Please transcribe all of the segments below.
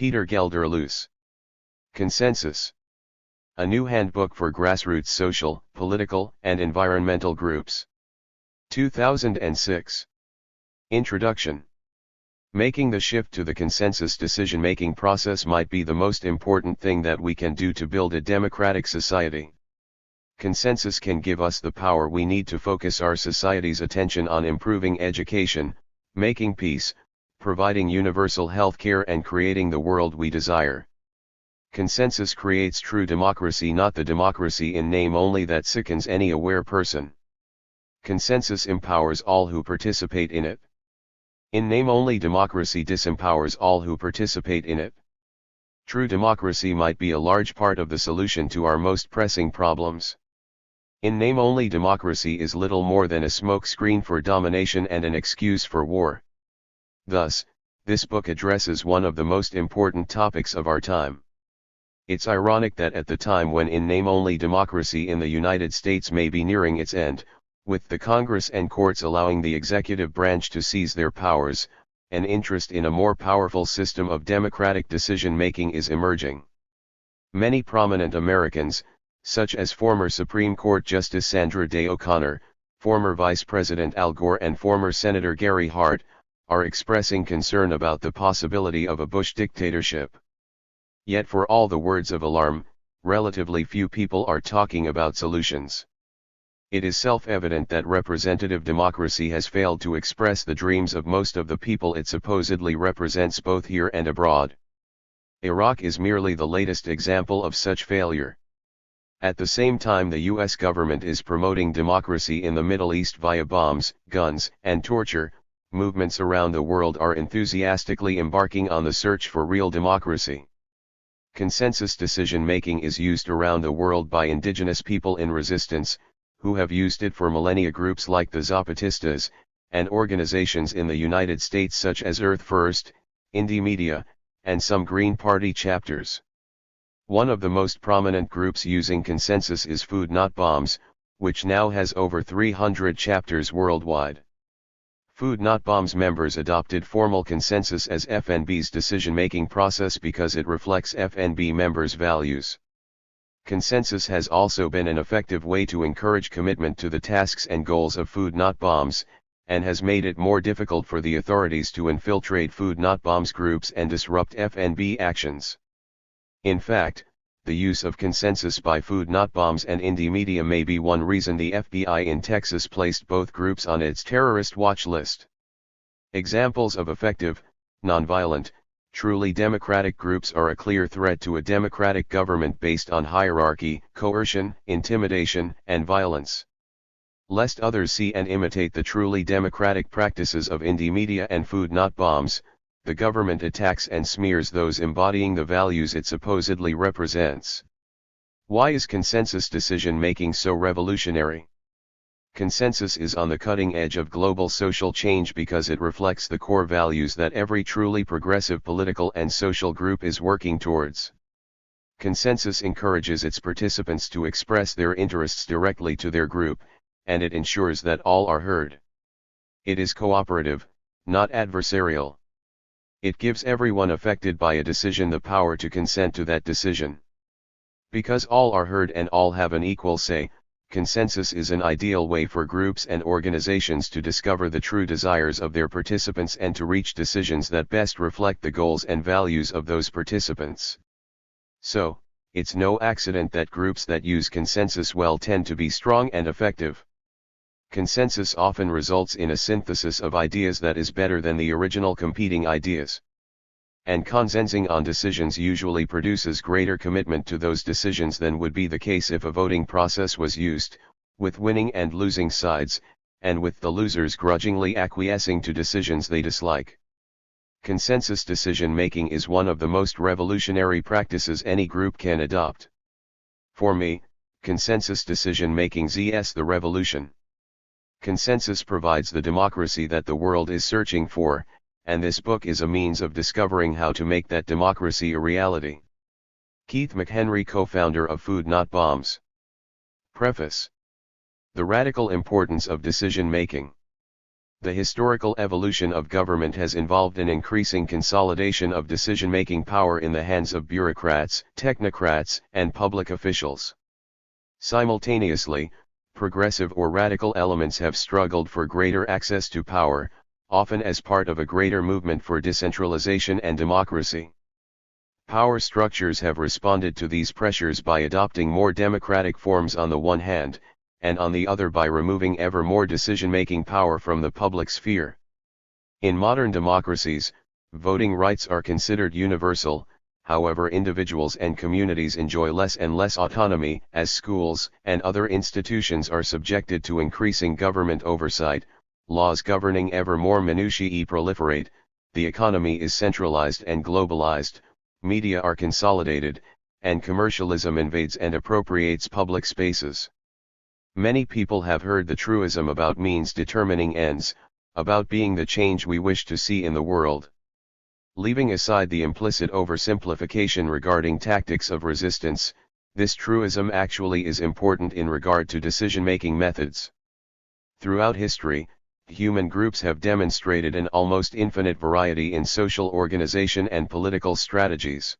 Peter Gelderloos. Consensus. A new handbook for grassroots social, political, and environmental groups. 2006. Introduction. Making the shift to the consensus decision-making process might be the most important thing that we can do to build a democratic society. Consensus can give us the power we need to focus our society's attention on improving education, making peace, providing universal health care, and creating the world we desire. Consensus creates true democracy, not the democracy in name only that sickens any aware person. Consensus empowers all who participate in it. In name only democracy disempowers all who participate in it. True democracy might be a large part of the solution to our most pressing problems. In name only democracy is little more than a smokescreen for domination and an excuse for war. Thus, this book addresses one of the most important topics of our time. It's ironic that at the time when in name only democracy in the United States may be nearing its end, with the Congress and courts allowing the executive branch to seize their powers, an interest in a more powerful system of democratic decision-making is emerging. Many prominent Americans, such as former Supreme Court Justice Sandra Day O'Connor, former Vice President Al Gore, and former Senator Gary Hart, are expressing concern about the possibility of a Bush dictatorship. Yet for all the words of alarm, relatively few people are talking about solutions. It is self-evident that representative democracy has failed to express the dreams of most of the people it supposedly represents both here and abroad. Iraq is merely the latest example of such failure. At the same time, the U.S. government is promoting democracy in the Middle East via bombs, guns, and torture. Movements around the world are enthusiastically embarking on the search for real democracy. Consensus decision-making is used around the world by indigenous people in resistance, who have used it for millennia. Groups like the Zapatistas, and organizations in the United States such as Earth First, Indymedia, and some Green Party chapters. One of the most prominent groups using consensus is Food Not Bombs, which now has over 300 chapters worldwide. Food Not Bombs members adopted formal consensus as FNB's decision-making process because it reflects FNB members' values. Consensus has also been an effective way to encourage commitment to the tasks and goals of Food Not Bombs, and has made it more difficult for the authorities to infiltrate Food Not Bombs groups and disrupt FNB actions. In fact, the use of consensus by Food Not Bombs and Indymedia may be one reason the FBI in Texas placed both groups on its terrorist watch list. Examples of effective, nonviolent, truly democratic groups are a clear threat to a democratic government based on hierarchy, coercion, intimidation, and violence. Lest others see and imitate the truly democratic practices of Indymedia and Food Not Bombs, the government attacks and smears those embodying the values it supposedly represents. Why is consensus decision-making so revolutionary? Consensus is on the cutting edge of global social change because it reflects the core values that every truly progressive political and social group is working towards. Consensus encourages its participants to express their interests directly to their group, and it ensures that all are heard. It is cooperative, not adversarial. It gives everyone affected by a decision the power to consent to that decision. Because all are heard and all have an equal say, consensus is an ideal way for groups and organizations to discover the true desires of their participants and to reach decisions that best reflect the goals and values of those participants. So, it's no accident that groups that use consensus well tend to be strong and effective. Consensus often results in a synthesis of ideas that is better than the original competing ideas. And consensing on decisions usually produces greater commitment to those decisions than would be the case if a voting process was used, with winning and losing sides, and with the losers grudgingly acquiescing to decisions they dislike. Consensus decision-making is one of the most revolutionary practices any group can adopt. For me, consensus decision-making is the revolution. Consensus provides the democracy that the world is searching for, and this book is a means of discovering how to make that democracy a reality. Keith McHenry, co-founder of Food Not Bombs. Preface. The radical importance of decision-making. The historical evolution of government has involved an increasing consolidation of decision-making power in the hands of bureaucrats, technocrats, and public officials. Simultaneously, progressive or radical elements have struggled for greater access to power, often as part of a greater movement for decentralization and democracy. Power structures have responded to these pressures by adopting more democratic forms on the one hand, and on the other by removing ever more decision-making power from the public sphere. In modern democracies, voting rights are considered universal. However, individuals and communities enjoy less and less autonomy as schools and other institutions are subjected to increasing government oversight, laws governing ever more minutiae proliferate, the economy is centralized and globalized, media are consolidated, and commercialism invades and appropriates public spaces. Many people have heard the truism about means determining ends, about being the change we wish to see in the world. Leaving aside the implicit oversimplification regarding tactics of resistance, this truism actually is important in regard to decision-making methods. Throughout history, human groups have demonstrated an almost infinite variety in social organization and political strategies.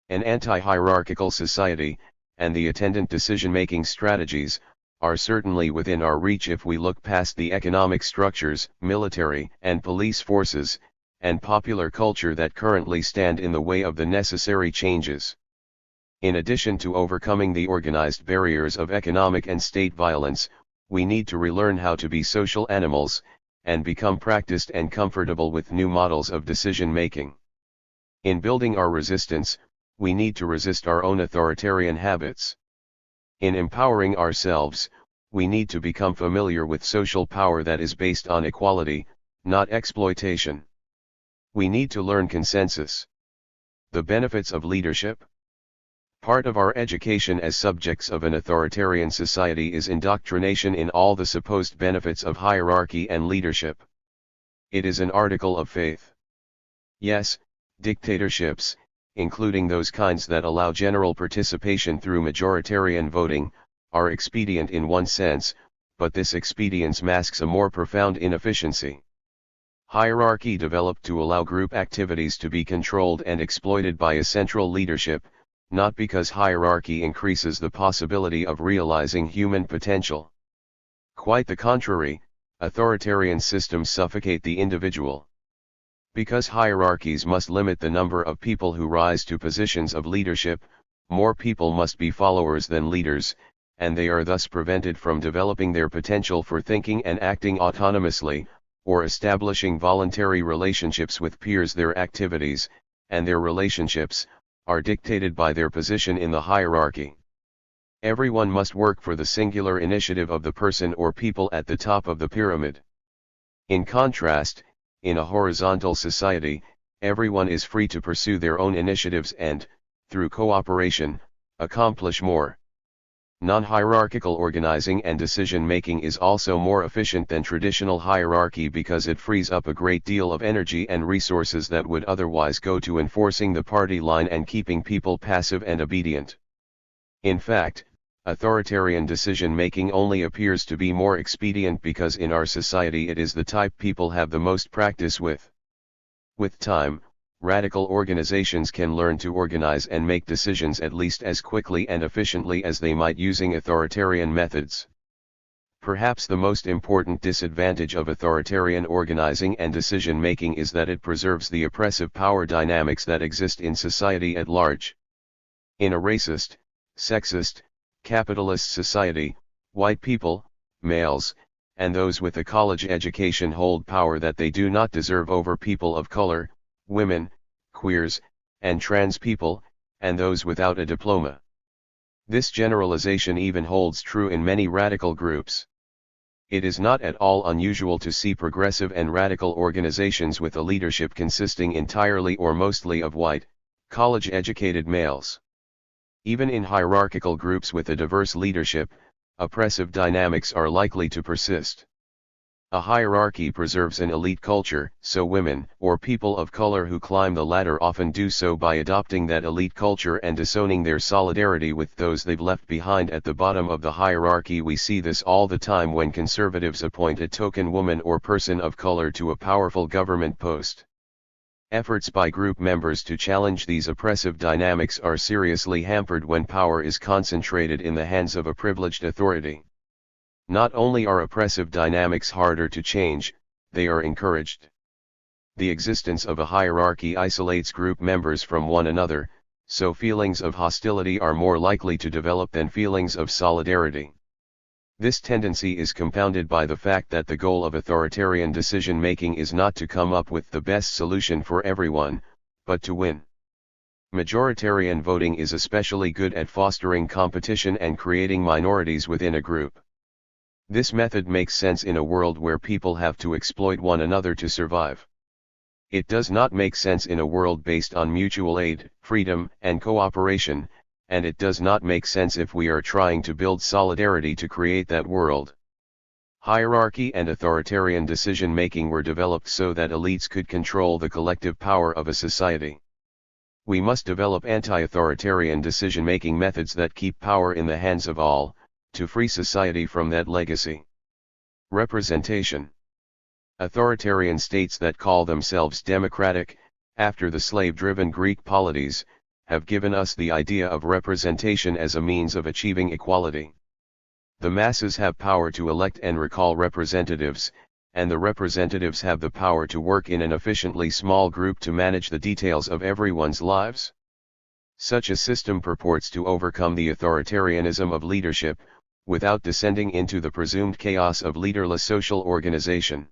An anti-hierarchical society, and the attendant decision-making strategies, are certainly within our reach if we look past the economic structures, military and police forces, and popular culture that currently stand in the way of the necessary changes. In addition to overcoming the organized barriers of economic and state violence, we need to relearn how to be social animals, and become practiced and comfortable with new models of decision-making. In building our resistance, we need to resist our own authoritarian habits. In empowering ourselves, we need to become familiar with social power that is based on equality, not exploitation. We need to learn consensus. The benefits of leadership. Part of our education as subjects of an authoritarian society is indoctrination in all the supposed benefits of hierarchy and leadership. It is an article of faith. Yes, dictatorships, including those kinds that allow general participation through majoritarian voting, are expedient in one sense, but this expedience masks a more profound inefficiency. Hierarchy developed to allow group activities to be controlled and exploited by a central leadership, not because hierarchy increases the possibility of realizing human potential. Quite the contrary, authoritarian systems suffocate the individual. Because hierarchies must limit the number of people who rise to positions of leadership, more people must be followers than leaders, and they are thus prevented from developing their potential for thinking and acting autonomously, or establishing voluntary relationships with peers. Their activities, and their relationships, are dictated by their position in the hierarchy. Everyone must work for the singular initiative of the person or people at the top of the pyramid. In contrast, in a horizontal society, everyone is free to pursue their own initiatives and, through cooperation, accomplish more. Non-hierarchical organizing and decision-making is also more efficient than traditional hierarchy because it frees up a great deal of energy and resources that would otherwise go to enforcing the party line and keeping people passive and obedient. In fact, authoritarian decision-making only appears to be more expedient because in our society it is the type people have the most practice with. With time, radical organizations can learn to organize and make decisions at least as quickly and efficiently as they might using authoritarian methods. Perhaps the most important disadvantage of authoritarian organizing and decision-making is that it preserves the oppressive power dynamics that exist in society at large. In a racist, sexist, capitalist society, white people, males, and those with a college education hold power that they do not deserve over people of color, women, queers, and trans people, and those without a diploma. This generalization even holds true in many radical groups. It is not at all unusual to see progressive and radical organizations with a leadership consisting entirely or mostly of white, college-educated males. Even in hierarchical groups with a diverse leadership, oppressive dynamics are likely to persist. A hierarchy preserves an elite culture, so women, or people of color who climb the ladder often do so by adopting that elite culture and disowning their solidarity with those they've left behind at the bottom of the hierarchy. We see this all the time when conservatives appoint a token woman or person of color to a powerful government post. Efforts by group members to challenge these oppressive dynamics are seriously hampered when power is concentrated in the hands of a privileged authority. Not only are oppressive dynamics harder to change, they are encouraged. The existence of a hierarchy isolates group members from one another, so feelings of hostility are more likely to develop than feelings of solidarity. This tendency is compounded by the fact that the goal of authoritarian decision-making is not to come up with the best solution for everyone, but to win. Majoritarian voting is especially good at fostering competition and creating minorities within a group. This method makes sense in a world where people have to exploit one another to survive. It does not make sense in a world based on mutual aid, freedom, and cooperation, and it does not make sense if we are trying to build solidarity to create that world. Hierarchy and authoritarian decision-making were developed so that elites could control the collective power of a society. We must develop anti-authoritarian decision-making methods that keep power in the hands of all, to free society from that legacy. Representation. Authoritarian states that call themselves democratic, after the slave-driven Greek polities, have given us the idea of representation as a means of achieving equality. The masses have power to elect and recall representatives, and the representatives have the power to work in an efficiently small group to manage the details of everyone's lives. Such a system purports to overcome the authoritarianism of leadership, without descending into the presumed chaos of leaderless social organization.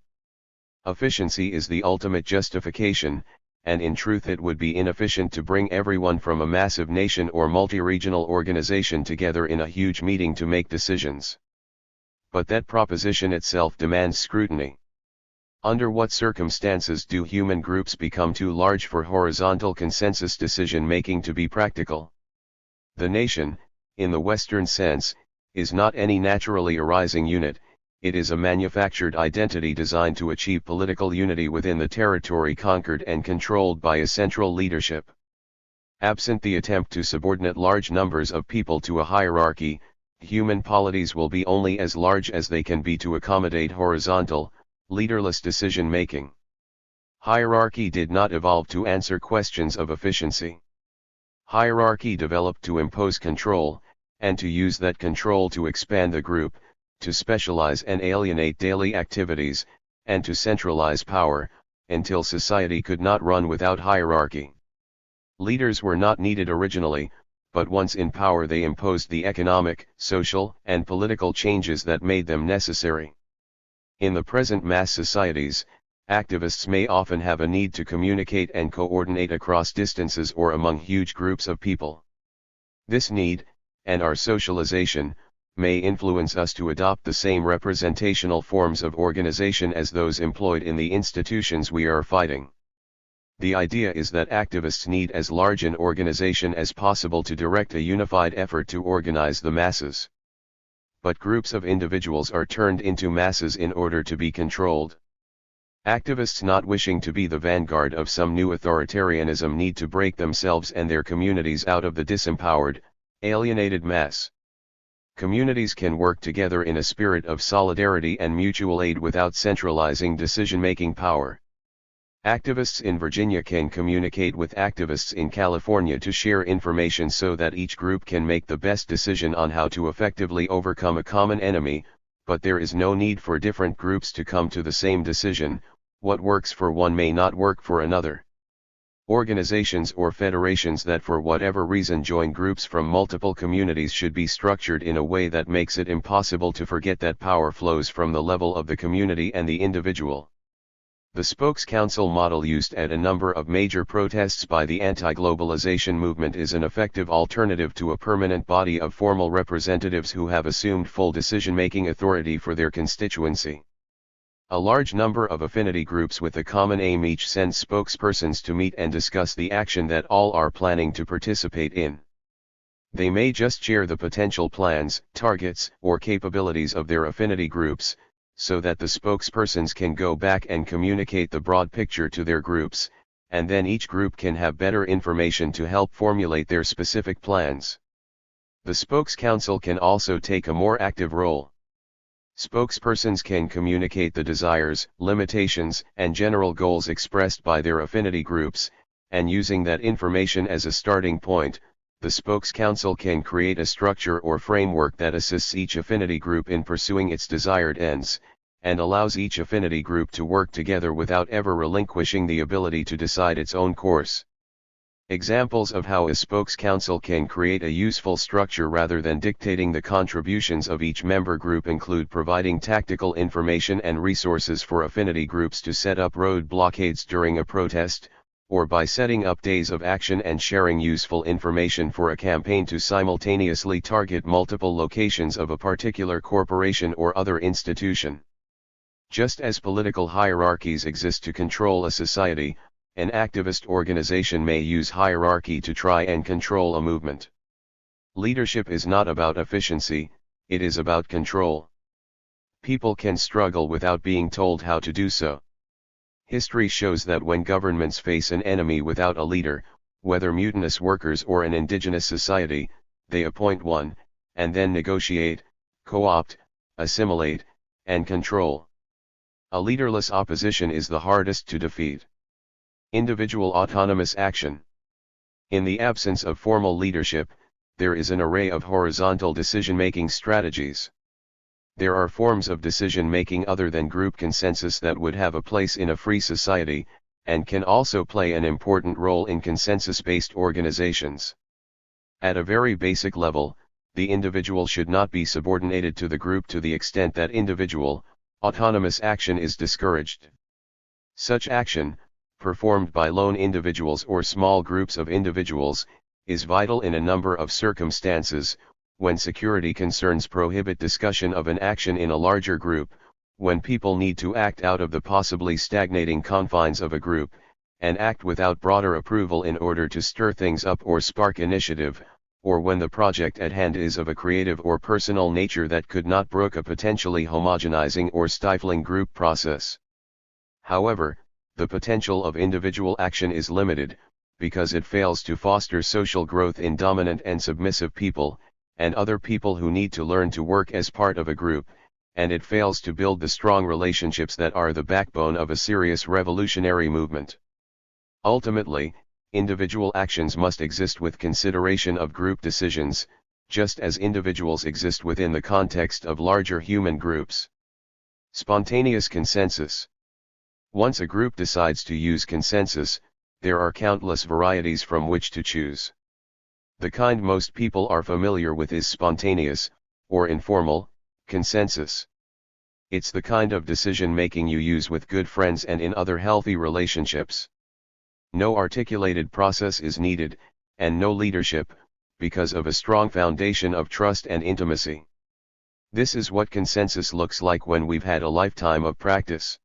Efficiency is the ultimate justification, and in truth it would be inefficient to bring everyone from a massive nation or multi-regional organization together in a huge meeting to make decisions. But that proposition itself demands scrutiny. Under what circumstances do human groups become too large for horizontal consensus decision-making to be practical? The nation, in the Western sense, is not any naturally arising unit, it is a manufactured identity designed to achieve political unity within the territory conquered and controlled by a central leadership. Absent the attempt to subordinate large numbers of people to a hierarchy, human polities will be only as large as they can be to accommodate horizontal, leaderless decision-making. Hierarchy did not evolve to answer questions of efficiency. Hierarchy developed to impose control, and to use that control to expand the group, to specialize and alienate daily activities, and to centralize power, until society could not run without hierarchy. Leaders were not needed originally, but once in power they imposed the economic, social, and political changes that made them necessary. In the present mass societies, activists may often have a need to communicate and coordinate across distances or among huge groups of people. This need, and our socialization, may influence us to adopt the same representational forms of organization as those employed in the institutions we are fighting. The idea is that activists need as large an organization as possible to direct a unified effort to organize the masses. But groups of individuals are turned into masses in order to be controlled. Activists not wishing to be the vanguard of some new authoritarianism need to break themselves and their communities out of the disempowered, alienated mass. Communities can work together in a spirit of solidarity and mutual aid without centralizing decision-making power. Activists in Virginia can communicate with activists in California to share information so that each group can make the best decision on how to effectively overcome a common enemy, but there is no need for different groups to come to the same decision. What works for one may not work for another. Organizations or federations that for whatever reason join groups from multiple communities should be structured in a way that makes it impossible to forget that power flows from the level of the community and the individual. The spokes council model used at a number of major protests by the anti-globalization movement is an effective alternative to a permanent body of formal representatives who have assumed full decision-making authority for their constituency. A large number of affinity groups with a common aim each send spokespersons to meet and discuss the action that all are planning to participate in. They may just share the potential plans, targets, or capabilities of their affinity groups, so that the spokespersons can go back and communicate the broad picture to their groups, and then each group can have better information to help formulate their specific plans. The spokes council can also take a more active role. Spokespersons can communicate the desires, limitations, and general goals expressed by their affinity groups, and using that information as a starting point, the spokes council can create a structure or framework that assists each affinity group in pursuing its desired ends, and allows each affinity group to work together without ever relinquishing the ability to decide its own course. Examples of how a spokes council can create a useful structure rather than dictating the contributions of each member group include providing tactical information and resources for affinity groups to set up road blockades during a protest, or by setting up days of action and sharing useful information for a campaign to simultaneously target multiple locations of a particular corporation or other institution. Just as political hierarchies exist to control a society, an activist organization may use hierarchy to try and control a movement. Leadership is not about efficiency, it is about control. People can struggle without being told how to do so. History shows that when governments face an enemy without a leader, whether mutinous workers or an indigenous society, they appoint one, and then negotiate, co-opt, assimilate, and control. A leaderless opposition is the hardest to defeat. Individual autonomous action. In the absence of formal leadership, there is an array of horizontal decision-making strategies. There are forms of decision-making other than group consensus that would have a place in a free society, and can also play an important role in consensus-based organizations. At a very basic level, the individual should not be subordinated to the group to the extent that individual, autonomous action is discouraged. Such action, performed by lone individuals or small groups of individuals, is vital in a number of circumstances: when security concerns prohibit discussion of an action in a larger group, when people need to act out of the possibly stagnating confines of a group, and act without broader approval in order to stir things up or spark initiative, or when the project at hand is of a creative or personal nature that could not brook a potentially homogenizing or stifling group process. However, the potential of individual action is limited, because it fails to foster social growth in dominant and submissive people, and other people who need to learn to work as part of a group, and it fails to build the strong relationships that are the backbone of a serious revolutionary movement. Ultimately, individual actions must exist with consideration of group decisions, just as individuals exist within the context of larger human groups. Spontaneous consensus. Once a group decides to use consensus, there are countless varieties from which to choose. The kind most people are familiar with is spontaneous, or informal, consensus. It's the kind of decision-making you use with good friends and in other healthy relationships. No articulated process is needed, and no leadership, because of a strong foundation of trust and intimacy. This is what consensus looks like when we've had a lifetime of practice.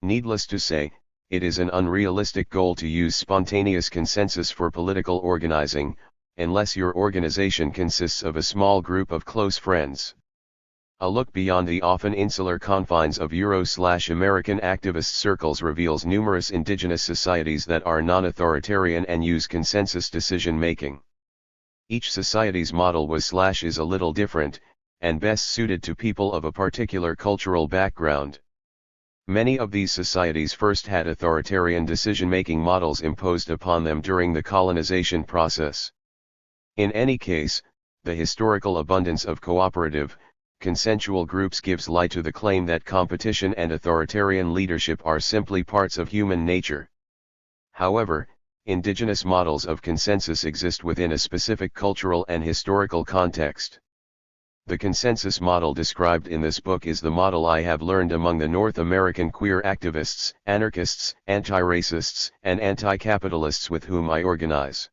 Needless to say, it is an unrealistic goal to use spontaneous consensus for political organizing, unless your organization consists of a small group of close friends. A look beyond the often insular confines of Euro/American activist circles reveals numerous indigenous societies that are non-authoritarian and use consensus decision-making. Each society's model was/is a little different, and best suited to people of a particular cultural background. Many of these societies first had authoritarian decision-making models imposed upon them during the colonization process. In any case, the historical abundance of cooperative, consensual groups gives light to the claim that competition and authoritarian leadership are simply parts of human nature. However, indigenous models of consensus exist within a specific cultural and historical context. The consensus model described in this book is the model I have learned among the North American queer activists, anarchists, anti-racists, and anti-capitalists with whom I organize.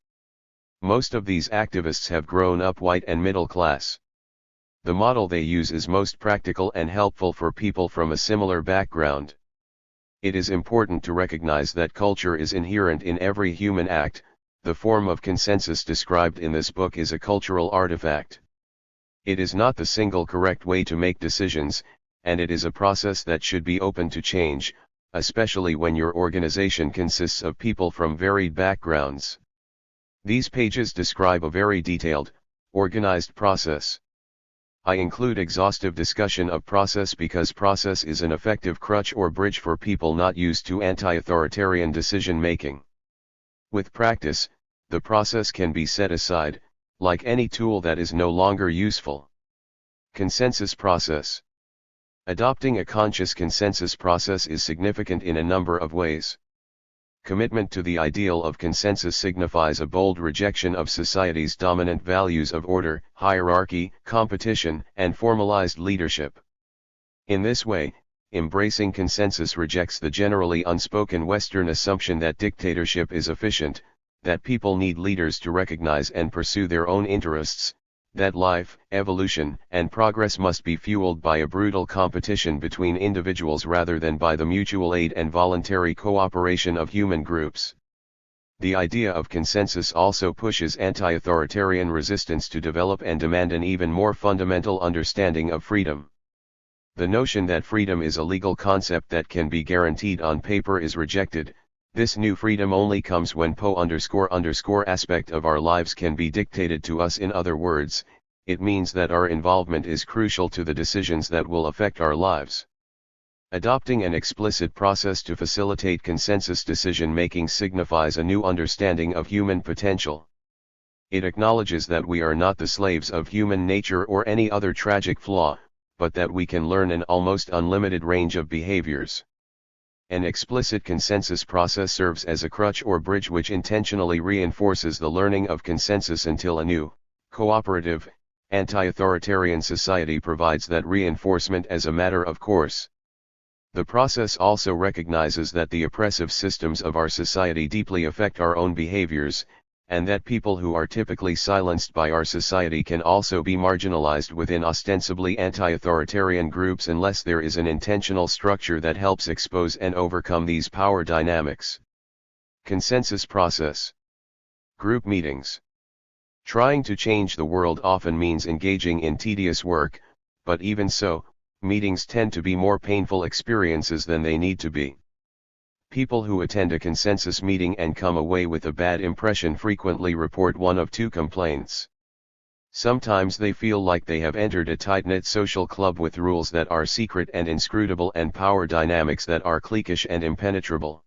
Most of these activists have grown up white and middle class. The model they use is most practical and helpful for people from a similar background. It is important to recognize that culture is inherent in every human act. The form of consensus described in this book is a cultural artifact. It is not the single correct way to make decisions, and it is a process that should be open to change, especially when your organization consists of people from varied backgrounds. These pages describe a very detailed, organized process. I include exhaustive discussion of process because process is an effective crutch or bridge for people not used to anti-authoritarian decision-making. With practice, the process can be set aside, like any tool that is no longer useful. Consensus process. Adopting a conscious consensus process is significant in a number of ways. Commitment to the ideal of consensus signifies a bold rejection of society's dominant values of order, hierarchy, competition, and formalized leadership. In this way, embracing consensus rejects the generally unspoken Western assumption that dictatorship is efficient, that people need leaders to recognize and pursue their own interests, that life, evolution, and progress must be fueled by a brutal competition between individuals rather than by the mutual aid and voluntary cooperation of human groups. The idea of consensus also pushes anti-authoritarian resistance to develop and demand an even more fundamental understanding of freedom. The notion that freedom is a legal concept that can be guaranteed on paper is rejected. This new freedom only comes when aspect of our lives can be dictated to us. In other words, it means that our involvement is crucial to the decisions that will affect our lives. Adopting an explicit process to facilitate consensus decision-making signifies a new understanding of human potential. It acknowledges that we are not the slaves of human nature or any other tragic flaw, but that we can learn an almost unlimited range of behaviors. An explicit consensus process serves as a crutch or bridge which intentionally reinforces the learning of consensus until a new, cooperative, anti-authoritarian society provides that reinforcement as a matter of course. The process also recognizes that the oppressive systems of our society deeply affect our own behaviors, and that people who are typically silenced by our society can also be marginalized within ostensibly anti-authoritarian groups unless there is an intentional structure that helps expose and overcome these power dynamics. Consensus process. Group meetings. Trying to change the world often means engaging in tedious work, but even so, meetings tend to be more painful experiences than they need to be. People who attend a consensus meeting and come away with a bad impression frequently report one of two complaints. Sometimes they feel like they have entered a tight-knit social club with rules that are secret and inscrutable and power dynamics that are cliquish and impenetrable.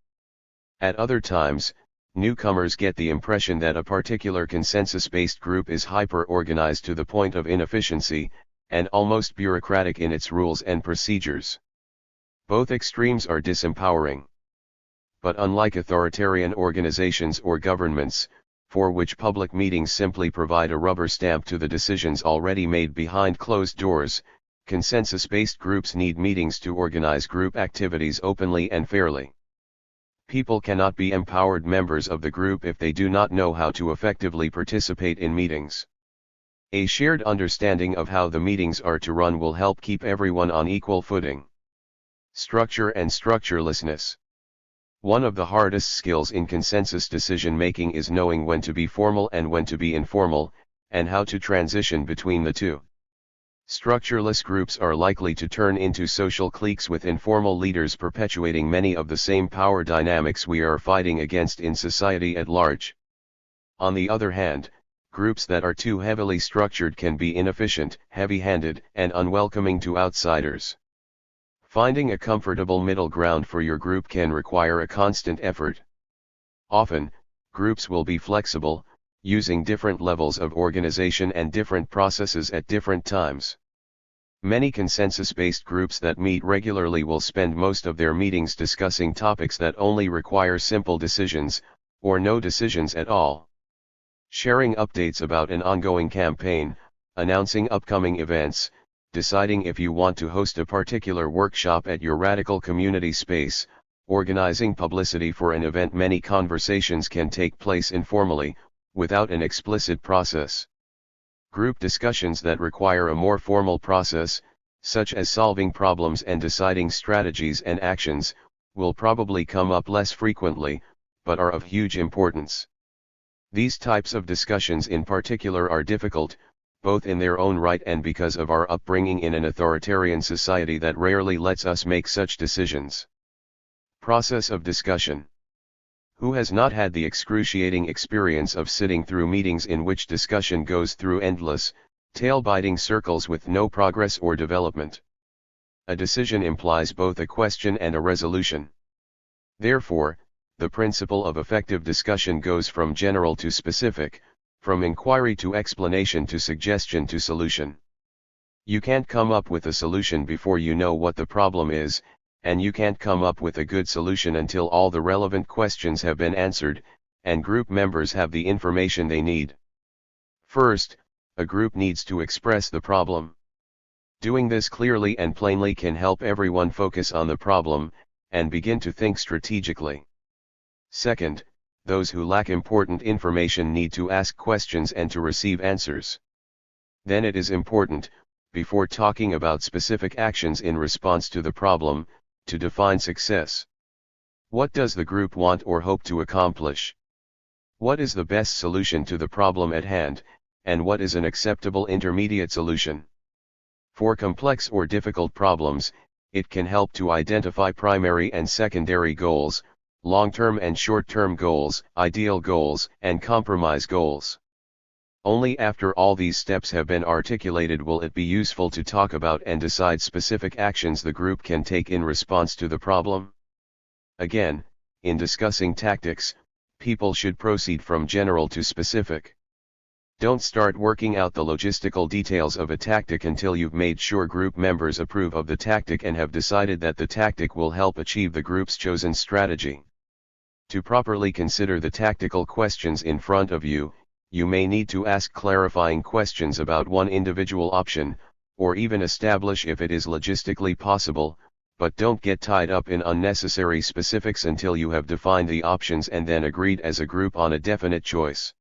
At other times, newcomers get the impression that a particular consensus-based group is hyper-organized to the point of inefficiency, and almost bureaucratic in its rules and procedures. Both extremes are disempowering. But unlike authoritarian organizations or governments, for which public meetings simply provide a rubber stamp to the decisions already made behind closed doors, consensus-based groups need meetings to organize group activities openly and fairly. People cannot be empowered members of the group if they do not know how to effectively participate in meetings. A shared understanding of how the meetings are to run will help keep everyone on equal footing. Structure and structurelessness. One of the hardest skills in consensus decision-making is knowing when to be formal and when to be informal, and how to transition between the two. Structureless groups are likely to turn into social cliques with informal leaders perpetuating many of the same power dynamics we are fighting against in society at large. On the other hand, groups that are too heavily structured can be inefficient, heavy-handed, and unwelcoming to outsiders. Finding a comfortable middle ground for your group can require a constant effort. Often, groups will be flexible, using different levels of organization and different processes at different times. Many consensus-based groups that meet regularly will spend most of their meetings discussing topics that only require simple decisions, or no decisions at all. Sharing updates about an ongoing campaign, announcing upcoming events, deciding if you want to host a particular workshop at your radical community space, organizing publicity for an event. Many conversations can take place informally, without an explicit process. Group discussions that require a more formal process, such as solving problems and deciding strategies and actions, will probably come up less frequently, but are of huge importance. These types of discussions in particular are difficult, both in their own right and because of our upbringing in an authoritarian society that rarely lets us make such decisions. Process of discussion. Who has not had the excruciating experience of sitting through meetings in which discussion goes through endless, tail-biting circles with no progress or development? A decision implies both a question and a resolution. Therefore, the principle of effective discussion goes from general to specific, from inquiry to explanation to suggestion to solution. You can't come up with a solution before you know what the problem is, and you can't come up with a good solution until all the relevant questions have been answered, and group members have the information they need. First, a group needs to express the problem. Doing this clearly and plainly can help everyone focus on the problem, and begin to think strategically. Second, those who lack important information need to ask questions and to receive answers. Then it is important, before talking about specific actions in response to the problem, to define success. What does the group want or hope to accomplish? What is the best solution to the problem at hand, and what is an acceptable intermediate solution? For complex or difficult problems, it can help to identify primary and secondary goals, long-term and short-term goals, ideal goals, and compromise goals. Only after all these steps have been articulated will it be useful to talk about and decide specific actions the group can take in response to the problem. Again, in discussing tactics, people should proceed from general to specific. Don't start working out the logistical details of a tactic until you've made sure group members approve of the tactic and have decided that the tactic will help achieve the group's chosen strategy. To properly consider the tactical questions in front of you, you may need to ask clarifying questions about one individual option, or even establish if it is logistically possible, but don't get tied up in unnecessary specifics until you have defined the options and then agreed as a group on a definite choice.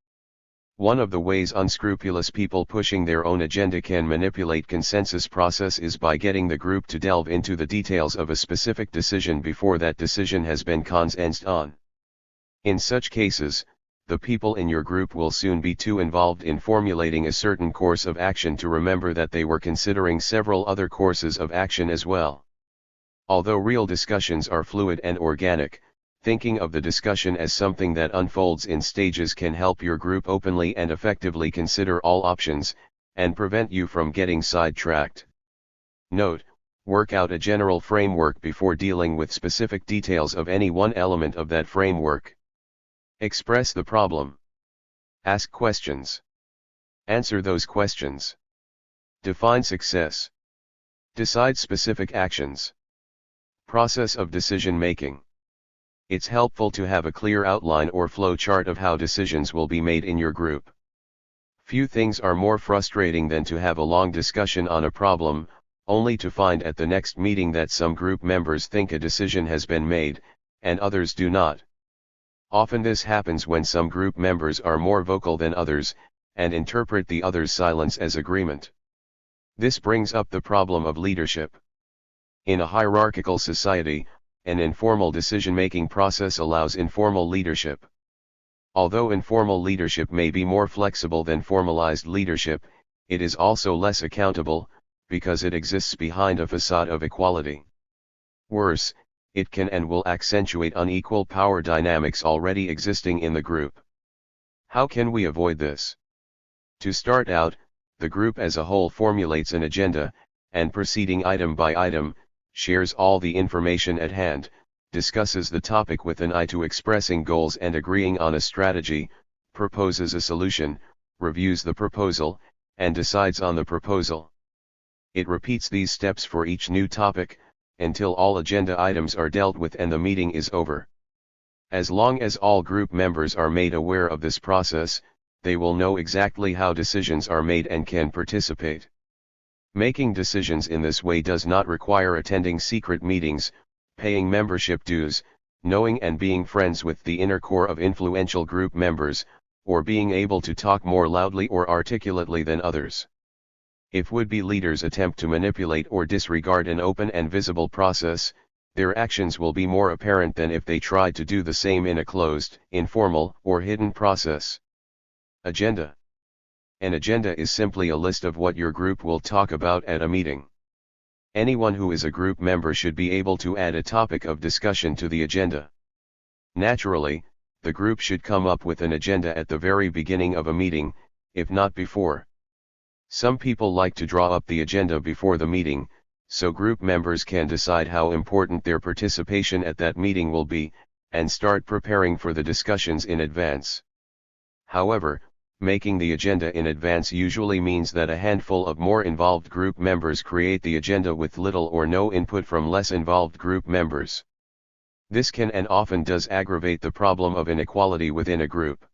One of the ways unscrupulous people pushing their own agenda can manipulate consensus process is by getting the group to delve into the details of a specific decision before that decision has been consensused on. In such cases, the people in your group will soon be too involved in formulating a certain course of action to remember that they were considering several other courses of action as well. Although real discussions are fluid and organic, thinking of the discussion as something that unfolds in stages can help your group openly and effectively consider all options, and prevent you from getting sidetracked. Note: work out a general framework before dealing with specific details of any one element of that framework. Express the problem. Ask questions. Answer those questions. Define success. Decide specific actions. Process of decision making. It's helpful to have a clear outline or flow chart of how decisions will be made in your group. Few things are more frustrating than to have a long discussion on a problem, only to find at the next meeting that some group members think a decision has been made, and others do not. Often this happens when some group members are more vocal than others, and interpret the others' silence as agreement. This brings up the problem of leadership. In a hierarchical society, an informal decision-making process allows informal leadership. Although informal leadership may be more flexible than formalized leadership, it is also less accountable, because it exists behind a facade of equality. Worse, it can and will accentuate unequal power dynamics already existing in the group. How can we avoid this? To start out, the group as a whole formulates an agenda, and proceeding item by item, shares all the information at hand, discusses the topic with an eye to expressing goals and agreeing on a strategy, proposes a solution, reviews the proposal, and decides on the proposal. It repeats these steps for each new topic, until all agenda items are dealt with and the meeting is over. As long as all group members are made aware of this process, they will know exactly how decisions are made and can participate. Making decisions in this way does not require attending secret meetings, paying membership dues, knowing and being friends with the inner core of influential group members, or being able to talk more loudly or articulately than others. If would-be leaders attempt to manipulate or disregard an open and visible process, their actions will be more apparent than if they tried to do the same in a closed, informal, or hidden process. Agenda. An agenda is simply a list of what your group will talk about at a meeting. Anyone who is a group member should be able to add a topic of discussion to the agenda. Naturally, the group should come up with an agenda at the very beginning of a meeting, if not before. Some people like to draw up the agenda before the meeting, so group members can decide how important their participation at that meeting will be, and start preparing for the discussions in advance. However, making the agenda in advance usually means that a handful of more involved group members create the agenda with little or no input from less involved group members. This can and often does aggravate the problem of inequality within a group.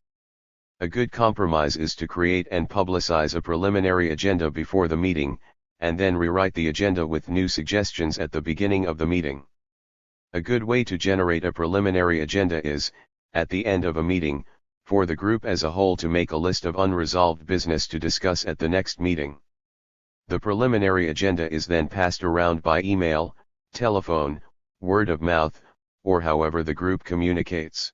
A good compromise is to create and publicize a preliminary agenda before the meeting, and then rewrite the agenda with new suggestions at the beginning of the meeting. A good way to generate a preliminary agenda is, at the end of a meeting, for the group as a whole to make a list of unresolved business to discuss at the next meeting. The preliminary agenda is then passed around by email, telephone, word of mouth, or however the group communicates.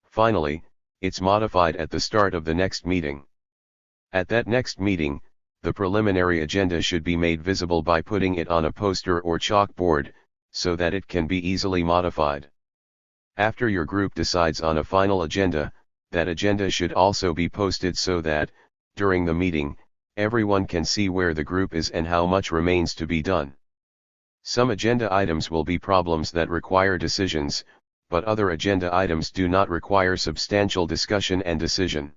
Finally, it's modified at the start of the next meeting. At that next meeting, the preliminary agenda should be made visible by putting it on a poster or chalkboard, so that it can be easily modified. After your group decides on a final agenda, that agenda should also be posted so that, during the meeting, everyone can see where the group is and how much remains to be done. Some agenda items will be problems that require decisions, but other agenda items do not require substantial discussion and decision.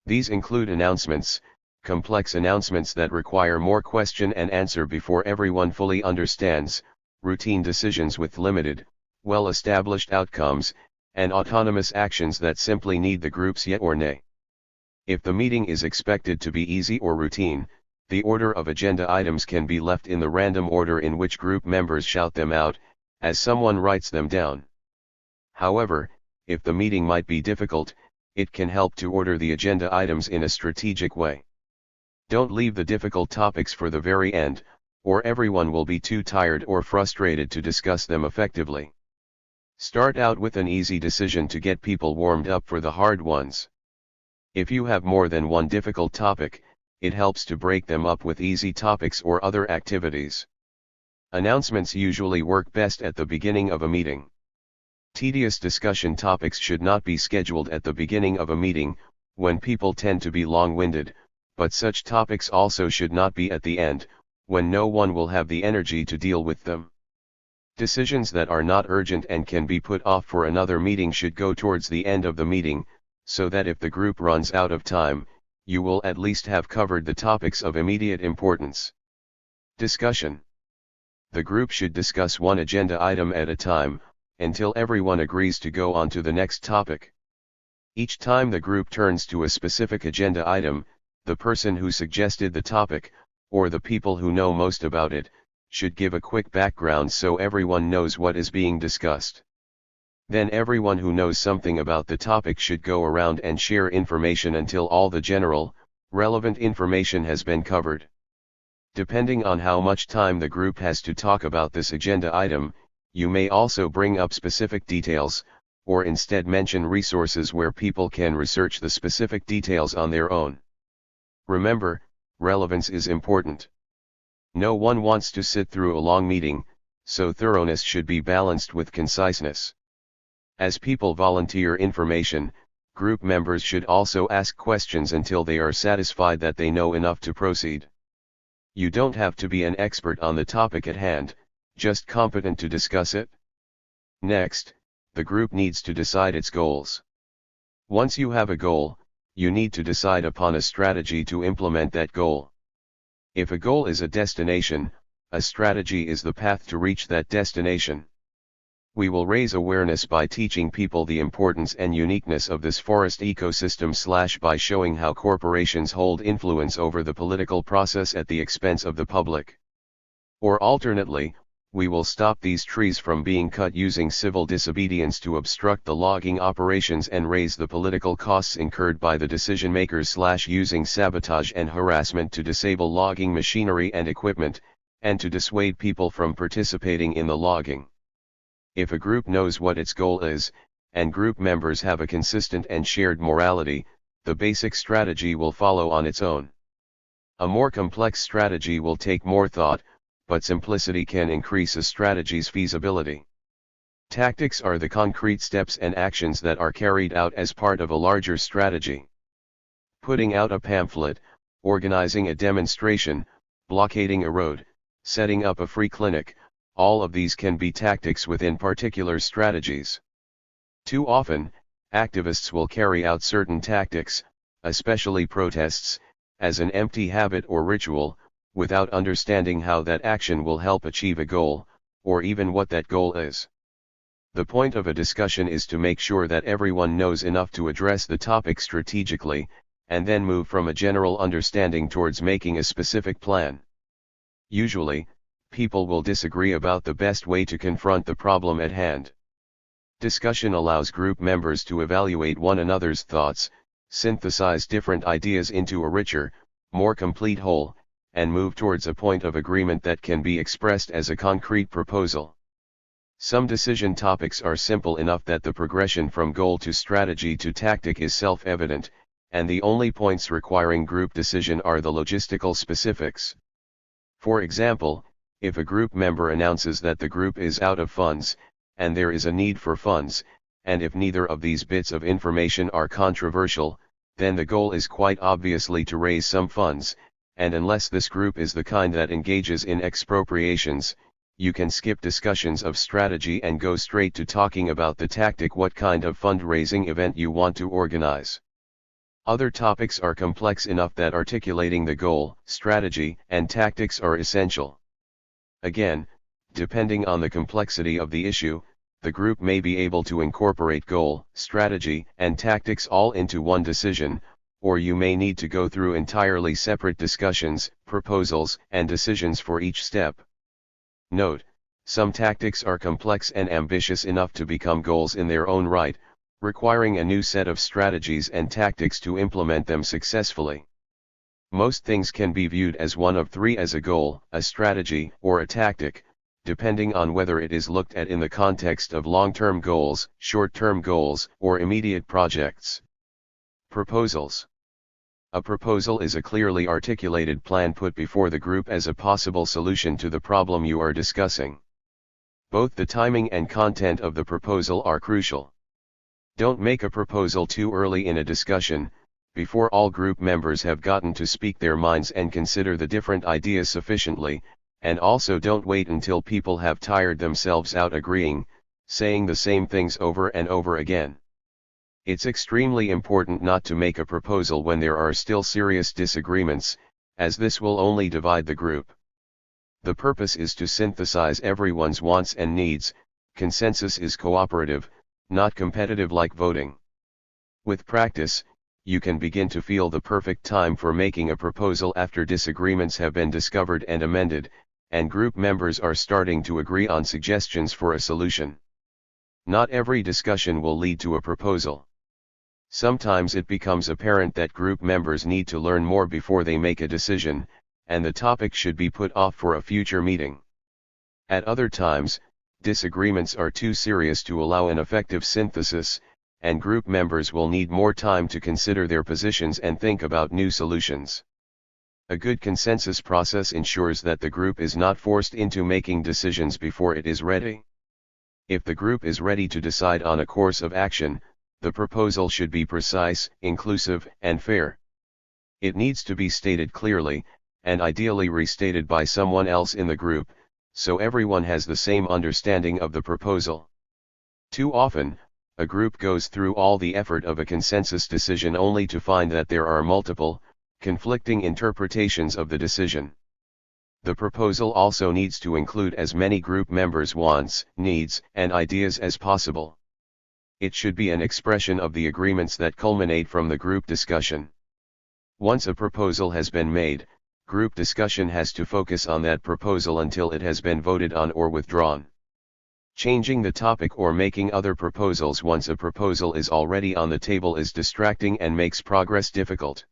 These include announcements, complex announcements that require more question and answer before everyone fully understands, routine decisions with limited, well-established outcomes, and autonomous actions that simply need the group's yet or nay. If the meeting is expected to be easy or routine, the order of agenda items can be left in the random order in which group members shout them out, as someone writes them down. However, if the meeting might be difficult, it can help to order the agenda items in a strategic way. Don't leave the difficult topics for the very end, or everyone will be too tired or frustrated to discuss them effectively. Start out with an easy decision to get people warmed up for the hard ones. If you have more than one difficult topic, it helps to break them up with easy topics or other activities. Announcements usually work best at the beginning of a meeting. Tedious discussion topics should not be scheduled at the beginning of a meeting, when people tend to be long-winded, but such topics also should not be at the end, when no one will have the energy to deal with them. Decisions that are not urgent and can be put off for another meeting should go towards the end of the meeting, so that if the group runs out of time, you will at least have covered the topics of immediate importance. Discussion. The group should discuss one agenda item at a time, until everyone agrees to go on to the next topic. Each time the group turns to a specific agenda item, the person who suggested the topic, or the people who know most about it, should give a quick background so everyone knows what is being discussed. Then everyone who knows something about the topic should go around and share information until all the general, relevant information has been covered. Depending on how much time the group has to talk about this agenda item, you may also bring up specific details, or instead mention resources where people can research the specific details on their own. Remember, relevance is important. No one wants to sit through a long meeting, so thoroughness should be balanced with conciseness. As people volunteer information, group members should also ask questions until they are satisfied that they know enough to proceed. You don't have to be an expert on the topic at hand, just competent to discuss it. Next, the group needs to decide its goals. Once you have a goal, you need to decide upon a strategy to implement that goal. If a goal is a destination, a strategy is the path to reach that destination. We will raise awareness by teaching people the importance and uniqueness of this forest ecosystem by showing how corporations hold influence over the political process at the expense of the public. Or alternately, we will stop these trees from being cut using civil disobedience to obstruct the logging operations and raise the political costs incurred by the decision makers using sabotage and harassment to disable logging machinery and equipment, and to dissuade people from participating in the logging. If a group knows what its goal is, and group members have a consistent and shared morality, the basic strategy will follow on its own. A more complex strategy will take more thought, but simplicity can increase a strategy's feasibility. Tactics are the concrete steps and actions that are carried out as part of a larger strategy. Putting out a pamphlet, organizing a demonstration, blockading a road, setting up a free clinic, all of these can be tactics within particular strategies. Too often, activists will carry out certain tactics, especially protests, as an empty habit or ritual, without understanding how that action will help achieve a goal, or even what that goal is. The point of a discussion is to make sure that everyone knows enough to address the topic strategically, and then move from a general understanding towards making a specific plan. Usually, people will disagree about the best way to confront the problem at hand. Discussion allows group members to evaluate one another's thoughts, synthesize different ideas into a richer, more complete whole, and move towards a point of agreement that can be expressed as a concrete proposal. Some decision topics are simple enough that the progression from goal to strategy to tactic is self-evident, and the only points requiring group decision are the logistical specifics. For example, if a group member announces that the group is out of funds, and there is a need for funds, and if neither of these bits of information are controversial, then the goal is quite obviously to raise some funds, and unless this group is the kind that engages in expropriations, you can skip discussions of strategy and go straight to talking about the tactic, what kind of fundraising event you want to organize. Other topics are complex enough that articulating the goal, strategy, and tactics are essential. Again, depending on the complexity of the issue, the group may be able to incorporate goal, strategy, and tactics all into one decision, or you may need to go through entirely separate discussions, proposals, and decisions for each step. Note, some tactics are complex and ambitious enough to become goals in their own right, requiring a new set of strategies and tactics to implement them successfully. Most things can be viewed as one of three: as a goal, a strategy, or a tactic, depending on whether it is looked at in the context of long-term goals, short-term goals, or immediate projects. Proposals. A proposal is a clearly articulated plan put before the group as a possible solution to the problem you are discussing. Both the timing and content of the proposal are crucial. Don't make a proposal too early in a discussion, before all group members have gotten to speak their minds and consider the different ideas sufficiently, and also don't wait until people have tired themselves out agreeing, saying the same things over and over again. It's extremely important not to make a proposal when there are still serious disagreements, as this will only divide the group. The purpose is to synthesize everyone's wants and needs. Consensus is cooperative, not competitive like voting. With practice, you can begin to feel the perfect time for making a proposal after disagreements have been discovered and amended, and group members are starting to agree on suggestions for a solution. Not every discussion will lead to a proposal. Sometimes it becomes apparent that group members need to learn more before they make a decision, and the topic should be put off for a future meeting. At other times, disagreements are too serious to allow an effective synthesis, and group members will need more time to consider their positions and think about new solutions. A good consensus process ensures that the group is not forced into making decisions before it is ready. If the group is ready to decide on a course of action, the proposal should be precise, inclusive, and fair. It needs to be stated clearly, and ideally restated by someone else in the group, so everyone has the same understanding of the proposal. Too often, a group goes through all the effort of a consensus decision only to find that there are multiple, conflicting interpretations of the decision. The proposal also needs to include as many group members' wants, needs, and ideas as possible. It should be an expression of the agreements that culminate from the group discussion. Once a proposal has been made, group discussion has to focus on that proposal until it has been voted on or withdrawn. Changing the topic or making other proposals once a proposal is already on the table is distracting and makes progress difficult.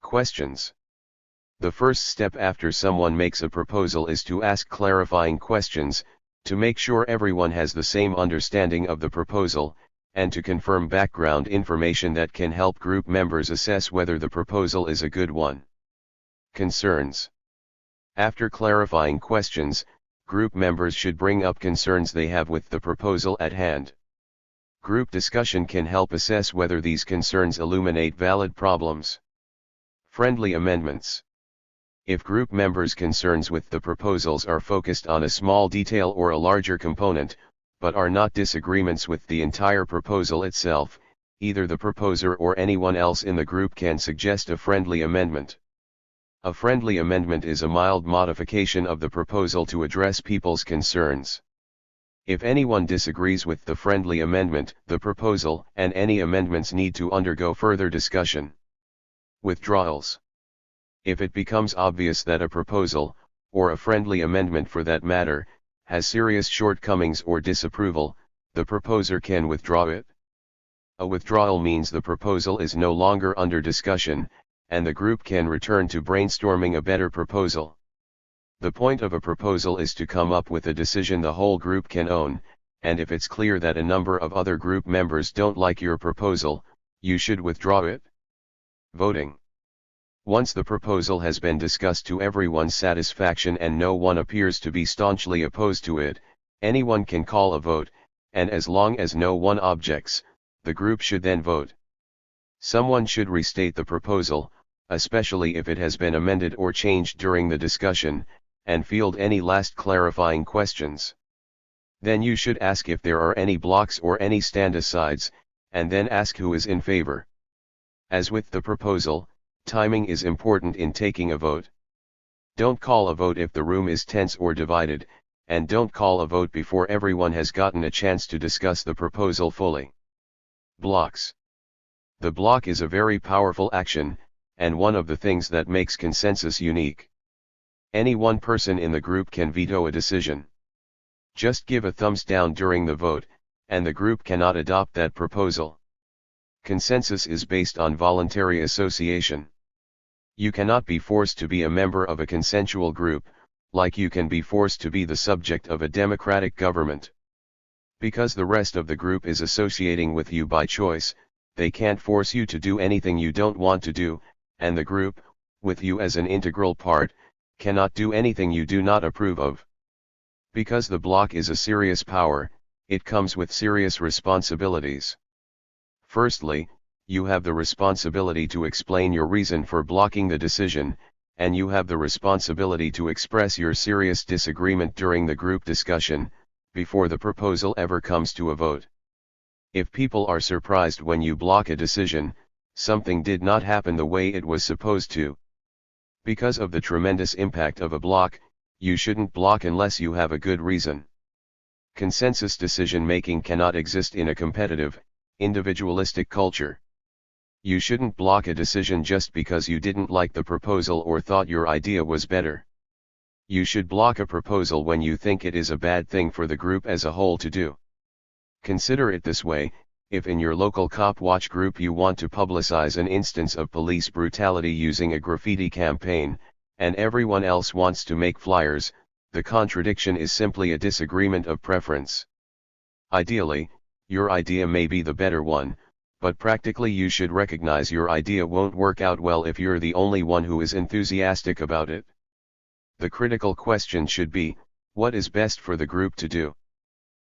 Questions. The first step after someone makes a proposal is to ask clarifying questions, to make sure everyone has the same understanding of the proposal, and to confirm background information that can help group members assess whether the proposal is a good one. Concerns. After clarifying questions, group members should bring up concerns they have with the proposal at hand. Group discussion can help assess whether these concerns illuminate valid problems. Friendly amendments. If group members' concerns with the proposals are focused on a small detail or a larger component, but are not disagreements with the entire proposal itself, either the proposer or anyone else in the group can suggest a friendly amendment. A friendly amendment is a mild modification of the proposal to address people's concerns. If anyone disagrees with the friendly amendment, the proposal and any amendments need to undergo further discussion. Withdrawals. If it becomes obvious that a proposal, or a friendly amendment for that matter, has serious shortcomings or disapproval, the proposer can withdraw it. A withdrawal means the proposal is no longer under discussion, and the group can return to brainstorming a better proposal. The point of a proposal is to come up with a decision the whole group can own, and if it's clear that a number of other group members don't like your proposal, you should withdraw it. Voting. Once the proposal has been discussed to everyone's satisfaction and no one appears to be staunchly opposed to it, anyone can call a vote, and as long as no one objects, the group should then vote. Someone should restate the proposal, especially if it has been amended or changed during the discussion, and field any last clarifying questions. Then you should ask if there are any blocks or any stand-asides, and then ask who is in favor. As with the proposal, timing is important in taking a vote. Don't call a vote if the room is tense or divided, and don't call a vote before everyone has gotten a chance to discuss the proposal fully. Blocks. The block is a very powerful action, and one of the things that makes consensus unique. Any one person in the group can veto a decision. Just give a thumbs down during the vote, and the group cannot adopt that proposal. Consensus is based on voluntary association. You cannot be forced to be a member of a consensual group, like you can be forced to be the subject of a democratic government. Because the rest of the group is associating with you by choice, they can't force you to do anything you don't want to do, and the group, with you as an integral part, cannot do anything you do not approve of. Because the block is a serious power, it comes with serious responsibilities. Firstly, you have the responsibility to explain your reason for blocking the decision, and you have the responsibility to express your serious disagreement during the group discussion, before the proposal ever comes to a vote. If people are surprised when you block a decision, something did not happen the way it was supposed to. Because of the tremendous impact of a block, you shouldn't block unless you have a good reason. Consensus decision-making cannot exist in a competitive, individualistic culture. You shouldn't block a decision just because you didn't like the proposal or thought your idea was better. You should block a proposal when you think it is a bad thing for the group as a whole to do. Consider it this way: if in your local cop watch group you want to publicize an instance of police brutality using a graffiti campaign, and everyone else wants to make flyers, the contradiction is simply a disagreement of preference. Ideally, your idea may be the better one, but practically you should recognize your idea won't work out well if you're the only one who is enthusiastic about it. The critical question should be, what is best for the group to do?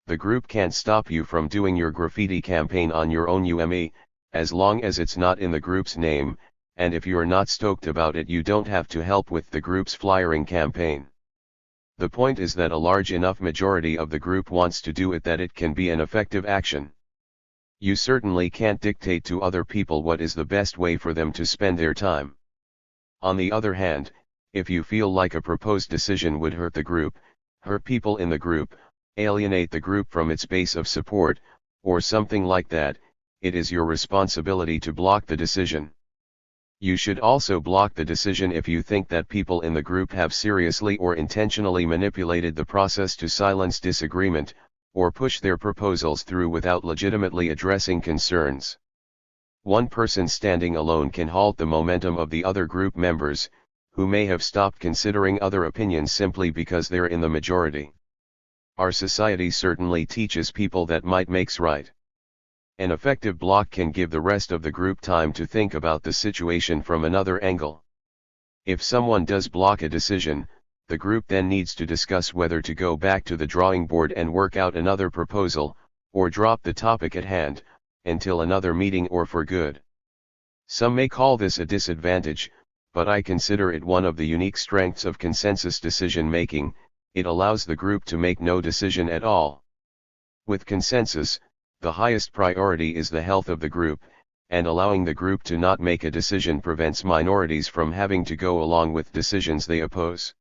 The group can't stop you from doing your graffiti campaign on your own as long as it's not in the group's name, and if you're not stoked about it you don't have to help with the group's flyering campaign. The point is that a large enough majority of the group wants to do it that it can be an effective action. You certainly can't dictate to other people what is the best way for them to spend their time. On the other hand, if you feel like a proposed decision would hurt the group, hurt people in the group, alienate the group from its base of support, or something like that, it is your responsibility to block the decision. You should also block the decision if you think that people in the group have seriously or intentionally manipulated the process to silence disagreement, or push their proposals through without legitimately addressing concerns. One person standing alone can halt the momentum of the other group members, who may have stopped considering other opinions simply because they're in the majority. Our society certainly teaches people that might makes right. An effective block can give the rest of the group time to think about the situation from another angle. If someone does block a decision, the group then needs to discuss whether to go back to the drawing board and work out another proposal, or drop the topic at hand, until another meeting or for good. Some may call this a disadvantage, but I consider it one of the unique strengths of consensus decision making. It allows the group to make no decision at all. With consensus, the highest priority is the health of the group, and allowing the group to not make a decision prevents minorities from having to go along with decisions they oppose.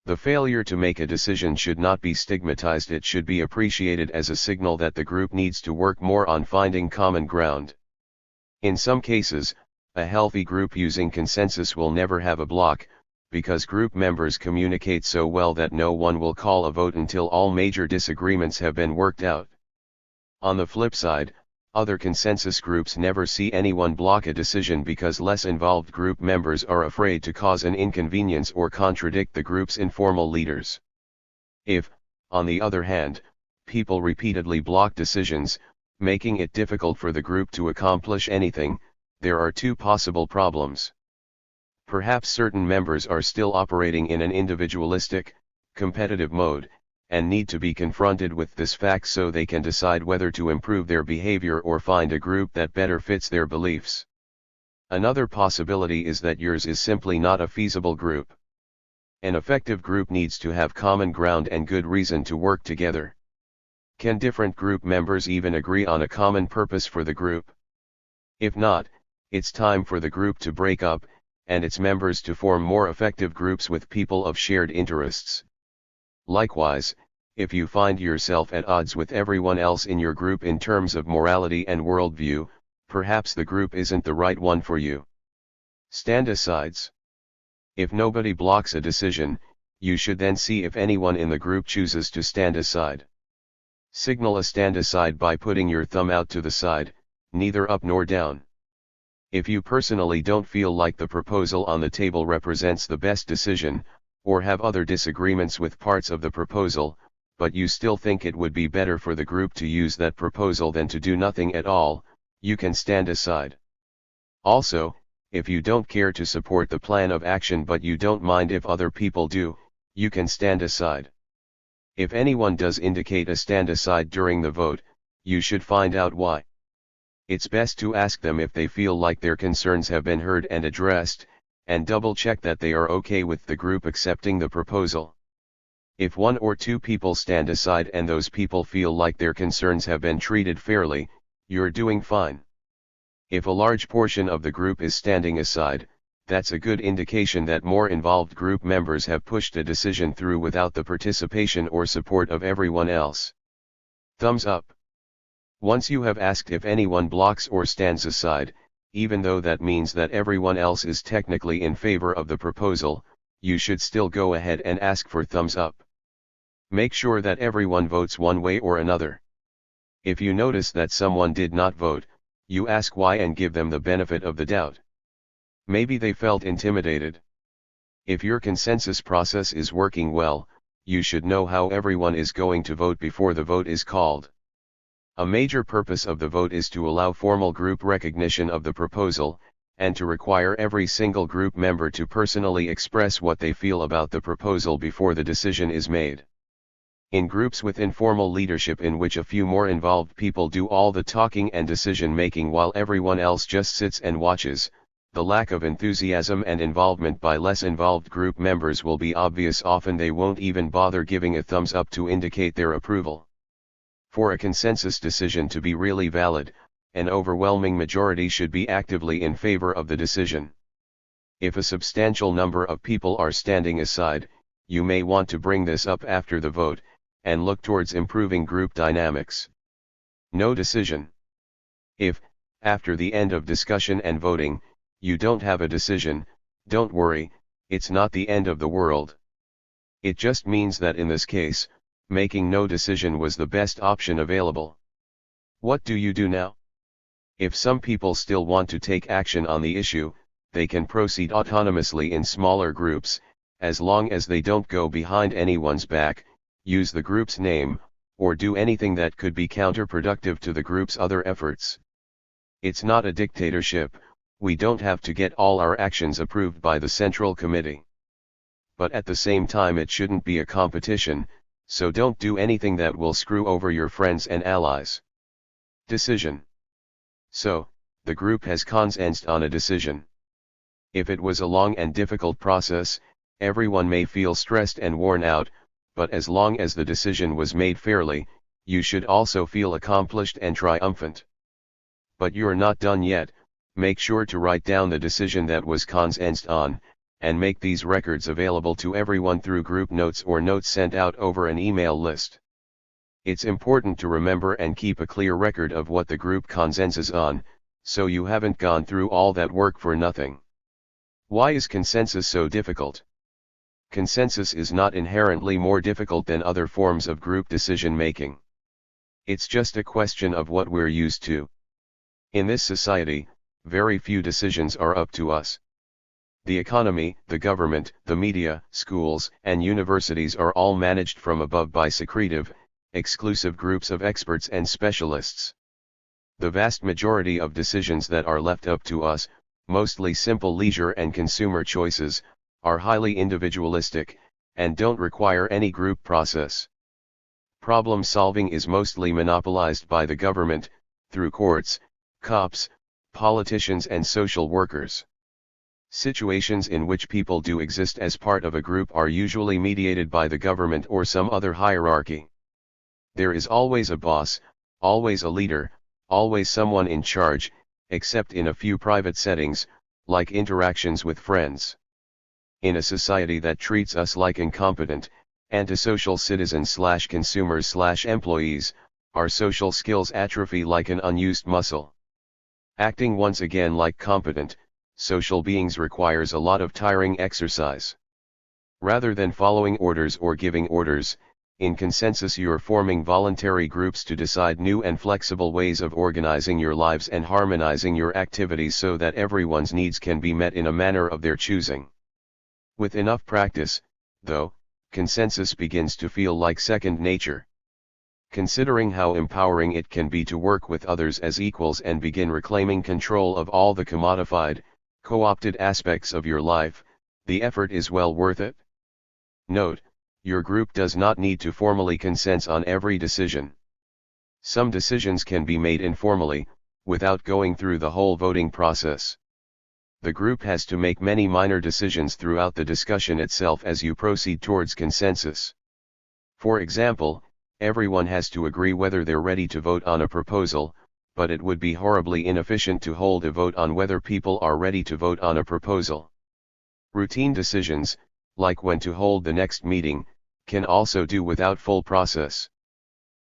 The failure to make a decision should not be stigmatized, it should be appreciated as a signal that the group needs to work more on finding common ground. In some cases, a healthy group using consensus will never have a block, because group members communicate so well that no one will call a vote until all major disagreements have been worked out. On the flip side, other consensus groups never see anyone block a decision because less involved group members are afraid to cause an inconvenience or contradict the group's informal leaders. If, on the other hand, people repeatedly block decisions, making it difficult for the group to accomplish anything, there are two possible problems. Perhaps certain members are still operating in an individualistic, competitive mode, and need to be confronted with this fact so they can decide whether to improve their behavior or find a group that better fits their beliefs. Another possibility is that yours is simply not a feasible group. An effective group needs to have common ground and good reason to work together. Can different group members even agree on a common purpose for the group? If not, it's time for the group to break up, and its members to form more effective groups with people of shared interests. Likewise, if you find yourself at odds with everyone else in your group in terms of morality and worldview, perhaps the group isn't the right one for you. Stand-asides. If nobody blocks a decision, you should then see if anyone in the group chooses to stand aside. Signal a stand-aside by putting your thumb out to the side, neither up nor down. If you personally don't feel like the proposal on the table represents the best decision, or have other disagreements with parts of the proposal, but you still think it would be better for the group to use that proposal than to do nothing at all, you can stand aside. Also, if you don't care to support the plan of action but you don't mind if other people do, you can stand aside. If anyone does indicate a stand aside during the vote, you should find out why. It's best to ask them if they feel like their concerns have been heard and addressed, and double-check that they are okay with the group accepting the proposal. If one or two people stand aside and those people feel like their concerns have been treated fairly, you're doing fine. If a large portion of the group is standing aside, that's a good indication that more involved group members have pushed a decision through without the participation or support of everyone else. Thumbs up. Once you have asked if anyone blocks or stands aside, even though that means that everyone else is technically in favor of the proposal, you should still go ahead and ask for thumbs up. Make sure that everyone votes one way or another. If you notice that someone did not vote, you ask why and give them the benefit of the doubt. Maybe they felt intimidated. If your consensus process is working well, you should know how everyone is going to vote before the vote is called. A major purpose of the vote is to allow formal group recognition of the proposal, and to require every single group member to personally express what they feel about the proposal before the decision is made. In groups with informal leadership in which a few more involved people do all the talking and decision making while everyone else just sits and watches, the lack of enthusiasm and involvement by less involved group members will be obvious. Often they won't even bother giving a thumbs up to indicate their approval. For a consensus decision to be really valid, an overwhelming majority should be actively in favor of the decision. If a substantial number of people are standing aside, you may want to bring this up after the vote, and look towards improving group dynamics. No decision. If, after the end of discussion and voting, you don't have a decision, don't worry, it's not the end of the world. It just means that in this case, making no decision was the best option available. What do you do now? If some people still want to take action on the issue, they can proceed autonomously in smaller groups, as long as they don't go behind anyone's back, use the group's name, or do anything that could be counterproductive to the group's other efforts. It's not a dictatorship, we don't have to get all our actions approved by the Central Committee. But at the same time it shouldn't be a competition, so don't do anything that will screw over your friends and allies. Decision. So, the group has consensed on a decision. If it was a long and difficult process, everyone may feel stressed and worn out, but as long as the decision was made fairly, you should also feel accomplished and triumphant. But you're not done yet, make sure to write down the decision that was consensed on, and make these records available to everyone through group notes or notes sent out over an email list. It's important to remember and keep a clear record of what the group consensus on, so you haven't gone through all that work for nothing. Why is consensus so difficult? Consensus is not inherently more difficult than other forms of group decision making. It's just a question of what we're used to. In this society, very few decisions are up to us. The economy, the government, the media, schools, and universities are all managed from above by secretive, exclusive groups of experts and specialists. The vast majority of decisions that are left up to us, mostly simple leisure and consumer choices, are highly individualistic, and don't require any group process. Problem solving is mostly monopolized by the government, through courts, cops, politicians and social workers. Situations in which people do exist as part of a group are usually mediated by the government or some other hierarchy. There is always a boss, always a leader, always someone in charge, except in a few private settings, like interactions with friends. In a society that treats us like incompetent, antisocial citizens/consumers/employees, our social skills atrophy like an unused muscle. Acting once again like competent, social beings requires a lot of tiring exercise. Rather than following orders or giving orders, in consensus you're forming voluntary groups to decide new and flexible ways of organizing your lives and harmonizing your activities so that everyone's needs can be met in a manner of their choosing. With enough practice, though, consensus begins to feel like second nature. Considering how empowering it can be to work with others as equals and begin reclaiming control of all the commodified, co-opted aspects of your life, the effort is well worth it. Note, your group does not need to formally consent on every decision. Some decisions can be made informally, without going through the whole voting process. The group has to make many minor decisions throughout the discussion itself as you proceed towards consensus. For example, everyone has to agree whether they're ready to vote on a proposal, but it would be horribly inefficient to hold a vote on whether people are ready to vote on a proposal. Routine decisions, like when to hold the next meeting, can also do without full process.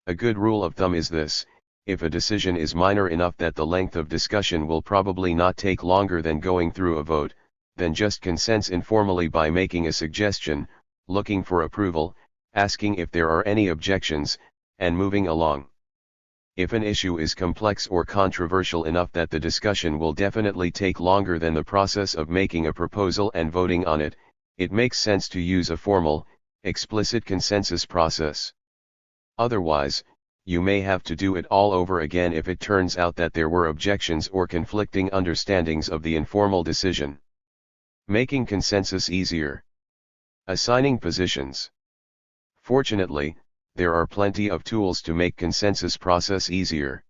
A good rule of thumb is this: if a decision is minor enough that the length of discussion will probably not take longer than going through a vote, then just consent informally by making a suggestion, looking for approval, asking if there are any objections, and moving along. If an issue is complex or controversial enough that the discussion will definitely take longer than the process of making a proposal and voting on it, it makes sense to use a formal, explicit consensus process. Otherwise, you may have to do it all over again if it turns out that there were objections or conflicting understandings of the informal decision. Making consensus easier. Assigning positions. Fortunately, there are plenty of tools to make consensus process easier.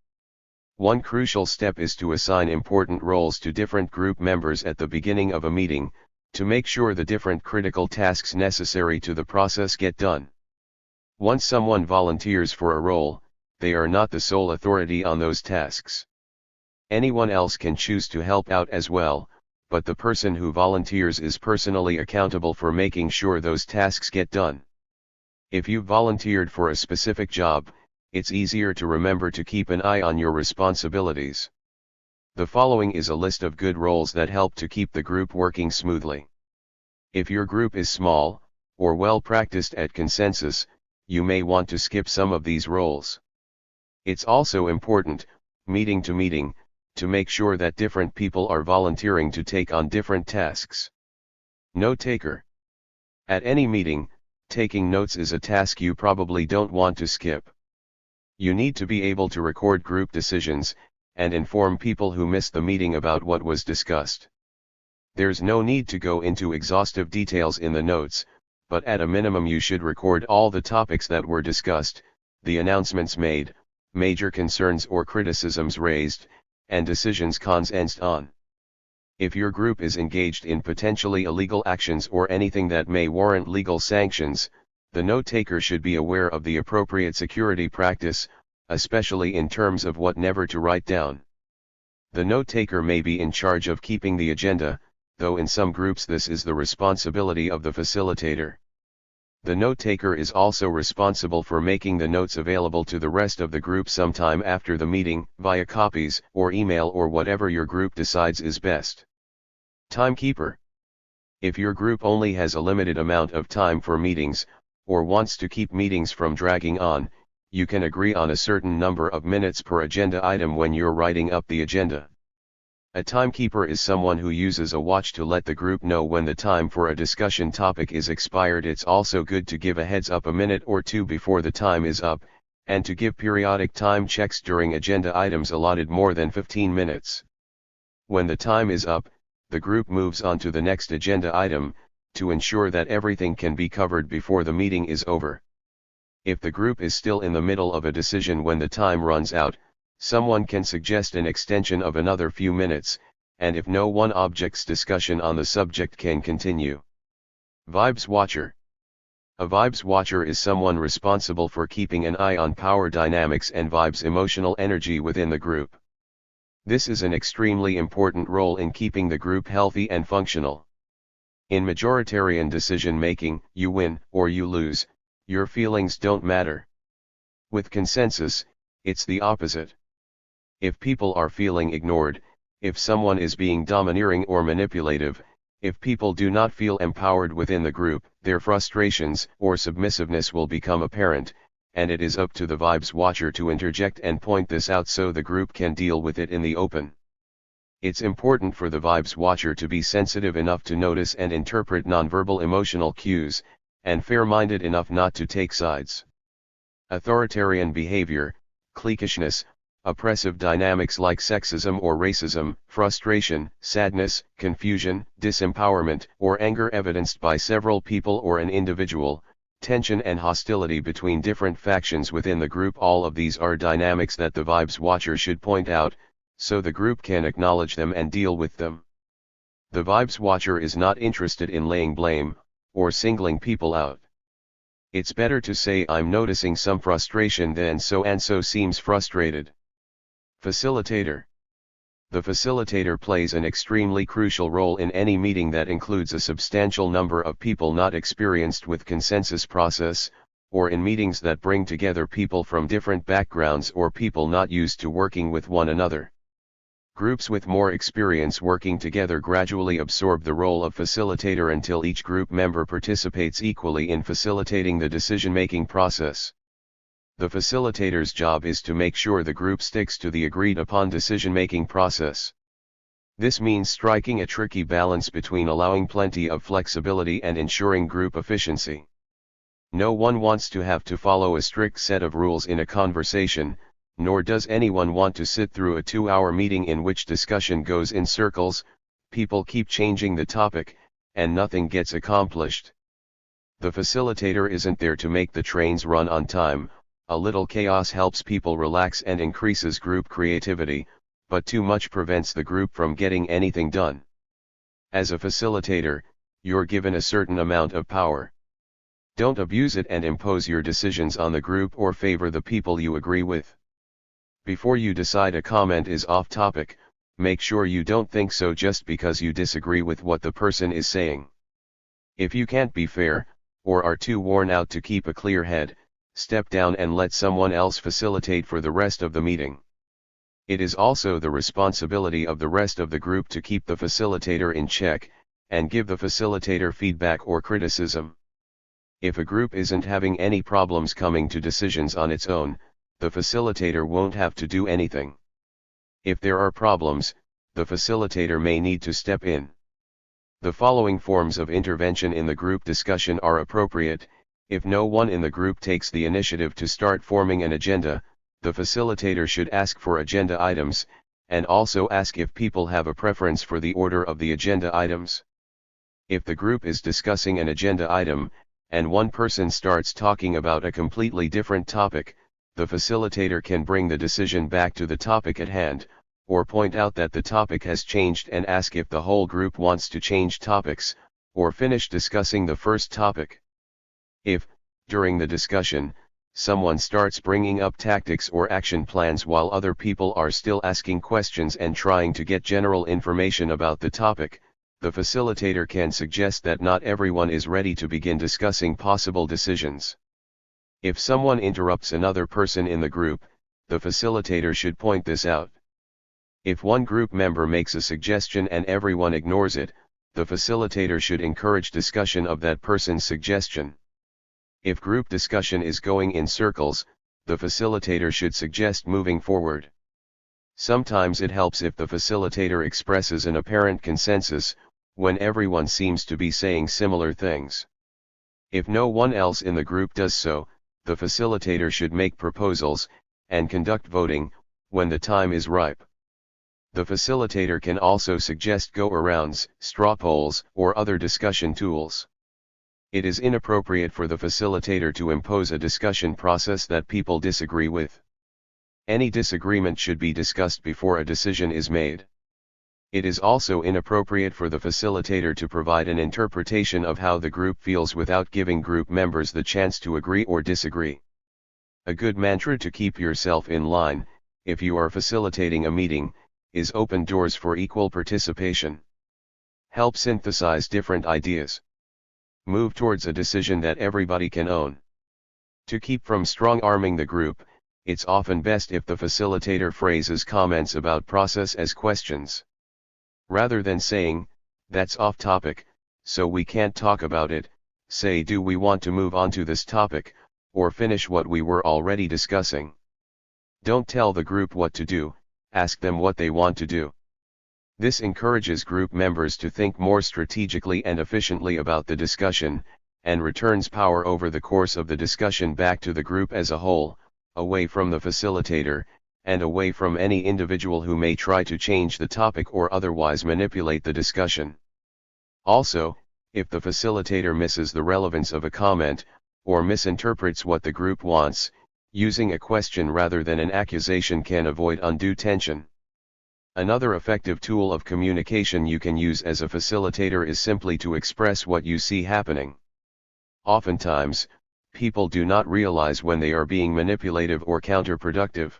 One crucial step is to assign important roles to different group members at the beginning of a meeting, to make sure the different critical tasks necessary to the process get done. Once someone volunteers for a role, they are not the sole authority on those tasks. Anyone else can choose to help out as well, but the person who volunteers is personally accountable for making sure those tasks get done. If you've volunteered for a specific job, it's easier to remember to keep an eye on your responsibilities. The following is a list of good roles that help to keep the group working smoothly. If your group is small, or well practiced at consensus, you may want to skip some of these roles. It's also important, meeting to meeting, to make sure that different people are volunteering to take on different tasks. Note taker. At any meeting, taking notes is a task you probably don't want to skip. You need to be able to record group decisions, and inform people who missed the meeting about what was discussed. There's no need to go into exhaustive details in the notes, but at a minimum you should record all the topics that were discussed, the announcements made, major concerns or criticisms raised, and decisions consensed on. If your group is engaged in potentially illegal actions or anything that may warrant legal sanctions, the note-taker should be aware of the appropriate security practice, especially in terms of what never to write down. The note-taker may be in charge of keeping the agenda, though in some groups this is the responsibility of the facilitator. The note-taker is also responsible for making the notes available to the rest of the group sometime after the meeting, via copies or email or whatever your group decides is best. Timekeeper. If your group only has a limited amount of time for meetings, or wants to keep meetings from dragging on, you can agree on a certain number of minutes per agenda item when you're writing up the agenda. A timekeeper is someone who uses a watch to let the group know when the time for a discussion topic is expired. It's also good to give a heads up a minute or two before the time is up, and to give periodic time checks during agenda items allotted more than 15 minutes. When the time is up, the group moves on to the next agenda item, to ensure that everything can be covered before the meeting is over. If the group is still in the middle of a decision when the time runs out, someone can suggest an extension of another few minutes, and if no one objects, discussion on the subject can continue. Vibes Watcher. A vibes watcher is someone responsible for keeping an eye on power dynamics and vibes, emotional energy within the group. This is an extremely important role in keeping the group healthy and functional. In majoritarian decision making, you win or you lose, your feelings don't matter. With consensus, it's the opposite. If people are feeling ignored, if someone is being domineering or manipulative, if people do not feel empowered within the group, their frustrations or submissiveness will become apparent, and it is up to the vibes watcher to interject and point this out so the group can deal with it in the open. It's important for the vibes watcher to be sensitive enough to notice and interpret nonverbal emotional cues, and fair-minded enough not to take sides. Authoritarian behavior, cliquishness, oppressive dynamics like sexism or racism, frustration, sadness, confusion, disempowerment, or anger evidenced by several people or an individual, tension and hostility between different factions within the group. All of these are dynamics that the vibes watcher should point out, so the group can acknowledge them and deal with them. The vibes watcher is not interested in laying blame, or singling people out. It's better to say, I'm noticing some frustration than so and so seems frustrated. Facilitator. The facilitator plays an extremely crucial role in any meeting that includes a substantial number of people not experienced with consensus process, or in meetings that bring together people from different backgrounds or people not used to working with one another. Groups with more experience working together gradually absorb the role of facilitator until each group member participates equally in facilitating the decision-making process. The facilitator's job is to make sure the group sticks to the agreed-upon decision-making process. This means striking a tricky balance between allowing plenty of flexibility and ensuring group efficiency. No one wants to have to follow a strict set of rules in a conversation, nor does anyone want to sit through a 2-hour meeting in which discussion goes in circles, people keep changing the topic, and nothing gets accomplished. The facilitator isn't there to make the trains run on time. A little chaos helps people relax and increases group creativity, but too much prevents the group from getting anything done. As a facilitator, you're given a certain amount of power. Don't abuse it and impose your decisions on the group or favor the people you agree with. Before you decide a comment is off topic, make sure you don't think so just because you disagree with what the person is saying. If you can't be fair, or are too worn out to keep a clear head, step down and let someone else facilitate for the rest of the meeting. It is also the responsibility of the rest of the group to keep the facilitator in check, and give the facilitator feedback or criticism. If a group isn't having any problems coming to decisions on its own, the facilitator won't have to do anything. If there are problems, the facilitator may need to step in. The following forms of intervention in the group discussion are appropriate. If no one in the group takes the initiative to start forming an agenda, the facilitator should ask for agenda items, and also ask if people have a preference for the order of the agenda items. If the group is discussing an agenda item, and one person starts talking about a completely different topic, the facilitator can bring the decision back to the topic at hand, or point out that the topic has changed and ask if the whole group wants to change topics, or finish discussing the first topic. If, during the discussion, someone starts bringing up tactics or action plans while other people are still asking questions and trying to get general information about the topic, the facilitator can suggest that not everyone is ready to begin discussing possible decisions. If someone interrupts another person in the group, the facilitator should point this out. If one group member makes a suggestion and everyone ignores it, the facilitator should encourage discussion of that person's suggestion. If group discussion is going in circles, the facilitator should suggest moving forward. Sometimes it helps if the facilitator expresses an apparent consensus, when everyone seems to be saying similar things. If no one else in the group does so, the facilitator should make proposals, and conduct voting, when the time is ripe. The facilitator can also suggest go-arounds, straw polls, or other discussion tools. It is inappropriate for the facilitator to impose a discussion process that people disagree with. Any disagreement should be discussed before a decision is made. It is also inappropriate for the facilitator to provide an interpretation of how the group feels without giving group members the chance to agree or disagree. A good mantra to keep yourself in line, if you are facilitating a meeting, is open doors for equal participation. Help synthesize different ideas. Move towards a decision that everybody can own. To keep from strong-arming the group, it's often best if the facilitator phrases comments about process as questions. Rather than saying, "That's off topic, so we can't talk about it," say, "Do we want to move on to this topic, or finish what we were already discussing?" Don't tell the group what to do, ask them what they want to do. This encourages group members to think more strategically and efficiently about the discussion, and returns power over the course of the discussion back to the group as a whole, away from the facilitator, and away from any individual who may try to change the topic or otherwise manipulate the discussion. Also, if the facilitator misses the relevance of a comment, or misinterprets what the group wants, using a question rather than an accusation can avoid undue tension. Another effective tool of communication you can use as a facilitator is simply to express what you see happening. Oftentimes, people do not realize when they are being manipulative or counterproductive.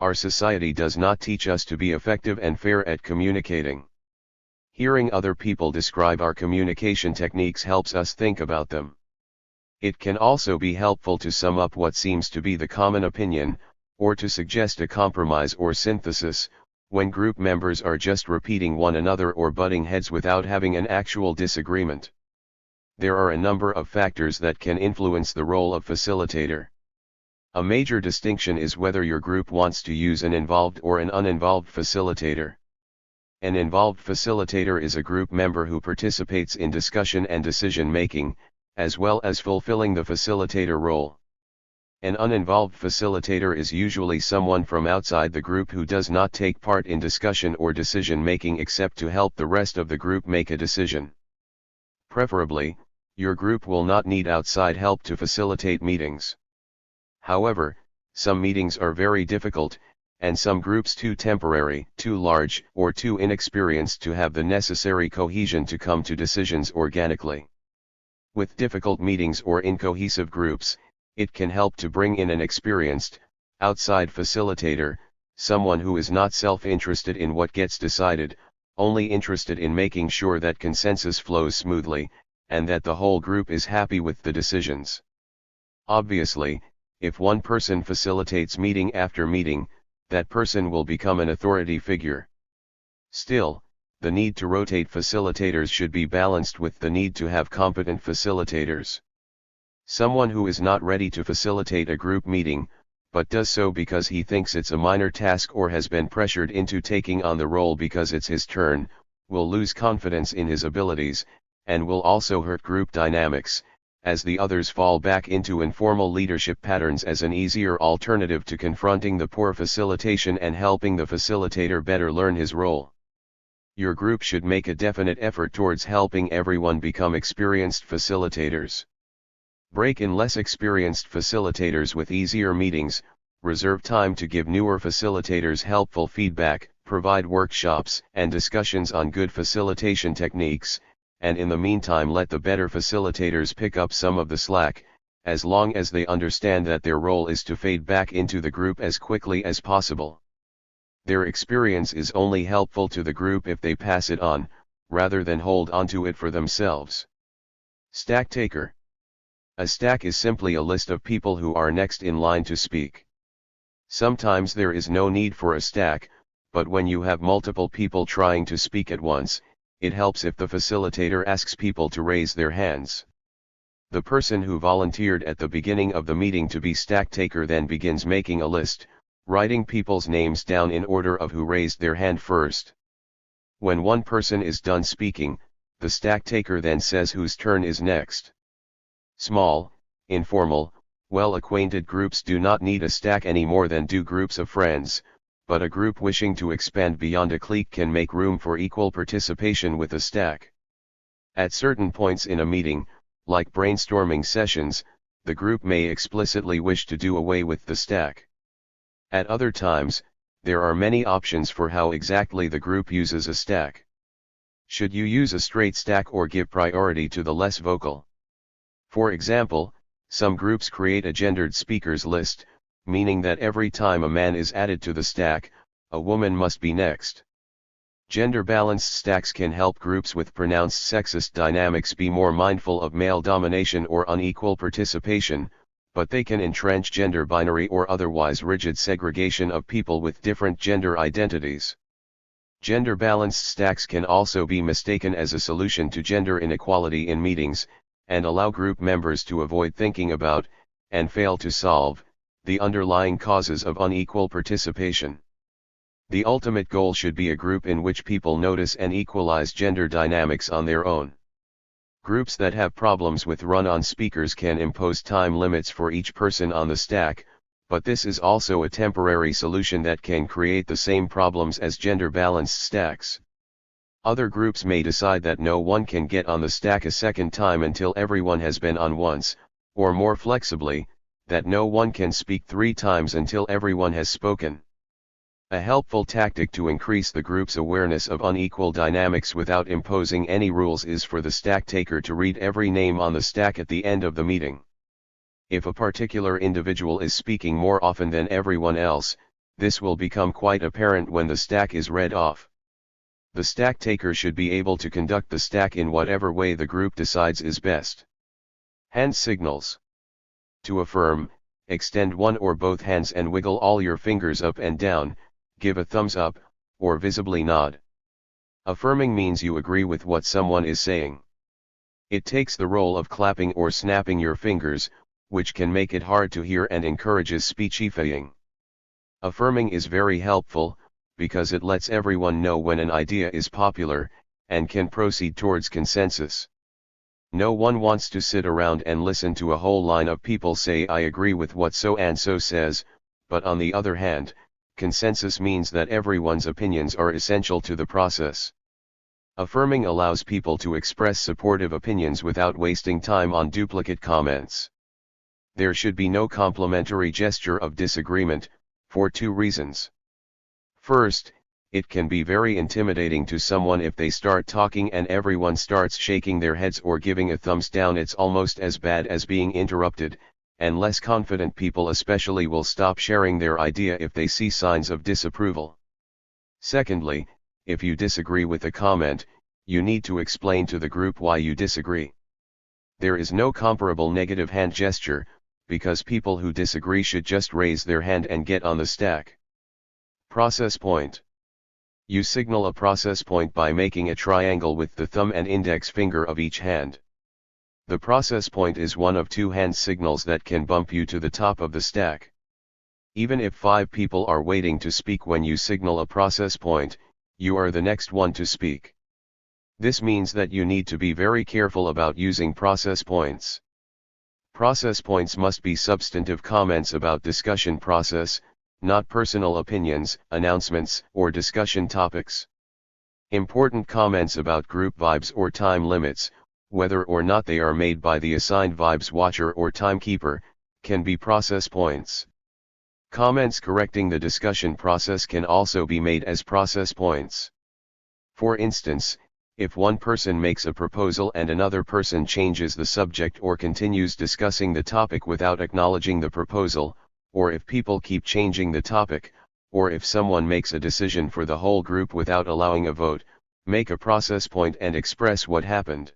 Our society does not teach us to be effective and fair at communicating. Hearing other people describe our communication techniques helps us think about them. It can also be helpful to sum up what seems to be the common opinion, or to suggest a compromise or synthesis, when group members are just repeating one another or butting heads without having an actual disagreement. There are a number of factors that can influence the role of facilitator. A major distinction is whether your group wants to use an involved or an uninvolved facilitator. An involved facilitator is a group member who participates in discussion and decision-making, as well as fulfilling the facilitator role. An uninvolved facilitator is usually someone from outside the group who does not take part in discussion or decision-making except to help the rest of the group make a decision. Preferably, your group will not need outside help to facilitate meetings. However, some meetings are very difficult, and some groups too temporary, too large, or too inexperienced to have the necessary cohesion to come to decisions organically. With difficult meetings or incohesive groups, it can help to bring in an experienced, outside facilitator, someone who is not self-interested in what gets decided, only interested in making sure that consensus flows smoothly, and that the whole group is happy with the decisions. Obviously, if one person facilitates meeting after meeting, that person will become an authority figure. Still, the need to rotate facilitators should be balanced with the need to have competent facilitators. Someone who is not ready to facilitate a group meeting, but does so because he thinks it's a minor task or has been pressured into taking on the role because it's his turn, will lose confidence in his abilities, and will also hurt group dynamics, as the others fall back into informal leadership patterns as an easier alternative to confronting the poor facilitation and helping the facilitator better learn his role. Your group should make a definite effort towards helping everyone become experienced facilitators. Break in less experienced facilitators with easier meetings, reserve time to give newer facilitators helpful feedback, provide workshops and discussions on good facilitation techniques, and in the meantime let the better facilitators pick up some of the slack, as long as they understand that their role is to fade back into the group as quickly as possible. Their experience is only helpful to the group if they pass it on, rather than hold onto it for themselves. Stack taker. A stack is simply a list of people who are next in line to speak. Sometimes there is no need for a stack, but when you have multiple people trying to speak at once, it helps if the facilitator asks people to raise their hands. The person who volunteered at the beginning of the meeting to be stack taker then begins making a list, writing people's names down in order of who raised their hand first. When one person is done speaking, the stack taker then says whose turn is next. Small, informal, well-acquainted groups do not need a stack any more than do groups of friends, but a group wishing to expand beyond a clique can make room for equal participation with a stack. At certain points in a meeting, like brainstorming sessions, the group may explicitly wish to do away with the stack. At other times, there are many options for how exactly the group uses a stack. Should you use a straight stack or give priority to the less vocal? For example, some groups create a gendered speakers list, meaning that every time a man is added to the stack, a woman must be next. Gender-balanced stacks can help groups with pronounced sexist dynamics be more mindful of male domination or unequal participation, but they can entrench gender binary or otherwise rigid segregation of people with different gender identities. Gender-balanced stacks can also be mistaken as a solution to gender inequality in meetings, and allow group members to avoid thinking about, and fail to solve, the underlying causes of unequal participation. The ultimate goal should be a group in which people notice and equalize gender dynamics on their own. Groups that have problems with run-on speakers can impose time limits for each person on the stack, but this is also a temporary solution that can create the same problems as gender-balanced stacks. Other groups may decide that no one can get on the stack a second time until everyone has been on once, or more flexibly, that no one can speak 3 times until everyone has spoken. A helpful tactic to increase the group's awareness of unequal dynamics without imposing any rules is for the stack taker to read every name on the stack at the end of the meeting. If a particular individual is speaking more often than everyone else, this will become quite apparent when the stack is read off. The stack taker should be able to conduct the stack in whatever way the group decides is best. Hand signals. To affirm, extend one or both hands and wiggle all your fingers up and down, give a thumbs up, or visibly nod. Affirming means you agree with what someone is saying. It takes the role of clapping or snapping your fingers, which can make it hard to hear and encourages speechifying. Affirming is very helpful, because it lets everyone know when an idea is popular, and can proceed towards consensus. No one wants to sit around and listen to a whole line of people say I agree with what so and so says, but on the other hand, consensus means that everyone's opinions are essential to the process. Affirming allows people to express supportive opinions without wasting time on duplicate comments. There should be no complimentary gesture of disagreement, for 2 reasons. First, it can be very intimidating to someone if they start talking and everyone starts shaking their heads or giving a thumbs down. It's almost as bad as being interrupted, and less confident people especially will stop sharing their idea if they see signs of disapproval. Secondly, if you disagree with a comment, you need to explain to the group why you disagree. There is no comparable negative hand gesture, because people who disagree should just raise their hand and get on the stack. Process point. You signal a process point by making a triangle with the thumb and index finger of each hand. The process point is one of 2 hand signals that can bump you to the top of the stack. Even if 5 people are waiting to speak when you signal a process point, you are the next one to speak. This means that you need to be very careful about using process points. Process points must be substantive comments about discussion process, not personal opinions, announcements, or discussion topics. Important comments about group vibes or time limits, whether or not they are made by the assigned vibes watcher or timekeeper, can be process points. Comments correcting the discussion process can also be made as process points. For instance, if one person makes a proposal and another person changes the subject or continues discussing the topic without acknowledging the proposal, or if people keep changing the topic, or if someone makes a decision for the whole group without allowing a vote, make a process point and express what happened.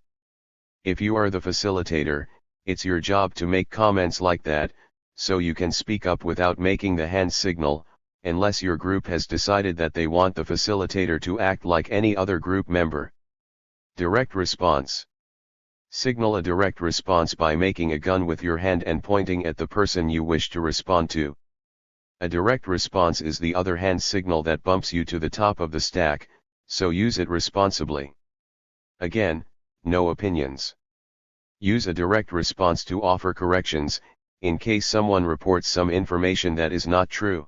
If you are the facilitator, it's your job to make comments like that, so you can speak up without making the hand signal, unless your group has decided that they want the facilitator to act like any other group member. Direct response. Signal a direct response by making a gun with your hand and pointing at the person you wish to respond to. A direct response is the other hand signal that bumps you to the top of the stack, so use it responsibly. Again, no opinions. Use a direct response to offer corrections, in case someone reports some information that is not true.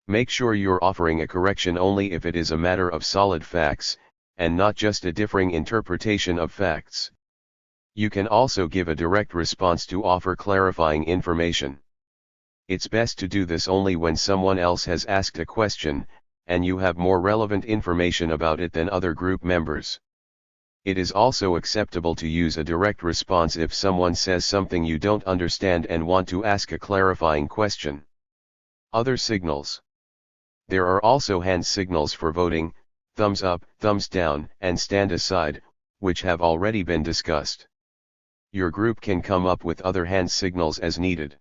Make sure you're offering a correction only if it is a matter of solid facts, and not just a differing interpretation of facts. You can also give a direct response to offer clarifying information. It's best to do this only when someone else has asked a question, and you have more relevant information about it than other group members. It is also acceptable to use a direct response if someone says something you don't understand and want to ask a clarifying question. Other signals. There are also hand signals for voting, thumbs up, thumbs down, and stand aside, which have already been discussed. Your group can come up with other hand signals as needed.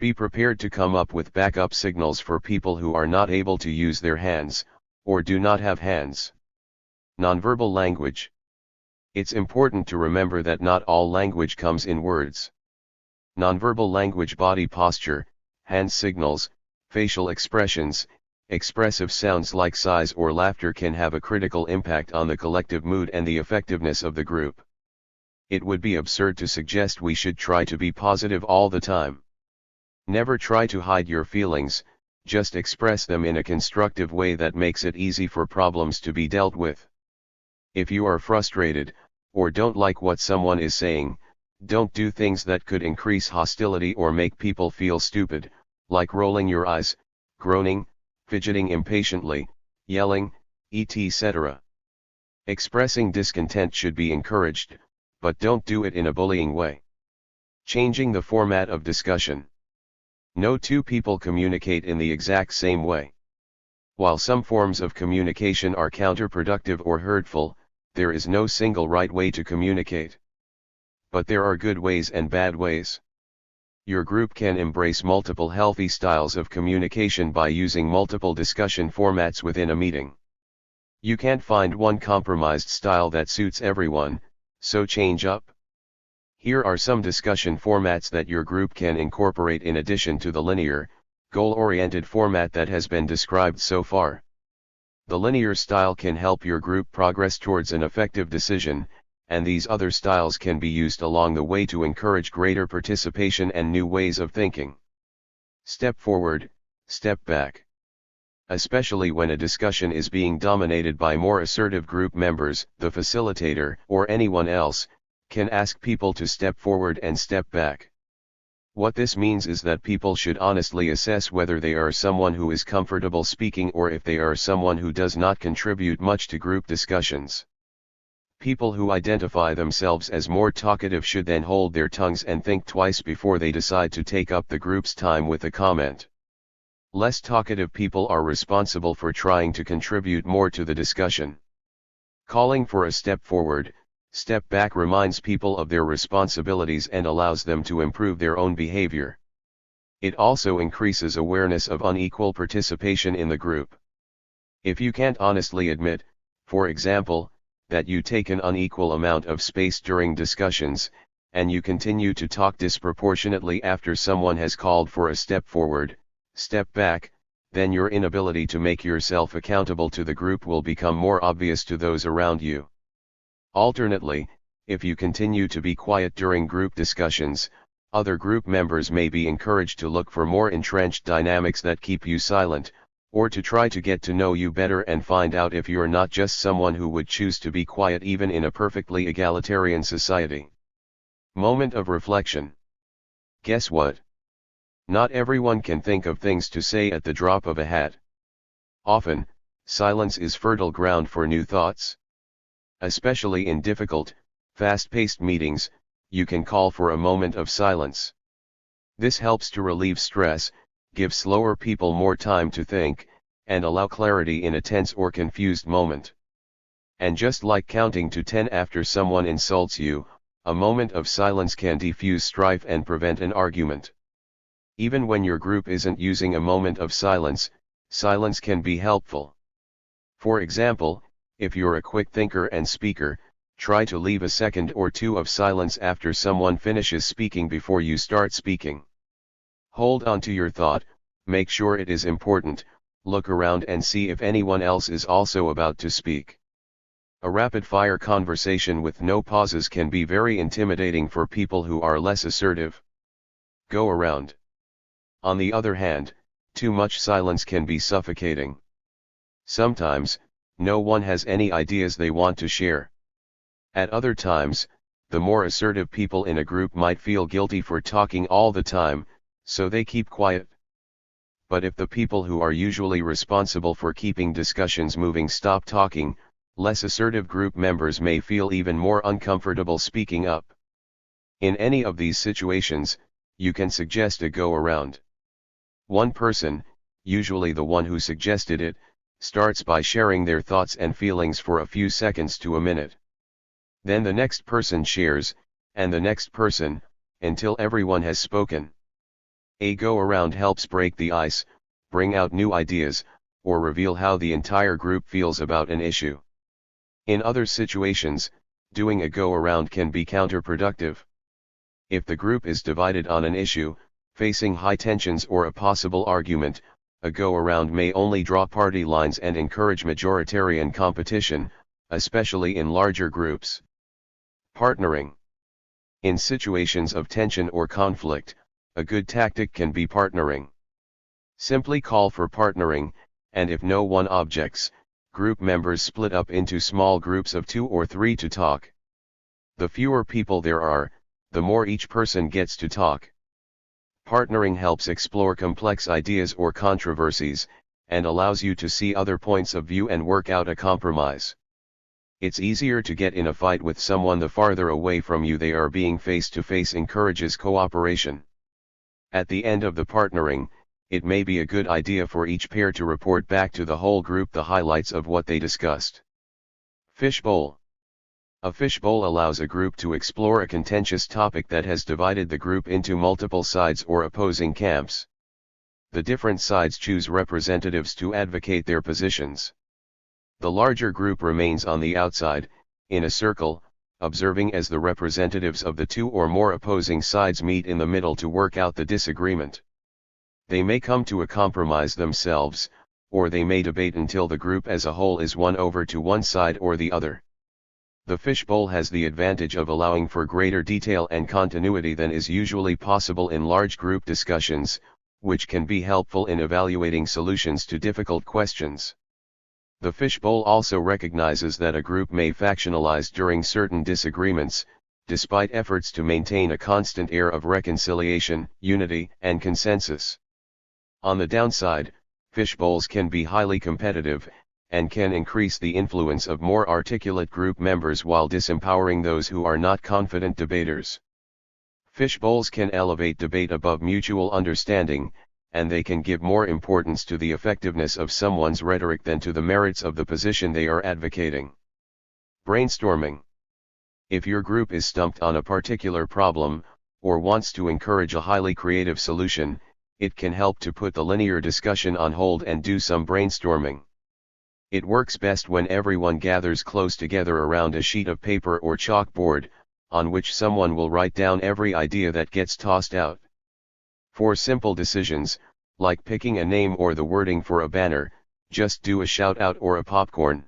Be prepared to come up with backup signals for people who are not able to use their hands, or do not have hands. Nonverbal language. It's important to remember that not all language comes in words. Nonverbal language, body posture, hand signals, facial expressions, expressive sounds like sighs or laughter can have a critical impact on the collective mood and the effectiveness of the group. It would be absurd to suggest we should try to be positive all the time. Never try to hide your feelings, just express them in a constructive way that makes it easy for problems to be dealt with. If you are frustrated, or don't like what someone is saying, don't do things that could increase hostility or make people feel stupid, like rolling your eyes, groaning, fidgeting impatiently, yelling, etc. Expressing discontent should be encouraged, but don't do it in a bullying way. Changing the format of discussion. No two people communicate in the exact same way. While some forms of communication are counterproductive or hurtful, there is no single right way to communicate. But there are good ways and bad ways. Your group can embrace multiple healthy styles of communication by using multiple discussion formats within a meeting. You can't find one compromised style that suits everyone, so change up. Here are some discussion formats that your group can incorporate in addition to the linear, goal-oriented format that has been described so far. The linear style can help your group progress towards an effective decision, and these other styles can be used along the way to encourage greater participation and new ways of thinking. Step forward, step back. Especially when a discussion is being dominated by more assertive group members, the facilitator, or anyone else, can ask people to step forward and step back. What this means is that people should honestly assess whether they are someone who is comfortable speaking or if they are someone who does not contribute much to group discussions. People who identify themselves as more talkative should then hold their tongues and think twice before they decide to take up the group's time with a comment. Less talkative people are responsible for trying to contribute more to the discussion. Calling for a step forward, step back reminds people of their responsibilities and allows them to improve their own behavior. It also increases awareness of unequal participation in the group. If you can't honestly admit, for example, that you take an unequal amount of space during discussions, and you continue to talk disproportionately after someone has called for a step forward, step back, then your inability to make yourself accountable to the group will become more obvious to those around you. Alternately, if you continue to be quiet during group discussions, Other group members may be encouraged to look for more entrenched dynamics that keep you silent, or to try to get to know you better and find out if you're not just someone who would choose to be quiet even in a perfectly egalitarian society. Moment of reflection. Guess what? Not everyone can think of things to say at the drop of a hat. Often, silence is fertile ground for new thoughts. Especially in difficult, fast-paced meetings, you can call for a moment of silence. This helps to relieve stress, give slower people more time to think, and allow clarity in a tense or confused moment. And just like counting to 10 after someone insults you, a moment of silence can defuse strife and prevent an argument. Even when your group isn't using a moment of silence, silence can be helpful. For example, if you're a quick thinker and speaker, try to leave a second or two of silence after someone finishes speaking before you start speaking. Hold on to your thought, make sure it is important, look around and see if anyone else is also about to speak. A rapid-fire conversation with no pauses can be very intimidating for people who are less assertive. Go around. On the other hand, too much silence can be suffocating. Sometimes, no one has any ideas they want to share. At other times, the more assertive people in a group might feel guilty for talking all the time, so they keep quiet. But if the people who are usually responsible for keeping discussions moving stop talking, less assertive group members may feel even more uncomfortable speaking up. In any of these situations, you can suggest a go-around. One person, usually the one who suggested it, starts by sharing their thoughts and feelings for a few seconds to a minute. Then the next person shares, and the next person, until everyone has spoken. A go-around helps break the ice, bring out new ideas, or reveal how the entire group feels about an issue. In other situations, doing a go-around can be counterproductive. If the group is divided on an issue, facing high tensions or a possible argument, a go-around may only draw party lines and encourage majoritarian competition, especially in larger groups. Partnering. In situations of tension or conflict, a good tactic can be partnering. Simply call for partnering, and if no one objects, group members split up into small groups of 2 or 3 to talk. The fewer people there are, the more each person gets to talk. Partnering helps explore complex ideas or controversies, and allows you to see other points of view and work out a compromise. It's easier to get in a fight with someone the farther away from you they are being face-to-face encourages cooperation. At the end of the partnering, it may be a good idea for each pair to report back to the whole group the highlights of what they discussed. Fishbowl. A fishbowl allows a group to explore a contentious topic that has divided the group into multiple sides or opposing camps. The different sides choose representatives to advocate their positions. The larger group remains on the outside, in a circle, observing as the representatives of the 2 or more opposing sides meet in the middle to work out the disagreement. They may come to a compromise themselves, or they may debate until the group as a whole is won over to one side or the other. The fishbowl has the advantage of allowing for greater detail and continuity than is usually possible in large group discussions, which can be helpful in evaluating solutions to difficult questions. The fishbowl also recognizes that a group may factionalize during certain disagreements, despite efforts to maintain a constant air of reconciliation, unity, and consensus. On the downside, fishbowls can be highly competitive, and can increase the influence of more articulate group members while disempowering those who are not confident debaters. Fishbowls can elevate debate above mutual understanding, and they can give more importance to the effectiveness of someone's rhetoric than to the merits of the position they are advocating. Brainstorming. If your group is stumped on a particular problem, or wants to encourage a highly creative solution, it can help to put the linear discussion on hold and do some brainstorming. It works best when everyone gathers close together around a sheet of paper or chalkboard, on which someone will write down every idea that gets tossed out. For simple decisions, like picking a name or the wording for a banner, just do a shout out or a popcorn.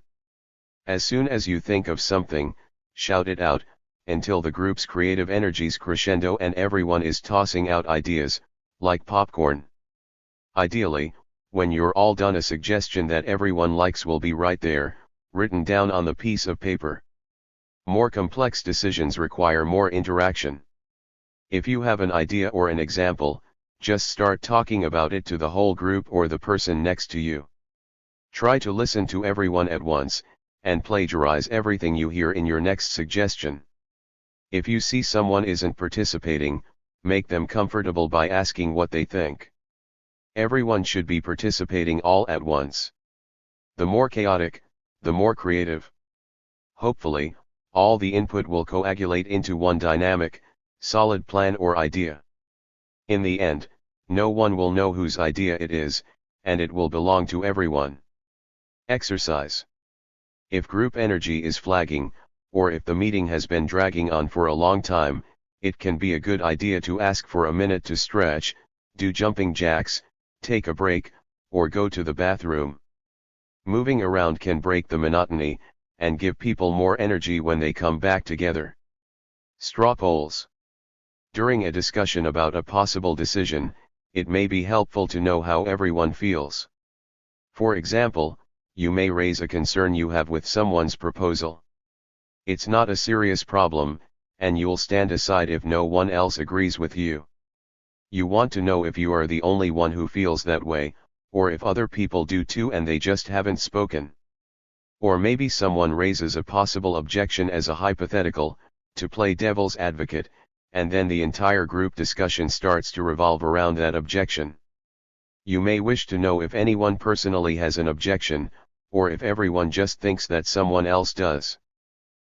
As soon as you think of something, shout it out, until the group's creative energies crescendo and everyone is tossing out ideas, like popcorn. Ideally, when you're all done, a suggestion that everyone likes will be right there, written down on the piece of paper. More complex decisions require more interaction. If you have an idea or an example, just start talking about it to the whole group or the person next to you. Try to listen to everyone at once, and plagiarize everything you hear in your next suggestion. If you see someone isn't participating, make them comfortable by asking what they think. Everyone should be participating all at once. The more chaotic, the more creative. Hopefully, all the input will coagulate into one dynamic, solid plan or idea. In the end, no one will know whose idea it is, and it will belong to everyone. Exercise. If group energy is flagging, or if the meeting has been dragging on for a long time, it can be a good idea to ask for a minute to stretch, do jumping jacks, take a break, or go to the bathroom. Moving around can break the monotony, and give people more energy when they come back together. Straw polls. During a discussion about a possible decision, it may be helpful to know how everyone feels. For example, you may raise a concern you have with someone's proposal. It's not a serious problem, and you'll stand aside if no one else agrees with you. You want to know if you are the only one who feels that way, or if other people do too and they just haven't spoken. Or maybe someone raises a possible objection as a hypothetical, to play devil's advocate, and then the entire group discussion starts to revolve around that objection. You may wish to know if anyone personally has an objection, or if everyone just thinks that someone else does.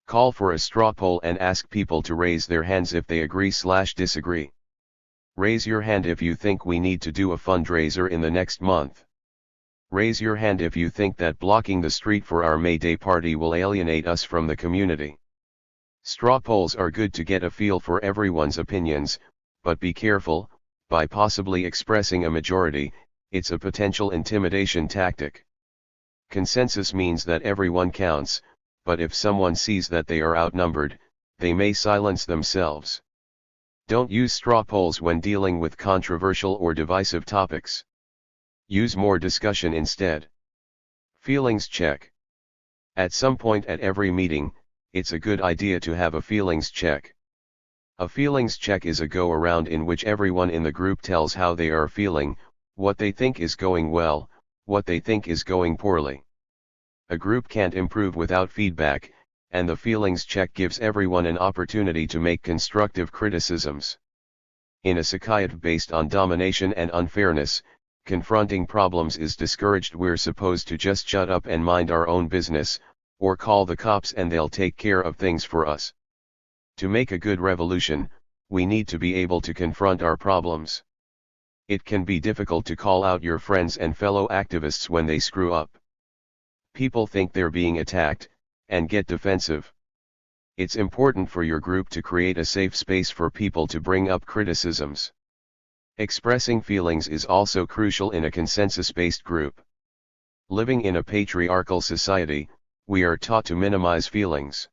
Call for a straw poll and ask people to raise their hands if they agree/disagree. Raise your hand if you think we need to do a fundraiser in the next month. Raise your hand if you think that blocking the street for our May Day party will alienate us from the community. Straw polls are good to get a feel for everyone's opinions, but be careful, by possibly expressing a majority, it's a potential intimidation tactic. Consensus means that everyone counts, but if someone sees that they are outnumbered, they may silence themselves. Don't use straw polls when dealing with controversial or divisive topics. Use more discussion instead. Feelings check. At some point at every meeting, it's a good idea to have a feelings check. A feelings check is a go-around in which everyone in the group tells how they are feeling, what they think is going well, what they think is going poorly. A group can't improve without feedback, and the feelings check gives everyone an opportunity to make constructive criticisms. In a society based on domination and unfairness, confronting problems is discouraged. We're supposed to just shut up and mind our own business, or call the cops and they'll take care of things for us. To make a good revolution, we need to be able to confront our problems. It can be difficult to call out your friends and fellow activists when they screw up. People think they're being attacked, and get defensive. It's important for your group to create a safe space for people to bring up criticisms. Expressing feelings is also crucial in a consensus-based group. Living in a patriarchal society, we are taught to minimize feelings.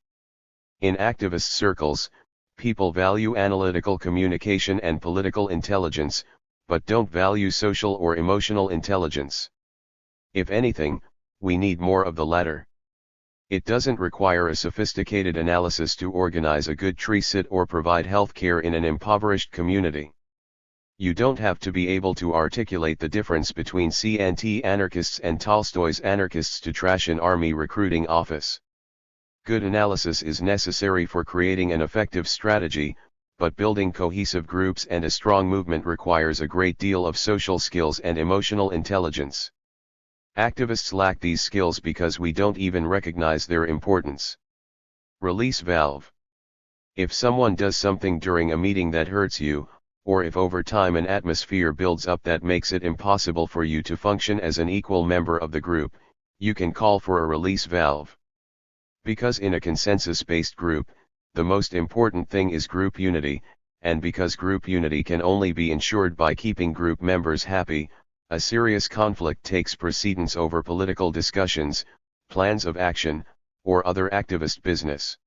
In activist circles, people value analytical communication and political intelligence, but don't value social or emotional intelligence. If anything, we need more of the latter. It doesn't require a sophisticated analysis to organize a good tree sit or provide health care in an impoverished community. You don't have to be able to articulate the difference between CNT anarchists and Tolstoy's anarchists to trash an army recruiting office. Good analysis is necessary for creating an effective strategy, but building cohesive groups and a strong movement requires a great deal of social skills and emotional intelligence. Activists lack these skills because we don't even recognize their importance. Release valve. If someone does something during a meeting that hurts you, or if over time an atmosphere builds up that makes it impossible for you to function as an equal member of the group, you can call for a release valve. Because in a consensus-based group, the most important thing is group unity, and because group unity can only be ensured by keeping group members happy, a serious conflict takes precedence over political discussions, plans of action, or other activist business.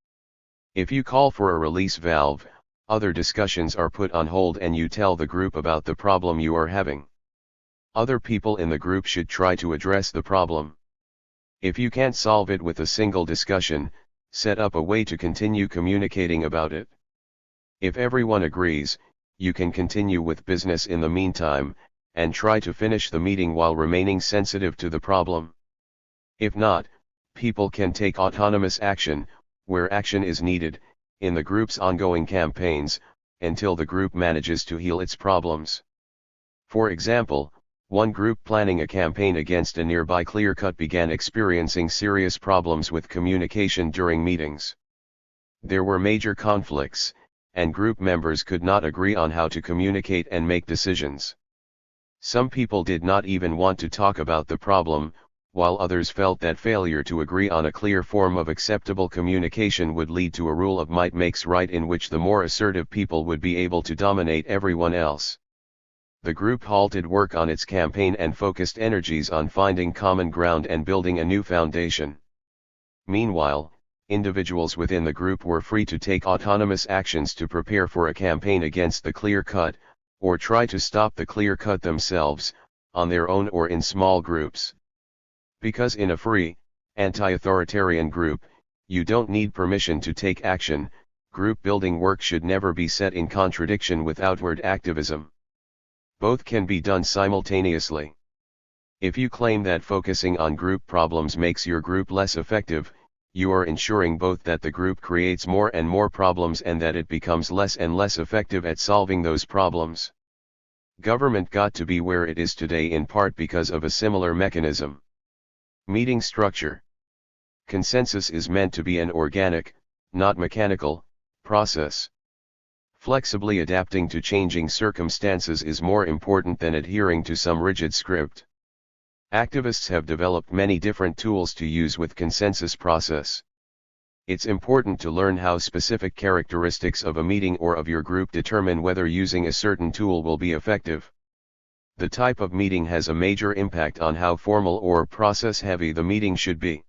If you call for a release valve, other discussions are put on hold and you tell the group about the problem you are having. Other people in the group should try to address the problem. If you can't solve it with a single discussion, set up a way to continue communicating about it. If everyone agrees, you can continue with business in the meantime, and try to finish the meeting while remaining sensitive to the problem. If not, people can take autonomous action, where action is needed, in the group's ongoing campaigns, until the group manages to heal its problems. For example, one group planning a campaign against a nearby clear-cut began experiencing serious problems with communication during meetings. There were major conflicts, and group members could not agree on how to communicate and make decisions. Some people did not even want to talk about the problem, while others felt that failure to agree on a clear form of acceptable communication would lead to a rule of might makes right in which the more assertive people would be able to dominate everyone else. The group halted work on its campaign and focused energies on finding common ground and building a new foundation. Meanwhile, individuals within the group were free to take autonomous actions to prepare for a campaign against the clear cut, or try to stop the clear cut themselves, on their own or in small groups. Because in a free, anti-authoritarian group, you don't need permission to take action, group building work should never be set in contradiction with outward activism. Both can be done simultaneously. If you claim that focusing on group problems makes your group less effective, you are ensuring both that the group creates more and more problems and that it becomes less and less effective at solving those problems. Government got to be where it is today in part because of a similar mechanism. Meeting structure. Consensus is meant to be an organic, not mechanical, process. Flexibly adapting to changing circumstances is more important than adhering to some rigid script. Activists have developed many different tools to use with consensus process. It's important to learn how specific characteristics of a meeting or of your group determine whether using a certain tool will be effective. The type of meeting has a major impact on how formal or process-heavy the meeting should be.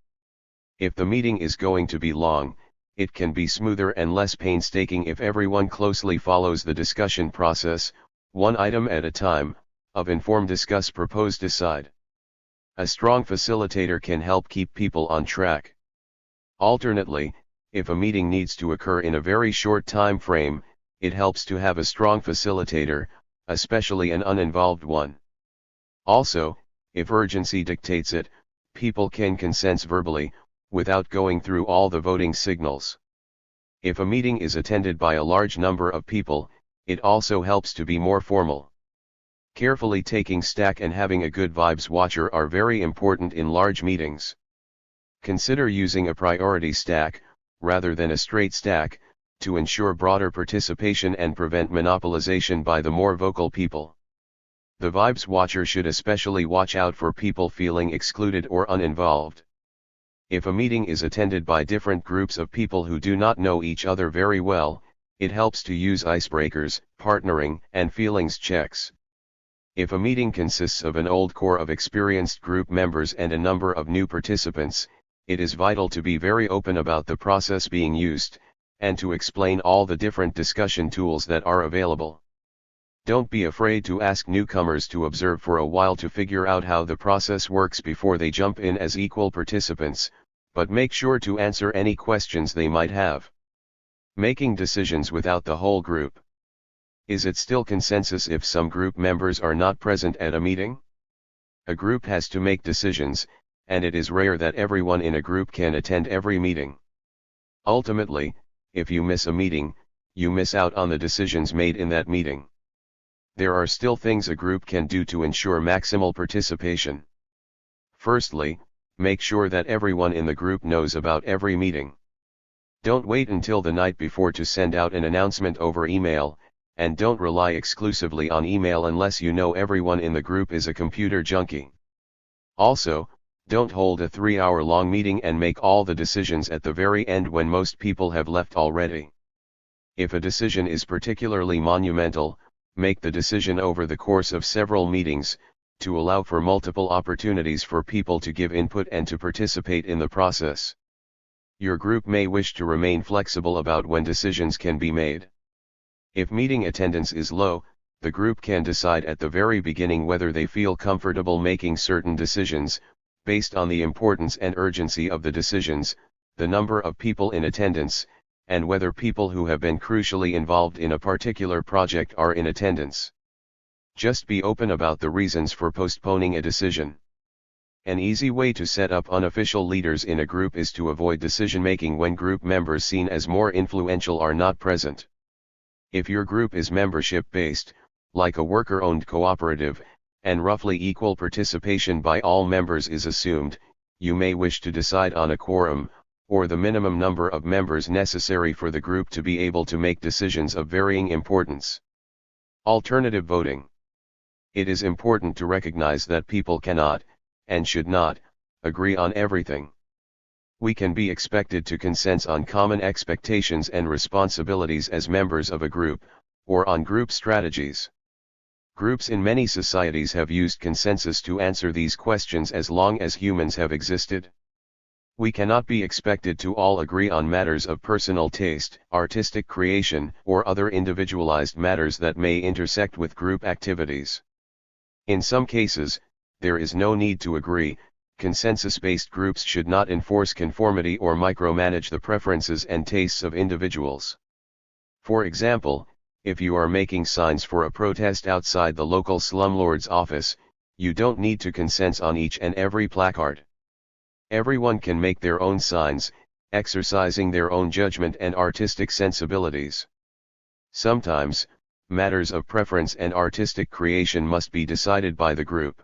If the meeting is going to be long, it can be smoother and less painstaking if everyone closely follows the discussion process, one item at a time, of inform, discuss, propose, decide. A strong facilitator can help keep people on track. Alternately, if a meeting needs to occur in a very short time frame, it helps to have a strong facilitator, especially an uninvolved one. Also, if urgency dictates it, people can consent verbally, without going through all the voting signals. If a meeting is attended by a large number of people, it also helps to be more formal. Carefully taking stack and having a good vibes watcher are very important in large meetings. Consider using a priority stack, rather than a straight stack, to ensure broader participation and prevent monopolization by the more vocal people. The vibes watcher should especially watch out for people feeling excluded or uninvolved. If a meeting is attended by different groups of people who do not know each other very well, it helps to use icebreakers, partnering, and feelings checks. If a meeting consists of an old core of experienced group members and a number of new participants, it is vital to be very open about the process being used, and to explain all the different discussion tools that are available. Don't be afraid to ask newcomers to observe for a while to figure out how the process works before they jump in as equal participants, but make sure to answer any questions they might have. Making decisions without the whole group. Is it still consensus if some group members are not present at a meeting? A group has to make decisions, and it is rare that everyone in a group can attend every meeting. Ultimately, if you miss a meeting, you miss out on the decisions made in that meeting. There are still things a group can do to ensure maximal participation. Firstly, make sure that everyone in the group knows about every meeting. Don't wait until the night before to send out an announcement over email, and don't rely exclusively on email unless you know everyone in the group is a computer junkie. Also, don't hold a 3-hour-long meeting and make all the decisions at the very end when most people have left already. If a decision is particularly monumental, make the decision over the course of several meetings, to allow for multiple opportunities for people to give input and to participate in the process. Your group may wish to remain flexible about when decisions can be made. If meeting attendance is low, the group can decide at the very beginning whether they feel comfortable making certain decisions, based on the importance and urgency of the decisions, the number of people in attendance, and whether people who have been crucially involved in a particular project are in attendance. Just be open about the reasons for postponing a decision. An easy way to set up unofficial leaders in a group is to avoid decision-making when group members seen as more influential are not present. If your group is membership-based, like a worker-owned cooperative, and roughly equal participation by all members is assumed, you may wish to decide on a quorum, or the minimum number of members necessary for the group to be able to make decisions of varying importance. Alternative voting. It is important to recognize that people cannot, and should not, agree on everything. We can be expected to consent on common expectations and responsibilities as members of a group, or on group strategies. Groups in many societies have used consensus to answer these questions as long as humans have existed. We cannot be expected to all agree on matters of personal taste, artistic creation, or other individualized matters that may intersect with group activities. In some cases, there is no need to agree. Consensus-based groups should not enforce conformity or micromanage the preferences and tastes of individuals. For example, if you are making signs for a protest outside the local slumlord's office, you don't need to consent on each and every placard. Everyone can make their own signs, exercising their own judgment and artistic sensibilities. Sometimes, matters of preference and artistic creation must be decided by the group.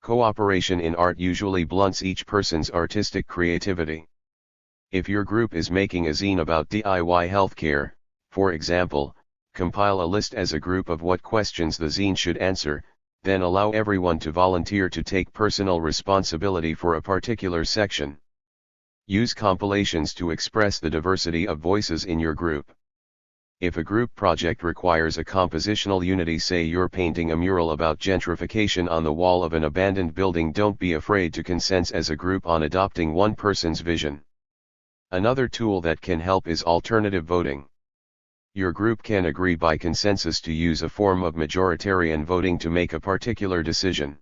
Cooperation in art usually blunts each person's artistic creativity. If your group is making a zine about DIY healthcare, for example, compile a list as a group of what questions the zine should answer, then allow everyone to volunteer to take personal responsibility for a particular section. Use compilations to express the diversity of voices in your group. If a group project requires a compositional unity, say you're painting a mural about gentrification on the wall of an abandoned building, don't be afraid to consent as a group on adopting one person's vision. Another tool that can help is alternative voting. Your group can agree by consensus to use a form of majoritarian voting to make a particular decision.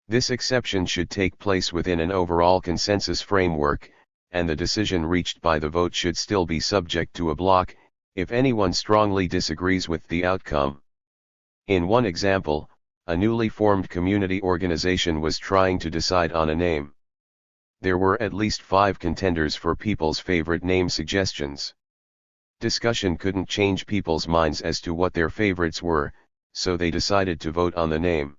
This exception should take place within an overall consensus framework, and the decision reached by the vote should still be subject to a block, if anyone strongly disagrees with the outcome. In one example, a newly formed community organization was trying to decide on a name. There were at least 5 contenders for people's favorite name suggestions. Discussion couldn't change people's minds as to what their favorites were, so they decided to vote on the name.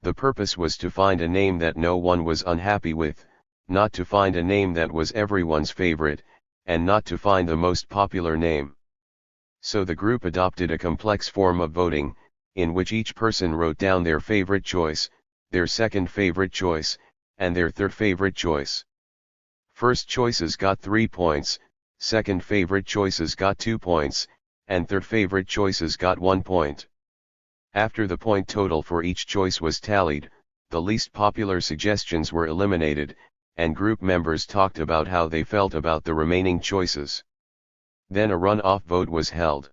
The purpose was to find a name that no one was unhappy with, not to find a name that was everyone's favorite, and not to find the most popular name. So the group adopted a complex form of voting, in which each person wrote down their favorite choice, their second favorite choice, and their third favorite choice. First choices got 3 points, second favorite choices got 2 points, and third favorite choices got 1 point. After the point total for each choice was tallied, the least popular suggestions were eliminated, and group members talked about how they felt about the remaining choices. Then a run-off vote was held.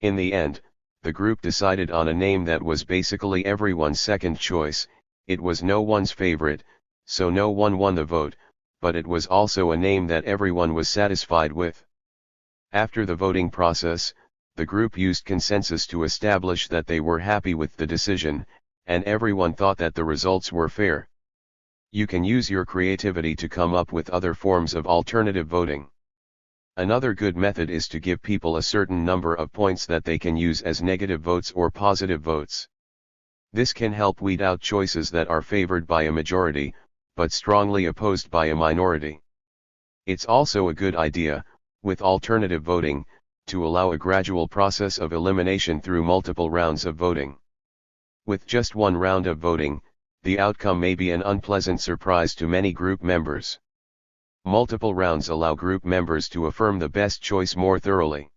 In the end, the group decided on a name that was basically everyone's second choice. It was no one's favorite, so no one won the vote, but it was also a name that everyone was satisfied with. After the voting process, the group used consensus to establish that they were happy with the decision, and everyone thought that the results were fair. You can use your creativity to come up with other forms of alternative voting. Another good method is to give people a certain number of points that they can use as negative votes or positive votes. This can help weed out choices that are favored by a majority, but strongly opposed by a minority. It's also a good idea, with alternative voting, to allow a gradual process of elimination through multiple rounds of voting. With just one round of voting, the outcome may be an unpleasant surprise to many group members. Multiple rounds allow group members to affirm the best choice more thoroughly.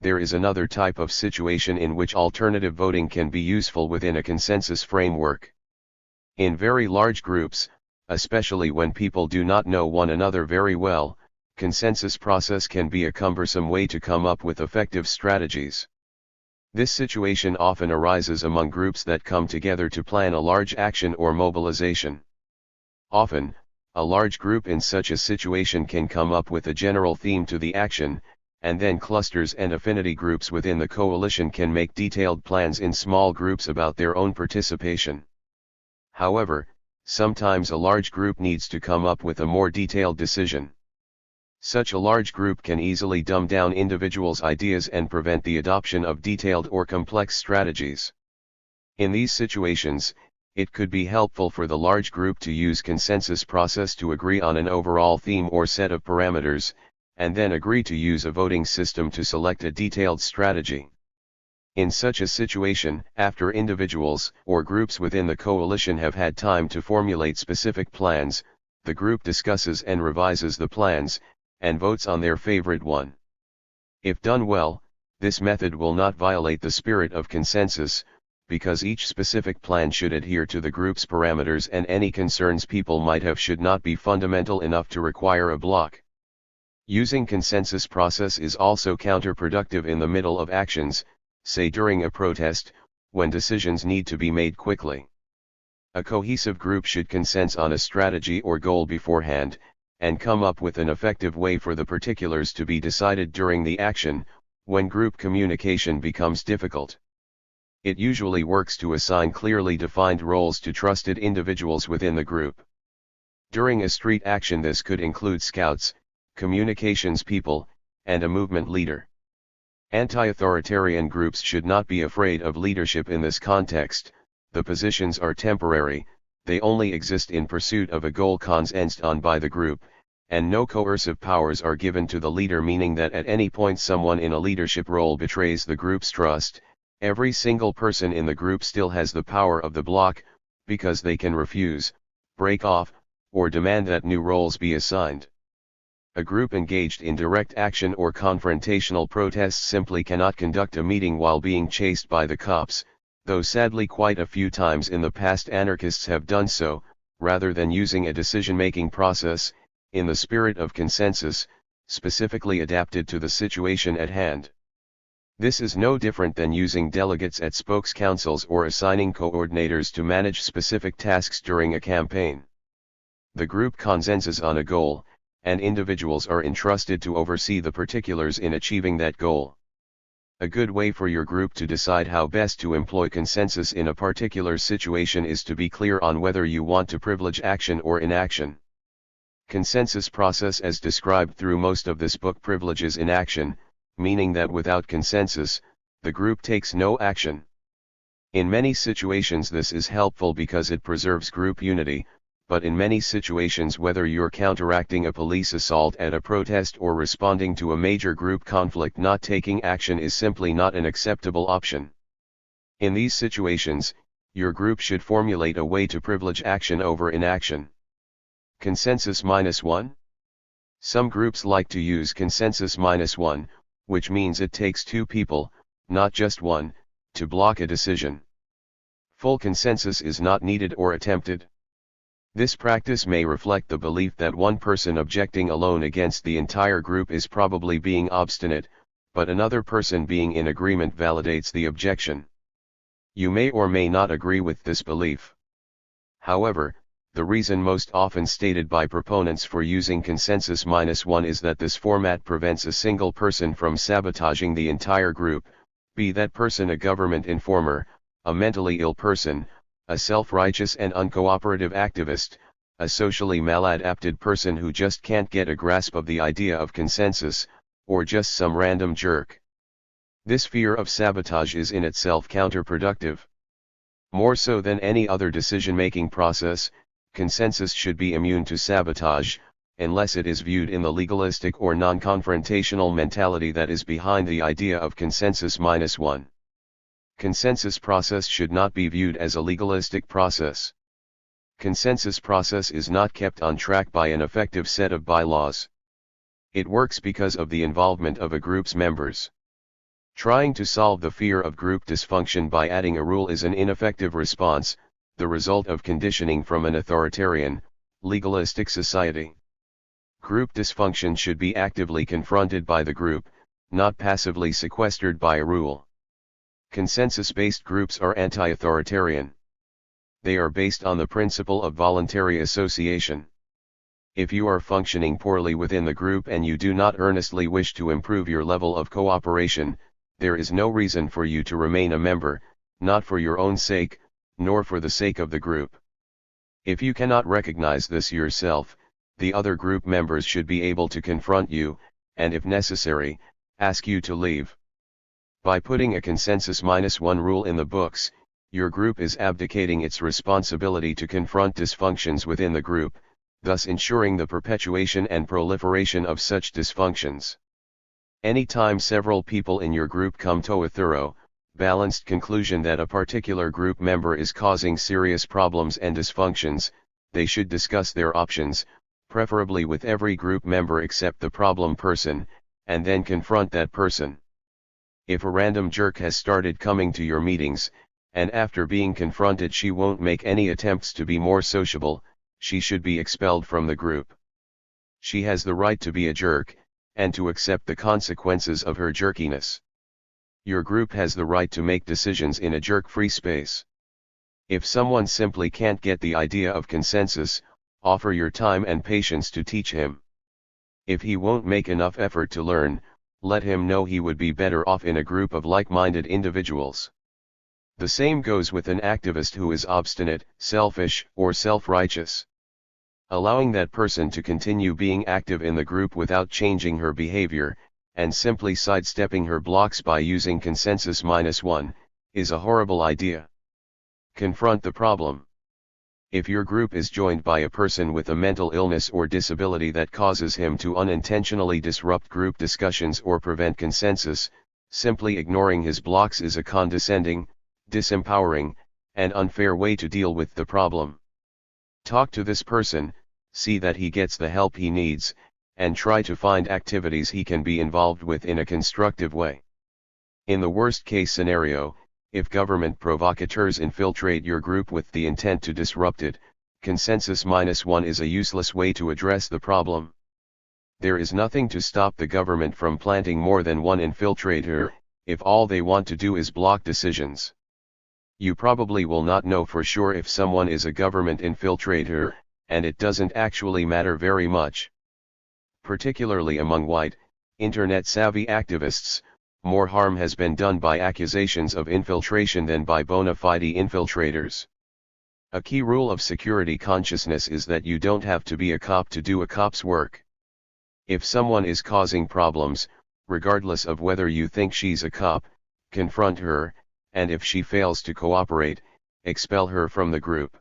There is another type of situation in which alternative voting can be useful within a consensus framework. In very large groups, especially when people do not know one another very well. Consensus process can be a cumbersome way to come up with effective strategies. This situation often arises among groups that come together to plan a large action or mobilization. Often, a large group in such a situation can come up with a general theme to the action, and then clusters and affinity groups within the coalition can make detailed plans in small groups about their own participation. However, sometimes a large group needs to come up with a more detailed decision. Such a large group can easily dumb down individuals' ideas and prevent the adoption of detailed or complex strategies. In these situations, it could be helpful for the large group to use consensus process to agree on an overall theme or set of parameters, and then agree to use a voting system to select a detailed strategy. In such a situation, after individuals or groups within the coalition have had time to formulate specific plans, the group discusses and revises the plans, and votes on their favorite one. If done well, this method will not violate the spirit of consensus, because each specific plan should adhere to the group's parameters and any concerns people might have should not be fundamental enough to require a block. Using consensus process is also counterproductive in the middle of actions, say during a protest, when decisions need to be made quickly. A cohesive group should consensus on a strategy or goal beforehand, and come up with an effective way for the particulars to be decided during the action, when group communication becomes difficult. It usually works to assign clearly defined roles to trusted individuals within the group. During a street action, this could include scouts, communications people, and a movement leader. Anti-authoritarian groups should not be afraid of leadership in this context. The positions are temporary, they only exist in pursuit of a goal consensed on by the group, and no coercive powers are given to the leader, meaning that at any point someone in a leadership role betrays the group's trust, every single person in the group still has the power of the block, because they can refuse, break off, or demand that new roles be assigned. A group engaged in direct action or confrontational protests simply cannot conduct a meeting while being chased by the cops, though sadly quite a few times in the past anarchists have done so, rather than using a decision-making process, in the spirit of consensus, specifically adapted to the situation at hand. This is no different than using delegates at spokes councils or assigning coordinators to manage specific tasks during a campaign. The group consensus on a goal, and individuals are entrusted to oversee the particulars in achieving that goal. A good way for your group to decide how best to employ consensus in a particular situation is to be clear on whether you want to privilege action or inaction. Consensus process as described through most of this book privileges inaction, meaning that without consensus, the group takes no action. In many situations this is helpful because it preserves group unity, but in many situations, whether you're counteracting a police assault at a protest or responding to a major group conflict, not taking action is simply not an acceptable option. In these situations, your group should formulate a way to privilege action over inaction. Consensus -1? Some groups like to use consensus -1, which means it takes two people, not just one, to block a decision. Full consensus is not needed or attempted. This practice may reflect the belief that one person objecting alone against the entire group is probably being obstinate, but another person being in agreement validates the objection. You may or may not agree with this belief. However, the reason most often stated by proponents for using consensus -1 is that this format prevents a single person from sabotaging the entire group, be that person a government informer, a mentally ill person, a self-righteous and uncooperative activist, a socially maladapted person who just can't get a grasp of the idea of consensus, or just some random jerk. This fear of sabotage is in itself counterproductive. More so than any other decision-making process, consensus should be immune to sabotage, unless it is viewed in the legalistic or non-confrontational mentality that is behind the idea of consensus -1. Consensus process should not be viewed as a legalistic process. Consensus process is not kept on track by an effective set of bylaws. It works because of the involvement of a group's members. Trying to solve the fear of group dysfunction by adding a rule is an ineffective response, the result of conditioning from an authoritarian, legalistic society. Group dysfunction should be actively confronted by the group, not passively sequestered by a rule. Consensus-based groups are anti-authoritarian. They are based on the principle of voluntary association. If you are functioning poorly within the group and you do not earnestly wish to improve your level of cooperation, there is no reason for you to remain a member, not for your own sake, nor for the sake of the group. If you cannot recognize this yourself, the other group members should be able to confront you, and if necessary, ask you to leave. By putting a consensus-1 rule in the books, your group is abdicating its responsibility to confront dysfunctions within the group, thus ensuring the perpetuation and proliferation of such dysfunctions. Anytime several people in your group come to a thorough, balanced conclusion that a particular group member is causing serious problems and dysfunctions, they should discuss their options, preferably with every group member except the problem person, and then confront that person. If a random jerk has started coming to your meetings, and after being confronted she won't make any attempts to be more sociable, she should be expelled from the group. She has the right to be a jerk, and to accept the consequences of her jerkiness. Your group has the right to make decisions in a jerk-free space. If someone simply can't get the idea of consensus, offer your time and patience to teach him. If he won't make enough effort to learn, let him know he would be better off in a group of like-minded individuals. The same goes with an activist who is obstinate, selfish, or self-righteous. Allowing that person to continue being active in the group without changing her behavior, and simply sidestepping her blocks by using consensus-1, is a horrible idea. Confront the problem. If your group is joined by a person with a mental illness or disability that causes him to unintentionally disrupt group discussions or prevent consensus, simply ignoring his blocks is a condescending, disempowering, and unfair way to deal with the problem. Talk to this person, see that he gets the help he needs, and try to find activities he can be involved with in a constructive way. In the worst-case scenario, if government provocateurs infiltrate your group with the intent to disrupt it, consensus-1 is a useless way to address the problem. There is nothing to stop the government from planting more than one infiltrator, if all they want to do is block decisions. You probably will not know for sure if someone is a government infiltrator, and it doesn't actually matter very much. Particularly among white, internet-savvy activists, more harm has been done by accusations of infiltration than by bona fide infiltrators. A key rule of security consciousness is that you don't have to be a cop to do a cop's work. If someone is causing problems, regardless of whether you think she's a cop, confront her, and if she fails to cooperate, expel her from the group.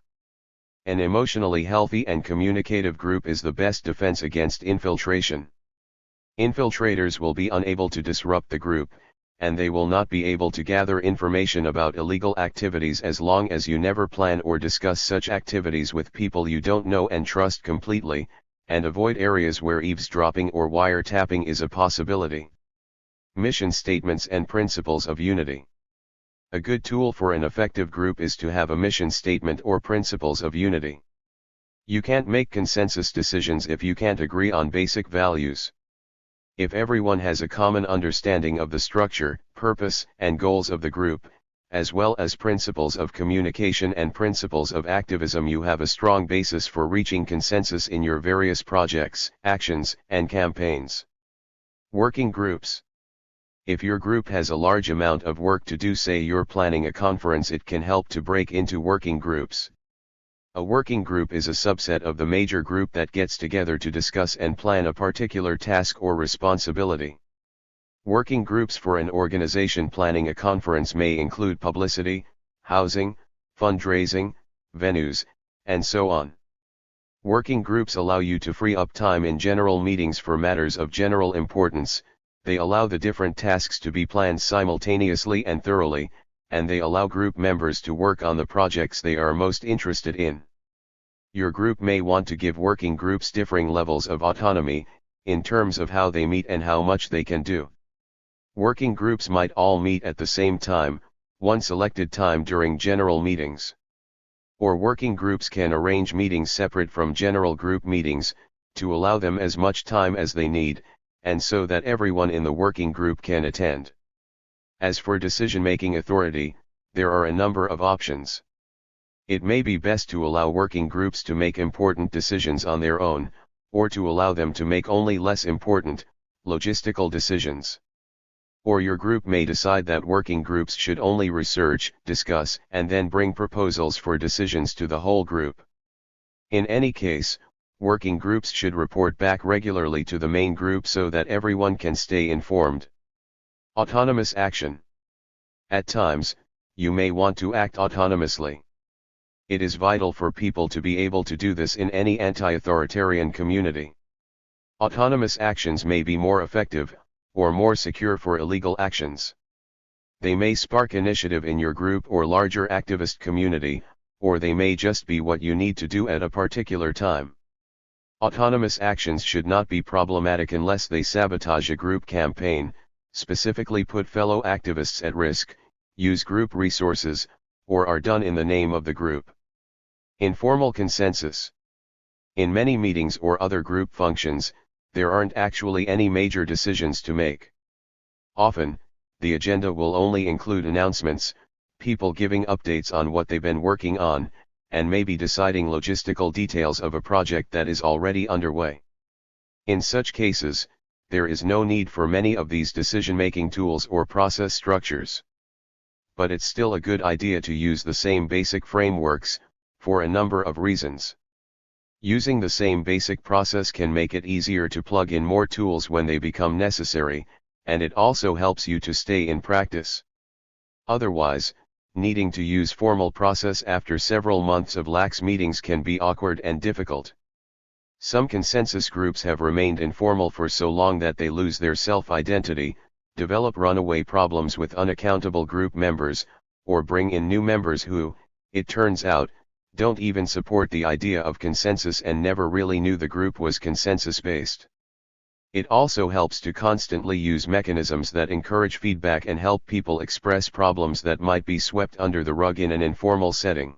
An emotionally healthy and communicative group is the best defense against infiltration. Infiltrators will be unable to disrupt the group, and they will not be able to gather information about illegal activities as long as you never plan or discuss such activities with people you don't know and trust completely, and avoid areas where eavesdropping or wiretapping is a possibility. Mission statements and principles of unity. A good tool for an effective group is to have a mission statement or principles of unity. You can't make consensus decisions if you can't agree on basic values. If everyone has a common understanding of the structure, purpose, and goals of the group, as well as principles of communication and principles of activism, you have a strong basis for reaching consensus in your various projects, actions, and campaigns. Working groups. If your group has a large amount of work to do, say you're planning a conference, it can help to break into working groups. A working group is a subset of the major group that gets together to discuss and plan a particular task or responsibility. Working groups for an organization planning a conference may include publicity, housing, fundraising, venues, and so on. Working groups allow you to free up time in general meetings for matters of general importance. They allow the different tasks to be planned simultaneously and thoroughly, and they allow group members to work on the projects they are most interested in. Your group may want to give working groups differing levels of autonomy, in terms of how they meet and how much they can do. Working groups might all meet at the same time, one selected time during general meetings. Or working groups can arrange meetings separate from general group meetings, to allow them as much time as they need, and so that everyone in the working group can attend. As for decision-making authority, there are a number of options. It may be best to allow working groups to make important decisions on their own, or to allow them to make only less important, logistical decisions. Or your group may decide that working groups should only research, discuss, and then bring proposals for decisions to the whole group. In any case, working groups should report back regularly to the main group so that everyone can stay informed. Autonomous action. At times, you may want to act autonomously. It is vital for people to be able to do this in any anti-authoritarian community. Autonomous actions may be more effective, or more secure for illegal actions. They may spark initiative in your group or larger activist community, or they may just be what you need to do at a particular time. Autonomous actions should not be problematic unless they sabotage a group campaign, specifically put fellow activists at risk, use group resources, or are done in the name of the group. Informal consensus. In many meetings or other group functions, there aren't actually any major decisions to make. Often, the agenda will only include announcements, people giving updates on what they've been working on, and maybe deciding logistical details of a project that is already underway. In such cases, there is no need for many of these decision-making tools or process structures. But it's still a good idea to use the same basic frameworks, for a number of reasons. Using the same basic process can make it easier to plug in more tools when they become necessary, and it also helps you to stay in practice. Otherwise, needing to use formal process after several months of lax meetings can be awkward and difficult. Some consensus groups have remained informal for so long that they lose their self-identity, develop runaway problems with unaccountable group members, or bring in new members who, it turns out, don't even support the idea of consensus and never really knew the group was consensus-based. It also helps to constantly use mechanisms that encourage feedback and help people express problems that might be swept under the rug in an informal setting.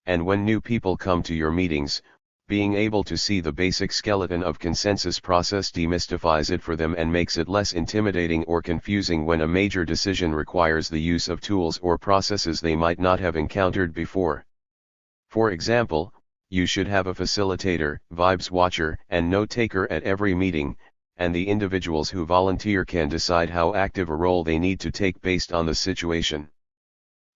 And when new people come to your meetings, being able to see the basic skeleton of consensus process demystifies it for them and makes it less intimidating or confusing when a major decision requires the use of tools or processes they might not have encountered before. For example, you should have a facilitator, vibes watcher, and note-taker at every meeting, and the individuals who volunteer can decide how active a role they need to take based on the situation.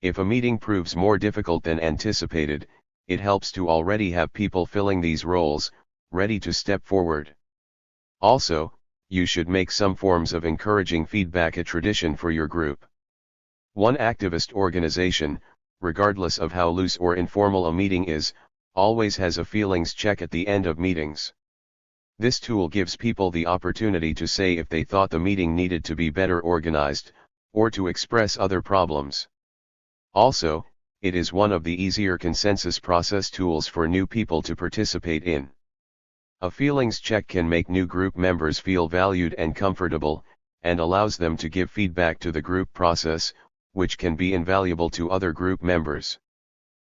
If a meeting proves more difficult than anticipated, it helps to already have people filling these roles, ready to step forward. Also, you should make some forms of encouraging feedback a tradition for your group. One activist organization, regardless of how loose or informal a meeting is, always has a feelings check at the end of meetings. This tool gives people the opportunity to say if they thought the meeting needed to be better organized, or to express other problems. Also, it is one of the easier consensus process tools for new people to participate in. A feelings check can make new group members feel valued and comfortable, and allows them to give feedback to the group process, which can be invaluable to other group members.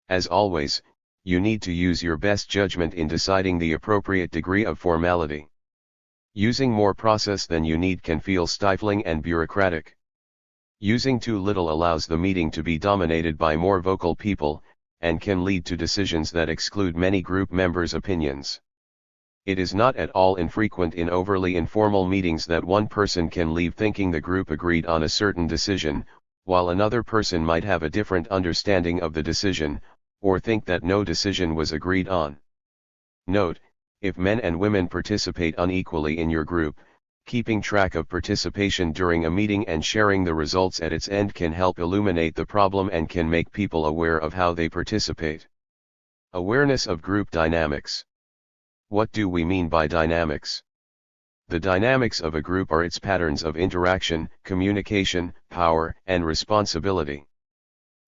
As always, you need to use your best judgment in deciding the appropriate degree of formality. Using more process than you need can feel stifling and bureaucratic. Using too little allows the meeting to be dominated by more vocal people, and can lead to decisions that exclude many group members' opinions. It is not at all infrequent in overly informal meetings that one person can leave thinking the group agreed on a certain decision, while another person might have a different understanding of the decision, or think that no decision was agreed on. Note, if men and women participate unequally in your group, keeping track of participation during a meeting and sharing the results at its end can help illuminate the problem and can make people aware of how they participate. Awareness of group dynamics. What do we mean by dynamics? The dynamics of a group are its patterns of interaction, communication, power, and responsibility.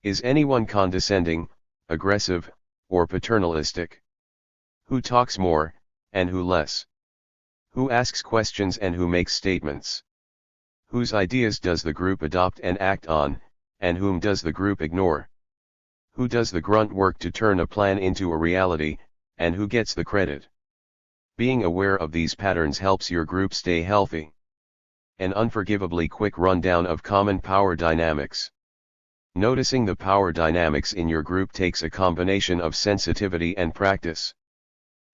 Is anyone condescending, aggressive, or paternalistic? Who talks more, and who less? Who asks questions and who makes statements? Whose ideas does the group adopt and act on, and whom does the group ignore? Who does the grunt work to turn a plan into a reality, and who gets the credit? Being aware of these patterns helps your group stay healthy. An unforgivably quick rundown of common power dynamics. Noticing the power dynamics in your group takes a combination of sensitivity and practice.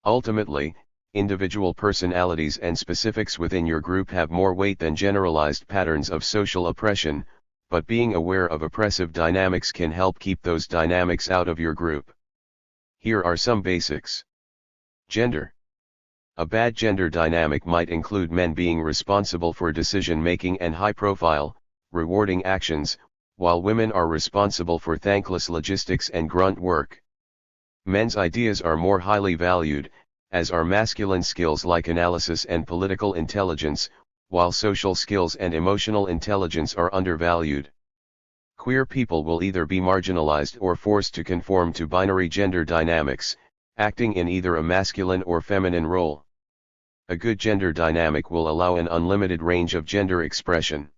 Ultimately, individual personalities and specifics within your group have more weight than generalized patterns of social oppression, but being aware of oppressive dynamics can help keep those dynamics out of your group. Here are some basics. Gender. A bad gender dynamic might include men being responsible for decision-making and high-profile, rewarding actions, while women are responsible for thankless logistics and grunt work. Men's ideas are more highly valued, as are masculine skills like analysis and political intelligence, while social skills and emotional intelligence are undervalued. Queer people will either be marginalized or forced to conform to binary gender dynamics, acting in either a masculine or feminine role. A good gender dynamic will allow an unlimited range of gender expression.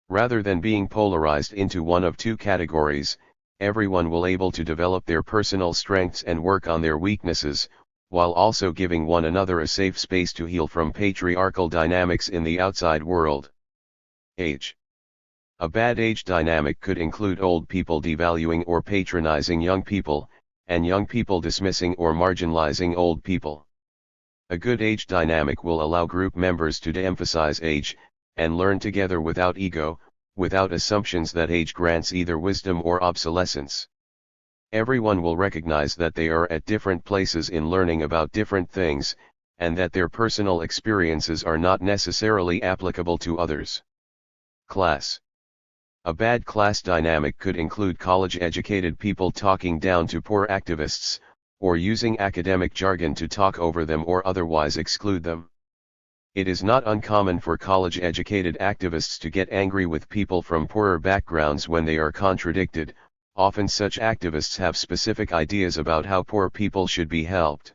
Rather than being polarized into one of two categories, everyone will be able to develop their personal strengths and work on their weaknesses, while also giving one another a safe space to heal from patriarchal dynamics in the outside world. Age. A bad age dynamic could include old people devaluing or patronizing young people, and young people dismissing or marginalizing old people. A good age dynamic will allow group members to de-emphasize age, and learn together without ego, without assumptions that age grants either wisdom or obsolescence. Everyone will recognize that they are at different places in learning about different things, and that their personal experiences are not necessarily applicable to others. Class. A bad class dynamic could include college-educated people talking down to poor activists, or using academic jargon to talk over them or otherwise exclude them. It is not uncommon for college-educated activists to get angry with people from poorer backgrounds when they are contradicted. Often such activists have specific ideas about how poor people should be helped.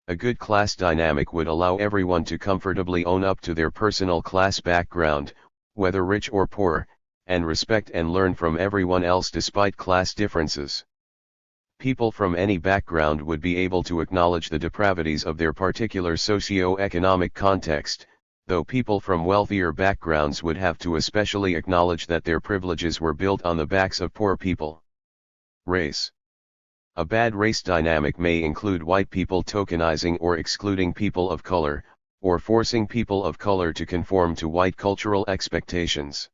A good class dynamic would allow everyone to comfortably own up to their personal class background, whether rich or poor, and respect and learn from everyone else despite class differences. People from any background would be able to acknowledge the depravities of their particular socio-economic context, though people from wealthier backgrounds would have to especially acknowledge that their privileges were built on the backs of poor people. Race. A bad race dynamic may include white people tokenizing or excluding people of color, or forcing people of color to conform to white cultural expectations.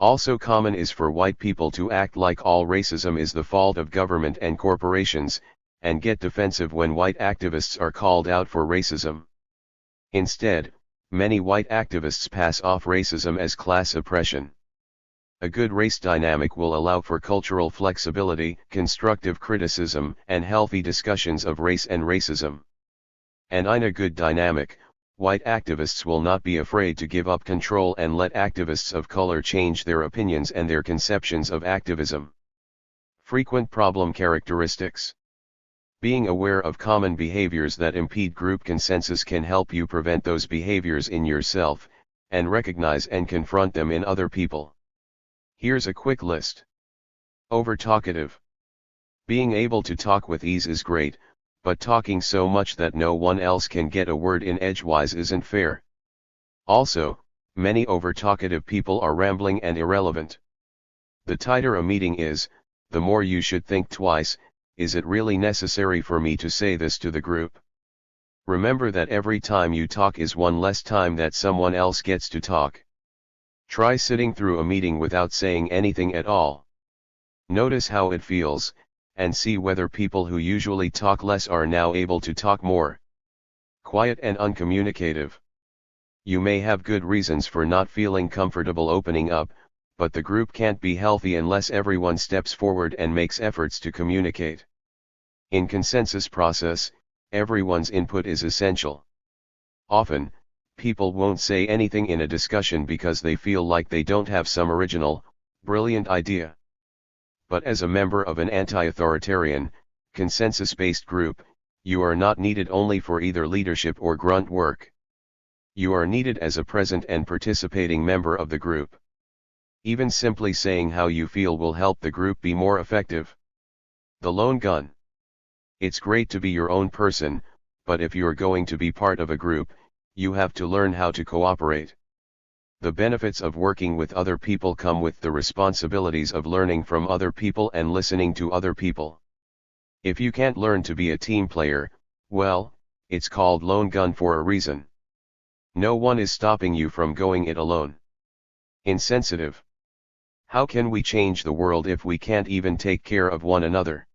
Also common is for white people to act like all racism is the fault of government and corporations, and get defensive when white activists are called out for racism. Instead, many white activists pass off racism as class oppression. A good race dynamic will allow for cultural flexibility, constructive criticism, and healthy discussions of race and racism. And in a good dynamic, white activists will not be afraid to give up control and let activists of color change their opinions and their conceptions of activism. Frequent problem characteristics. Being aware of common behaviors that impede group consensus can help you prevent those behaviors in yourself, and recognize and confront them in other people. Here's a quick list. Overtalkative. Being able to talk with ease is great, but talking so much that no one else can get a word in edgewise isn't fair. Also, many overtalkative people are rambling and irrelevant. The tighter a meeting is, the more you should think twice, is it really necessary for me to say this to the group? Remember that every time you talk is one less time that someone else gets to talk. Try sitting through a meeting without saying anything at all. Notice how it feels, and see whether people who usually talk less are now able to talk more. Quiet and uncommunicative. You may have good reasons for not feeling comfortable opening up, but the group can't be healthy unless everyone steps forward and makes efforts to communicate. In consensus process, everyone's input is essential. Often, people won't say anything in a discussion because they feel like they don't have some original, brilliant idea. But as a member of an anti-authoritarian, consensus-based group, you are not needed only for either leadership or grunt work. You are needed as a present and participating member of the group. Even simply saying how you feel will help the group be more effective. The lone gun. It's great to be your own person, but if you're going to be part of a group, you have to learn how to cooperate. The benefits of working with other people come with the responsibilities of learning from other people and listening to other people. If you can't learn to be a team player, well, it's called lone gun for a reason. No one is stopping you from going it alone. Insensitive. How can we change the world if we can't even take care of one another?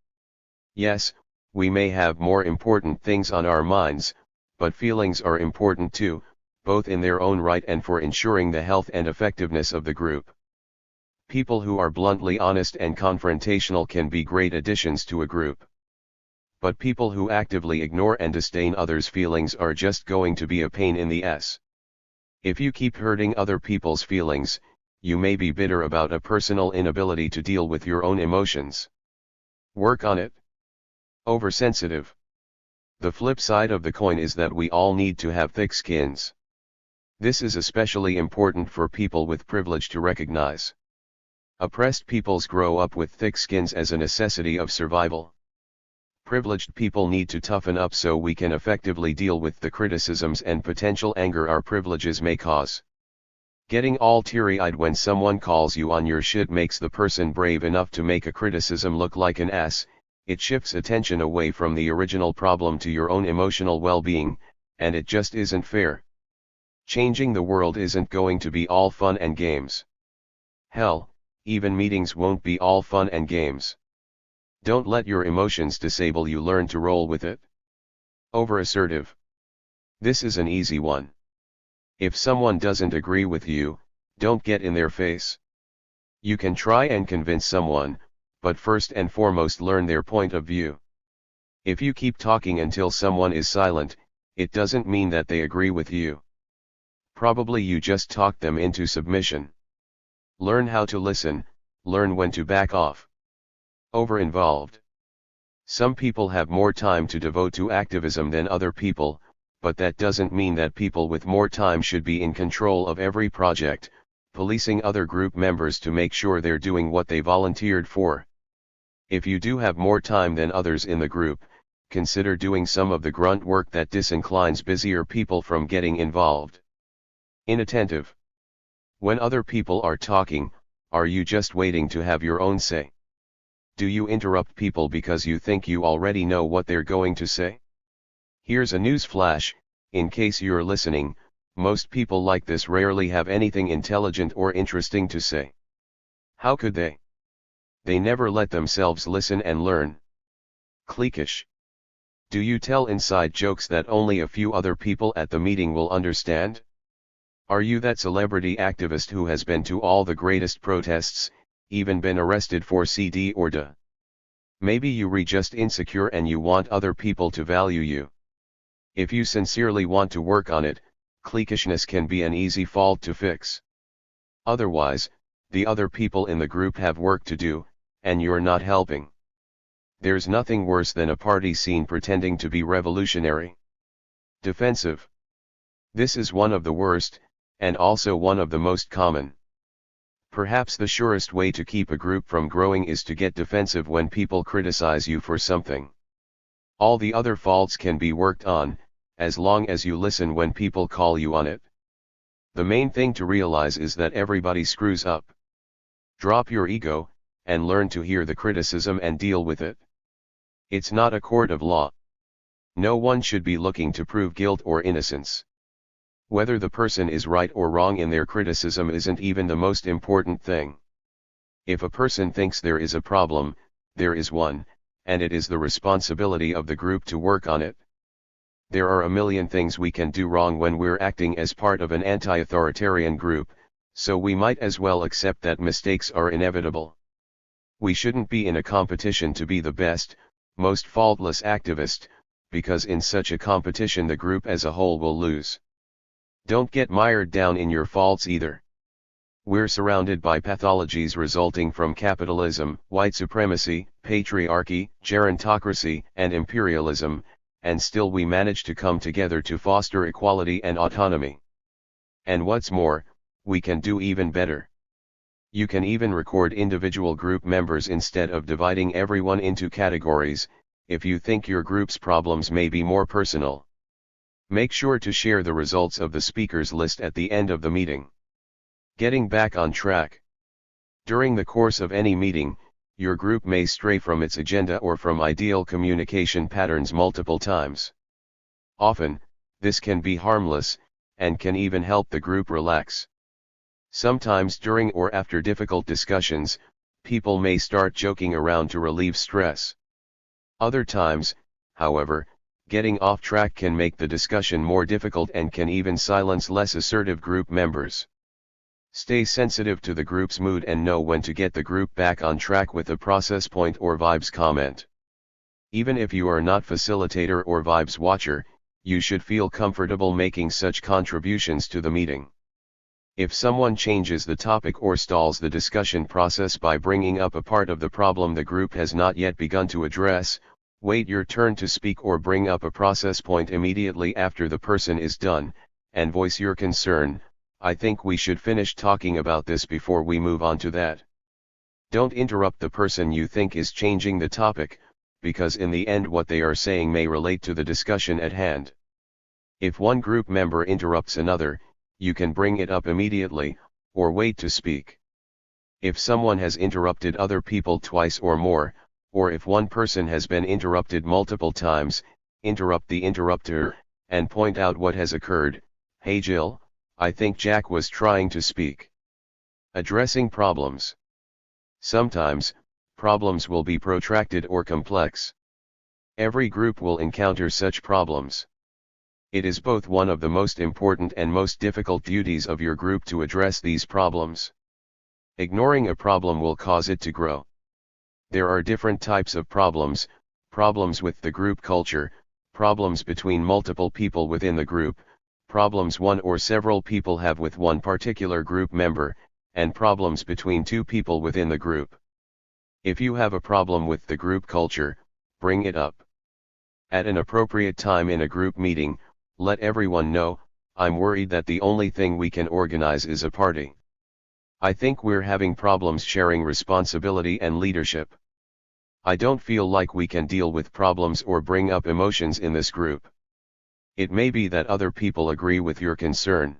Yes, we may have more important things on our minds, but feelings are important too, both in their own right and for ensuring the health and effectiveness of the group. People who are bluntly honest and confrontational can be great additions to a group. But people who actively ignore and disdain others' feelings are just going to be a pain in the ass. If you keep hurting other people's feelings, you may be bitter about a personal inability to deal with your own emotions. Work on it. Oversensitive. The flip side of the coin is that we all need to have thick skins. This is especially important for people with privilege to recognize. Oppressed peoples grow up with thick skins as a necessity of survival. Privileged people need to toughen up so we can effectively deal with the criticisms and potential anger our privileges may cause. Getting all teary-eyed when someone calls you on your shit makes the person brave enough to make a criticism look like an ass. It shifts attention away from the original problem to your own emotional well-being, and it just isn't fair. Changing the world isn't going to be all fun and games. Hell, even meetings won't be all fun and games. Don't let your emotions disable you, learn to roll with it. Over-assertive. This is an easy one. If someone doesn't agree with you, don't get in their face. You can try and convince someone, but first and foremost learn their point of view. If you keep talking until someone is silent, it doesn't mean that they agree with you. Probably you just talked them into submission. Learn how to listen, learn when to back off. Over-involved. Some people have more time to devote to activism than other people, but that doesn't mean that people with more time should be in control of every project, policing other group members to make sure they're doing what they volunteered for. If you do have more time than others in the group, consider doing some of the grunt work that disinclines busier people from getting involved. Inattentive. When other people are talking, are you just waiting to have your own say? Do you interrupt people because you think you already know what they're going to say? Here's a news flash, in case you're listening, most people like this rarely have anything intelligent or interesting to say. How could they? They never let themselves listen and learn. Cliquish. Do you tell inside jokes that only a few other people at the meeting will understand? Are you that celebrity activist who has been to all the greatest protests, even been arrested for CD or DA? Maybe you're just insecure and you want other people to value you. If you sincerely want to work on it, cliquishness can be an easy fault to fix. Otherwise, the other people in the group have work to do, and you're not helping. There's nothing worse than a party scene pretending to be revolutionary. Defensive. This is one of the worst, and also one of the most common. Perhaps the surest way to keep a group from growing is to get defensive when people criticize you for something. All the other faults can be worked on, as long as you listen when people call you on it. The main thing to realize is that everybody screws up. Drop your ego, and learn to hear the criticism and deal with it. It's not a court of law. No one should be looking to prove guilt or innocence. Whether the person is right or wrong in their criticism isn't even the most important thing. If a person thinks there is a problem, there is one, and it is the responsibility of the group to work on it. There are a million things we can do wrong when we're acting as part of an anti-authoritarian group, so we might as well accept that mistakes are inevitable. We shouldn't be in a competition to be the best, most faultless activist, because in such a competition the group as a whole will lose. Don't get mired down in your faults either. We're surrounded by pathologies resulting from capitalism, white supremacy, patriarchy, gerontocracy, and imperialism, and still we manage to come together to foster equality and autonomy. And what's more, we can do even better. You can even record individual group members instead of dividing everyone into categories, if you think your group's problems may be more personal. Make sure to share the results of the speakers list at the end of the meeting. Getting back on track. During the course of any meeting, your group may stray from its agenda or from ideal communication patterns multiple times. Often, this can be harmless, and can even help the group relax. Sometimes during or after difficult discussions, people may start joking around to relieve stress. Other times, however, getting off track can make the discussion more difficult and can even silence less assertive group members. Stay sensitive to the group's mood and know when to get the group back on track with a process point or vibes comment. Even if you are not facilitator or vibes watcher, you should feel comfortable making such contributions to the meeting. If someone changes the topic or stalls the discussion process by bringing up a part of the problem the group has not yet begun to address, wait your turn to speak or bring up a process point immediately after the person is done, and voice your concern. I think we should finish talking about this before we move on to that. Don't interrupt the person you think is changing the topic, because in the end what they are saying may relate to the discussion at hand. If one group member interrupts another, you can bring it up immediately, or wait to speak. If someone has interrupted other people twice or more, or if one person has been interrupted multiple times, interrupt the interrupter, and point out what has occurred. Hey Jill, I think Jack was trying to speak. Addressing problems. Sometimes, problems will be protracted or complex. Every group will encounter such problems. It is both one of the most important and most difficult duties of your group to address these problems. Ignoring a problem will cause it to grow. There are different types of problems: problems with the group culture, problems between multiple people within the group, problems one or several people have with one particular group member, and problems between two people within the group. If you have a problem with the group culture, bring it up. At an appropriate time in a group meeting, let everyone know, I'm worried that the only thing we can organize is a party. I think we're having problems sharing responsibility and leadership. I don't feel like we can deal with problems or bring up emotions in this group. It may be that other people agree with your concern.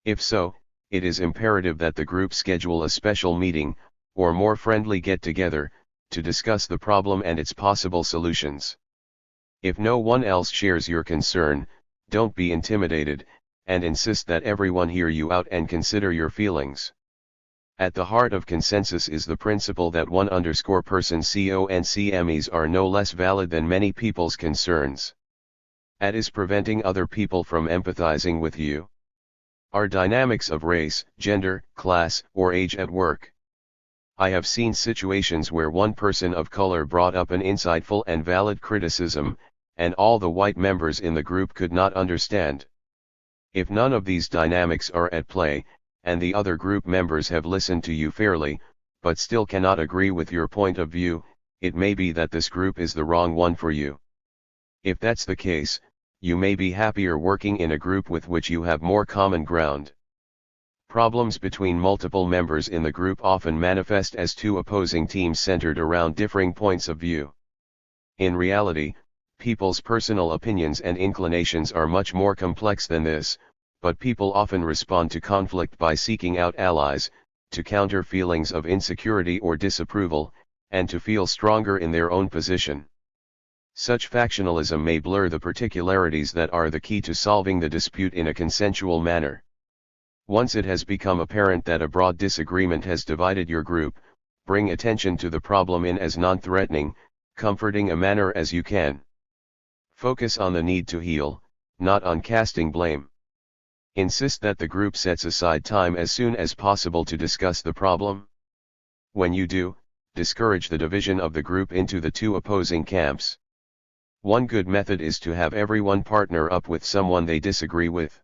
If so, it is imperative that the group schedule a special meeting, or more friendly get-together, to discuss the problem and its possible solutions. If no one else shares your concern, don't be intimidated, and insist that everyone hear you out and consider your feelings. At the heart of consensus is the principle that one_person's CONCMEs are no less valid than many people's concerns. At is preventing other people from empathizing with you. Are dynamics of race, gender, class, or age at work? I have seen situations where one person of color brought up an insightful and valid criticism, and all the white members in the group could not understand. If none of these dynamics are at play, and the other group members have listened to you fairly, but still cannot agree with your point of view, it may be that this group is the wrong one for you. If that's the case, you may be happier working in a group with which you have more common ground. Problems between multiple members in the group often manifest as two opposing teams centered around differing points of view. In reality, people's personal opinions and inclinations are much more complex than this, but people often respond to conflict by seeking out allies, to counter feelings of insecurity or disapproval, and to feel stronger in their own position. Such factionalism may blur the particularities that are the key to solving the dispute in a consensual manner. Once it has become apparent that a broad disagreement has divided your group, bring attention to the problem in as non-threatening, comforting a manner as you can. Focus on the need to heal, not on casting blame. Insist that the group sets aside time as soon as possible to discuss the problem. When you do, discourage the division of the group into the two opposing camps. One good method is to have everyone partner up with someone they disagree with.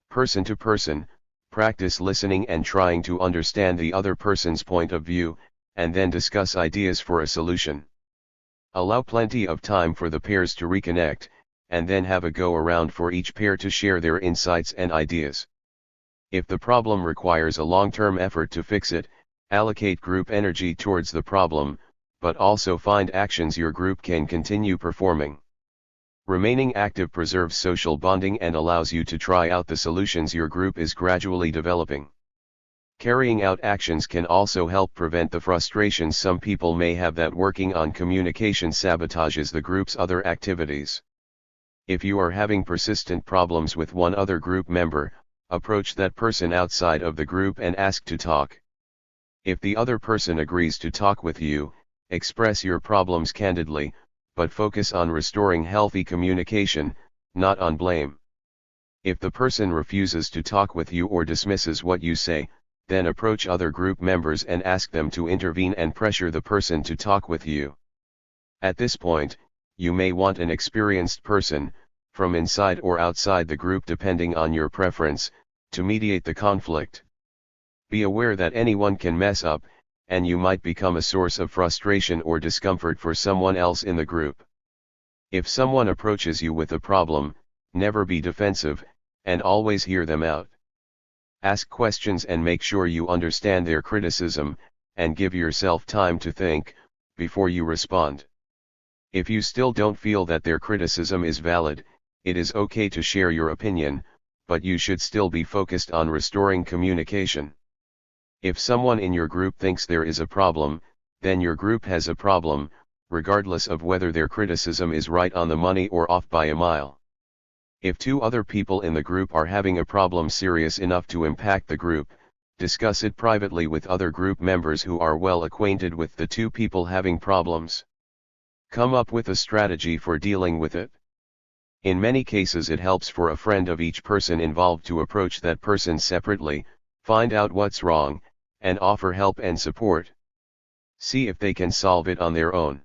Person to person, practice listening and trying to understand the other person's point of view, and then discuss ideas for a solution. Allow plenty of time for the pairs to reconnect, and then have a go-around for each pair to share their insights and ideas. If the problem requires a long-term effort to fix it, allocate group energy towards the problem, but also find actions your group can continue performing. Remaining active preserves social bonding and allows you to try out the solutions your group is gradually developing. Carrying out actions can also help prevent the frustrations some people may have that working on communication sabotages the group's other activities. If you are having persistent problems with one other group member, approach that person outside of the group and ask to talk. If the other person agrees to talk with you, express your problems candidly, but focus on restoring healthy communication, not on blame. If the person refuses to talk with you or dismisses what you say, then approach other group members and ask them to intervene and pressure the person to talk with you. At this point, you may want an experienced person, from inside or outside the group depending on your preference, to mediate the conflict. Be aware that anyone can mess up, and you might become a source of frustration or discomfort for someone else in the group. If someone approaches you with a problem, never be defensive, and always hear them out. Ask questions and make sure you understand their criticism, and give yourself time to think, before you respond. If you still don't feel that their criticism is valid, it is okay to share your opinion, but you should still be focused on restoring communication. If someone in your group thinks there is a problem, then your group has a problem, regardless of whether their criticism is right on the money or off by a mile. If two other people in the group are having a problem serious enough to impact the group, discuss it privately with other group members who are well acquainted with the two people having problems. Come up with a strategy for dealing with it. In many cases it helps for a friend of each person involved to approach that person separately, find out what's wrong, and offer help and support. See if they can solve it on their own.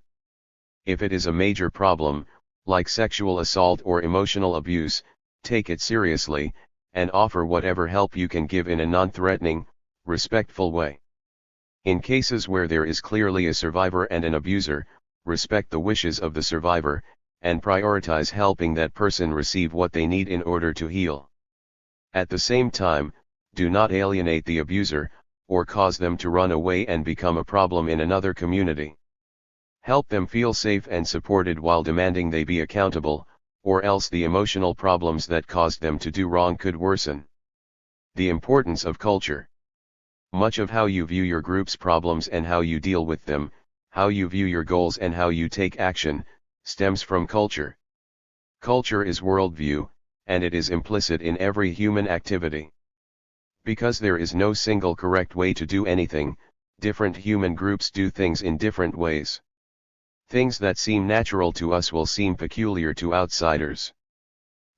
If it is a major problem, like sexual assault or emotional abuse, take it seriously, and offer whatever help you can give in a non-threatening, respectful way. In cases where there is clearly a survivor and an abuser, respect the wishes of the survivor, and prioritize helping that person receive what they need in order to heal. At the same time, do not alienate the abuser, or cause them to run away and become a problem in another community. Help them feel safe and supported while demanding they be accountable, or else the emotional problems that caused them to do wrong could worsen. The importance of culture. Much of how you view your group's problems and how you deal with them, how you view your goals and how you take action, stems from culture. Culture is worldview, and it is implicit in every human activity. Because there is no single correct way to do anything, different human groups do things in different ways. Things that seem natural to us will seem peculiar to outsiders.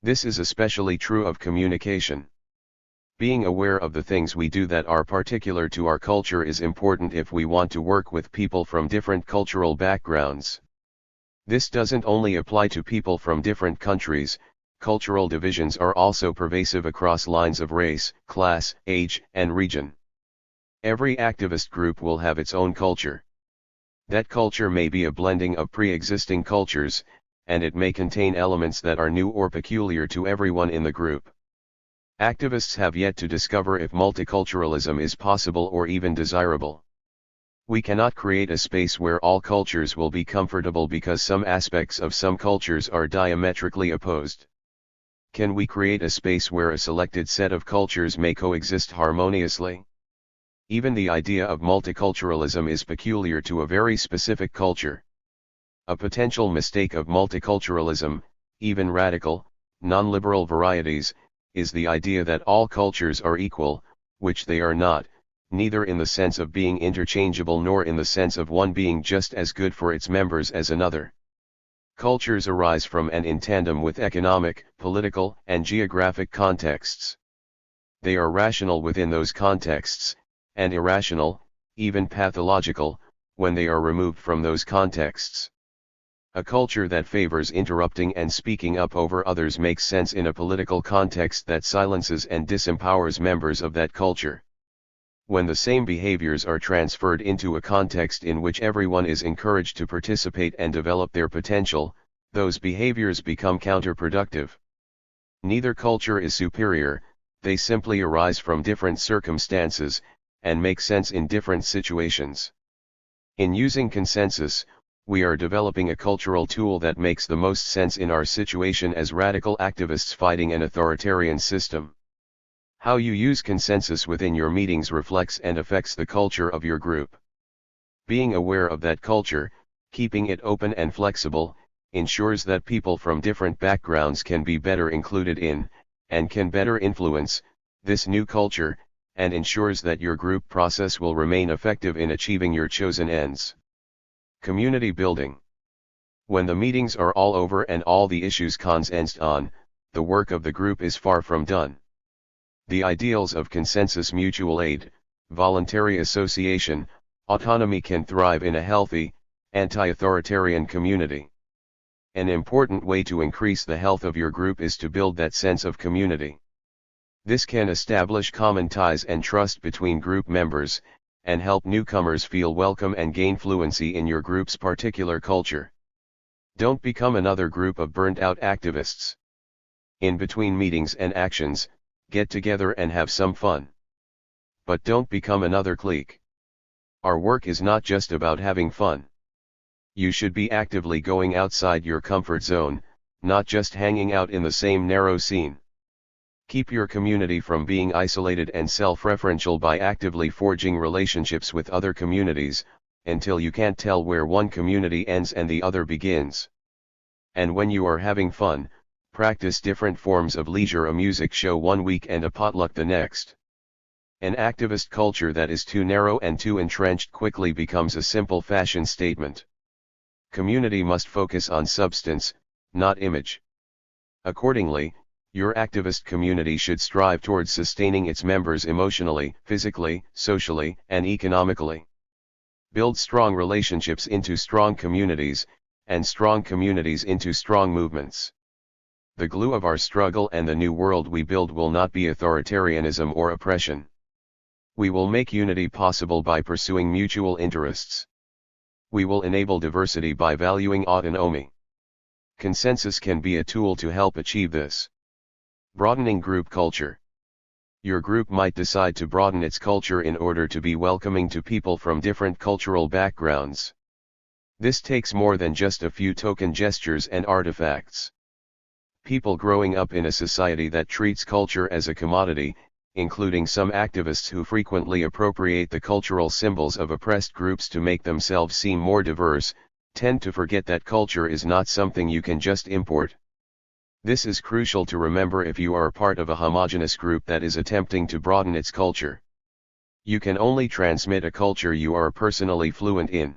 This is especially true of communication. Being aware of the things we do that are particular to our culture is important if we want to work with people from different cultural backgrounds. This doesn't only apply to people from different countries. Cultural divisions are also pervasive across lines of race, class, age, and region. Every activist group will have its own culture. That culture may be a blending of pre-existing cultures, and it may contain elements that are new or peculiar to everyone in the group. Activists have yet to discover if multiculturalism is possible or even desirable. We cannot create a space where all cultures will be comfortable because some aspects of some cultures are diametrically opposed. Can we create a space where a selected set of cultures may coexist harmoniously? Even the idea of multiculturalism is peculiar to a very specific culture. A potential mistake of multiculturalism, even radical, non-liberal varieties, is the idea that all cultures are equal, which they are not, neither in the sense of being interchangeable nor in the sense of one being just as good for its members as another. Cultures arise from and in tandem with economic, political, and geographic contexts. They are rational within those contexts, and irrational, even pathological, when they are removed from those contexts. A culture that favors interrupting and speaking up over others makes sense in a political context that silences and disempowers members of that culture. When the same behaviors are transferred into a context in which everyone is encouraged to participate and develop their potential, those behaviors become counterproductive. Neither culture is superior, they simply arise from different circumstances, and make sense in different situations. In using consensus, we are developing a cultural tool that makes the most sense in our situation as radical activists fighting an authoritarian system. How you use consensus within your meetings reflects and affects the culture of your group. Being aware of that culture, keeping it open and flexible, ensures that people from different backgrounds can be better included in, and can better influence, this new culture, and ensures that your group process will remain effective in achieving your chosen ends. Community building. When the meetings are all over and all the issues consensed on, the work of the group is far from done. The ideals of consensus, mutual aid, voluntary association, autonomy can thrive in a healthy, anti-authoritarian community. An important way to increase the health of your group is to build that sense of community. This can establish common ties and trust between group members, and help newcomers feel welcome and gain fluency in your group's particular culture. Don't become another group of burnt-out activists. In between meetings and actions, get together and have some fun. But don't become another clique. Our work is not just about having fun. You should be actively going outside your comfort zone, not just hanging out in the same narrow scene. Keep your community from being isolated and self-referential by actively forging relationships with other communities, until you can't tell where one community ends and the other begins. And when you are having fun, practice different forms of leisure, a music show one week and a potluck the next. An activist culture that is too narrow and too entrenched quickly becomes a simple fashion statement. Community must focus on substance, not image. Accordingly, your activist community should strive towards sustaining its members emotionally, physically, socially, and economically. Build strong relationships into strong communities, and strong communities into strong movements. The glue of our struggle and the new world we build will not be authoritarianism or oppression. We will make unity possible by pursuing mutual interests. We will enable diversity by valuing autonomy. Consensus can be a tool to help achieve this. Broadening group culture. Your group might decide to broaden its culture in order to be welcoming to people from different cultural backgrounds. This takes more than just a few token gestures and artifacts. People growing up in a society that treats culture as a commodity, including some activists who frequently appropriate the cultural symbols of oppressed groups to make themselves seem more diverse, tend to forget that culture is not something you can just import. This is crucial to remember if you are part of a homogeneous group that is attempting to broaden its culture. You can only transmit a culture you are personally fluent in.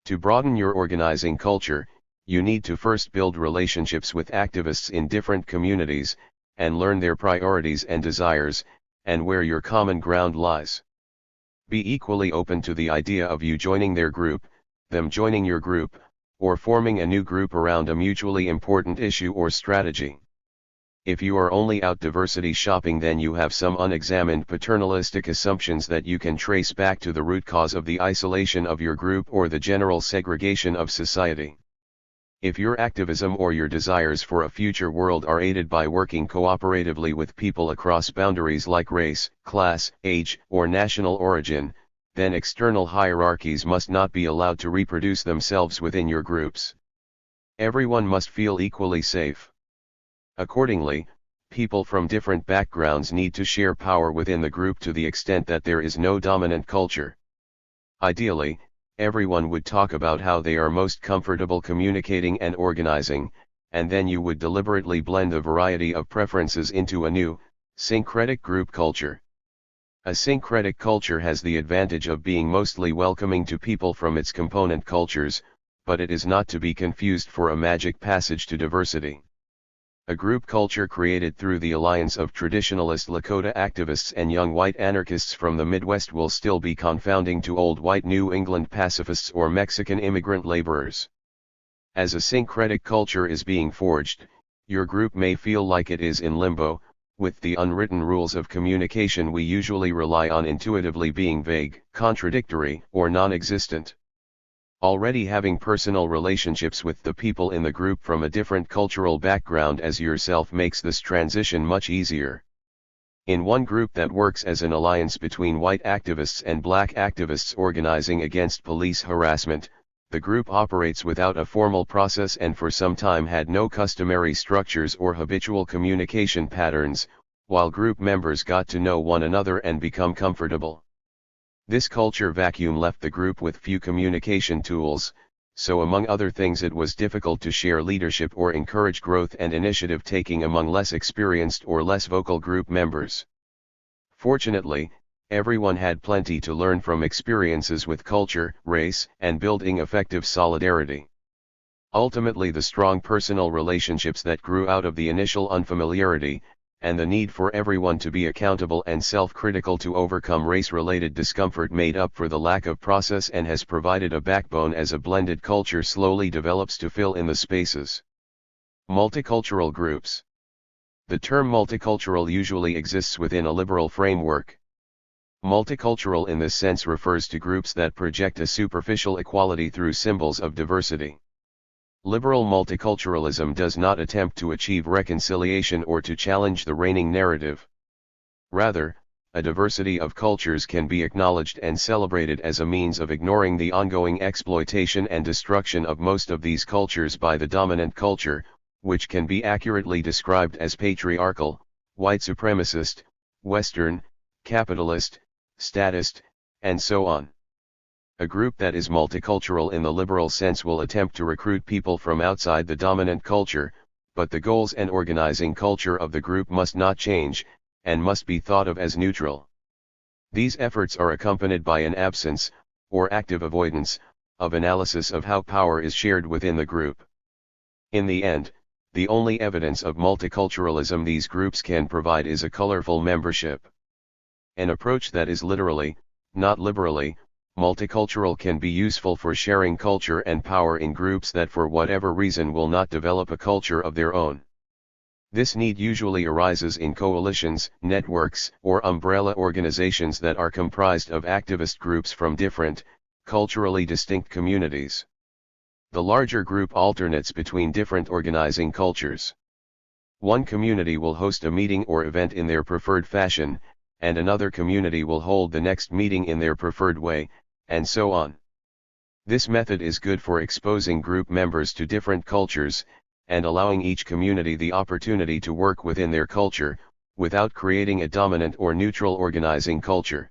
To broaden your organizing culture, you need to first build relationships with activists in different communities, and learn their priorities and desires, and where your common ground lies. Be equally open to the idea of you joining their group, them joining your group, or forming a new group around a mutually important issue or strategy. If you are only out diversity shopping, then you have some unexamined paternalistic assumptions that you can trace back to the root cause of the isolation of your group or the general segregation of society. If your activism or your desires for a future world are aided by working cooperatively with people across boundaries like race, class, age, or national origin, then external hierarchies must not be allowed to reproduce themselves within your groups. Everyone must feel equally safe. Accordingly, people from different backgrounds need to share power within the group to the extent that there is no dominant culture. Ideally, everyone would talk about how they are most comfortable communicating and organizing, and then you would deliberately blend a variety of preferences into a new, syncretic group culture. A syncretic culture has the advantage of being mostly welcoming to people from its component cultures, but it is not to be confused for a magic passage to diversity. A group culture created through the alliance of traditionalist Lakota activists and young white anarchists from the Midwest will still be confounding to old white New England pacifists or Mexican immigrant laborers. As a syncretic culture is being forged, your group may feel like it is in limbo, with the unwritten rules of communication we usually rely on intuitively being vague, contradictory, or non-existent. Already having personal relationships with the people in the group from a different cultural background as yourself makes this transition much easier. In one group that works as an alliance between white activists and black activists organizing against police harassment, the group operates without a formal process and for some time had no customary structures or habitual communication patterns, while group members got to know one another and become comfortable. This culture vacuum left the group with few communication tools, so among other things it was difficult to share leadership or encourage growth and initiative taking among less experienced or less vocal group members. Fortunately, everyone had plenty to learn from experiences with culture, race, and building effective solidarity. Ultimately, the strong personal relationships that grew out of the initial unfamiliarity, and the need for everyone to be accountable and self-critical to overcome race-related discomfort made up for the lack of process and has provided a backbone as a blended culture slowly develops to fill in the spaces. Multicultural groups. The term multicultural usually exists within a liberal framework. Multicultural in this sense refers to groups that project a superficial equality through symbols of diversity. Liberal multiculturalism does not attempt to achieve reconciliation or to challenge the reigning narrative. Rather, a diversity of cultures can be acknowledged and celebrated as a means of ignoring the ongoing exploitation and destruction of most of these cultures by the dominant culture, which can be accurately described as patriarchal, white supremacist, Western, capitalist, statist, and so on. A group that is multicultural in the liberal sense will attempt to recruit people from outside the dominant culture, but the goals and organizing culture of the group must not change, and must be thought of as neutral. These efforts are accompanied by an absence, or active avoidance, of analysis of how power is shared within the group. In the end, the only evidence of multiculturalism these groups can provide is a colorful membership. An approach that is literally, not liberally, multicultural can be useful for sharing culture and power in groups that for whatever reason will not develop a culture of their own. This need usually arises in coalitions, networks, or umbrella organizations that are comprised of activist groups from different, culturally distinct communities. The larger group alternates between different organizing cultures. One community will host a meeting or event in their preferred fashion, and another community will hold the next meeting in their preferred way, and so on. This method is good for exposing group members to different cultures, and allowing each community the opportunity to work within their culture, without creating a dominant or neutral organizing culture.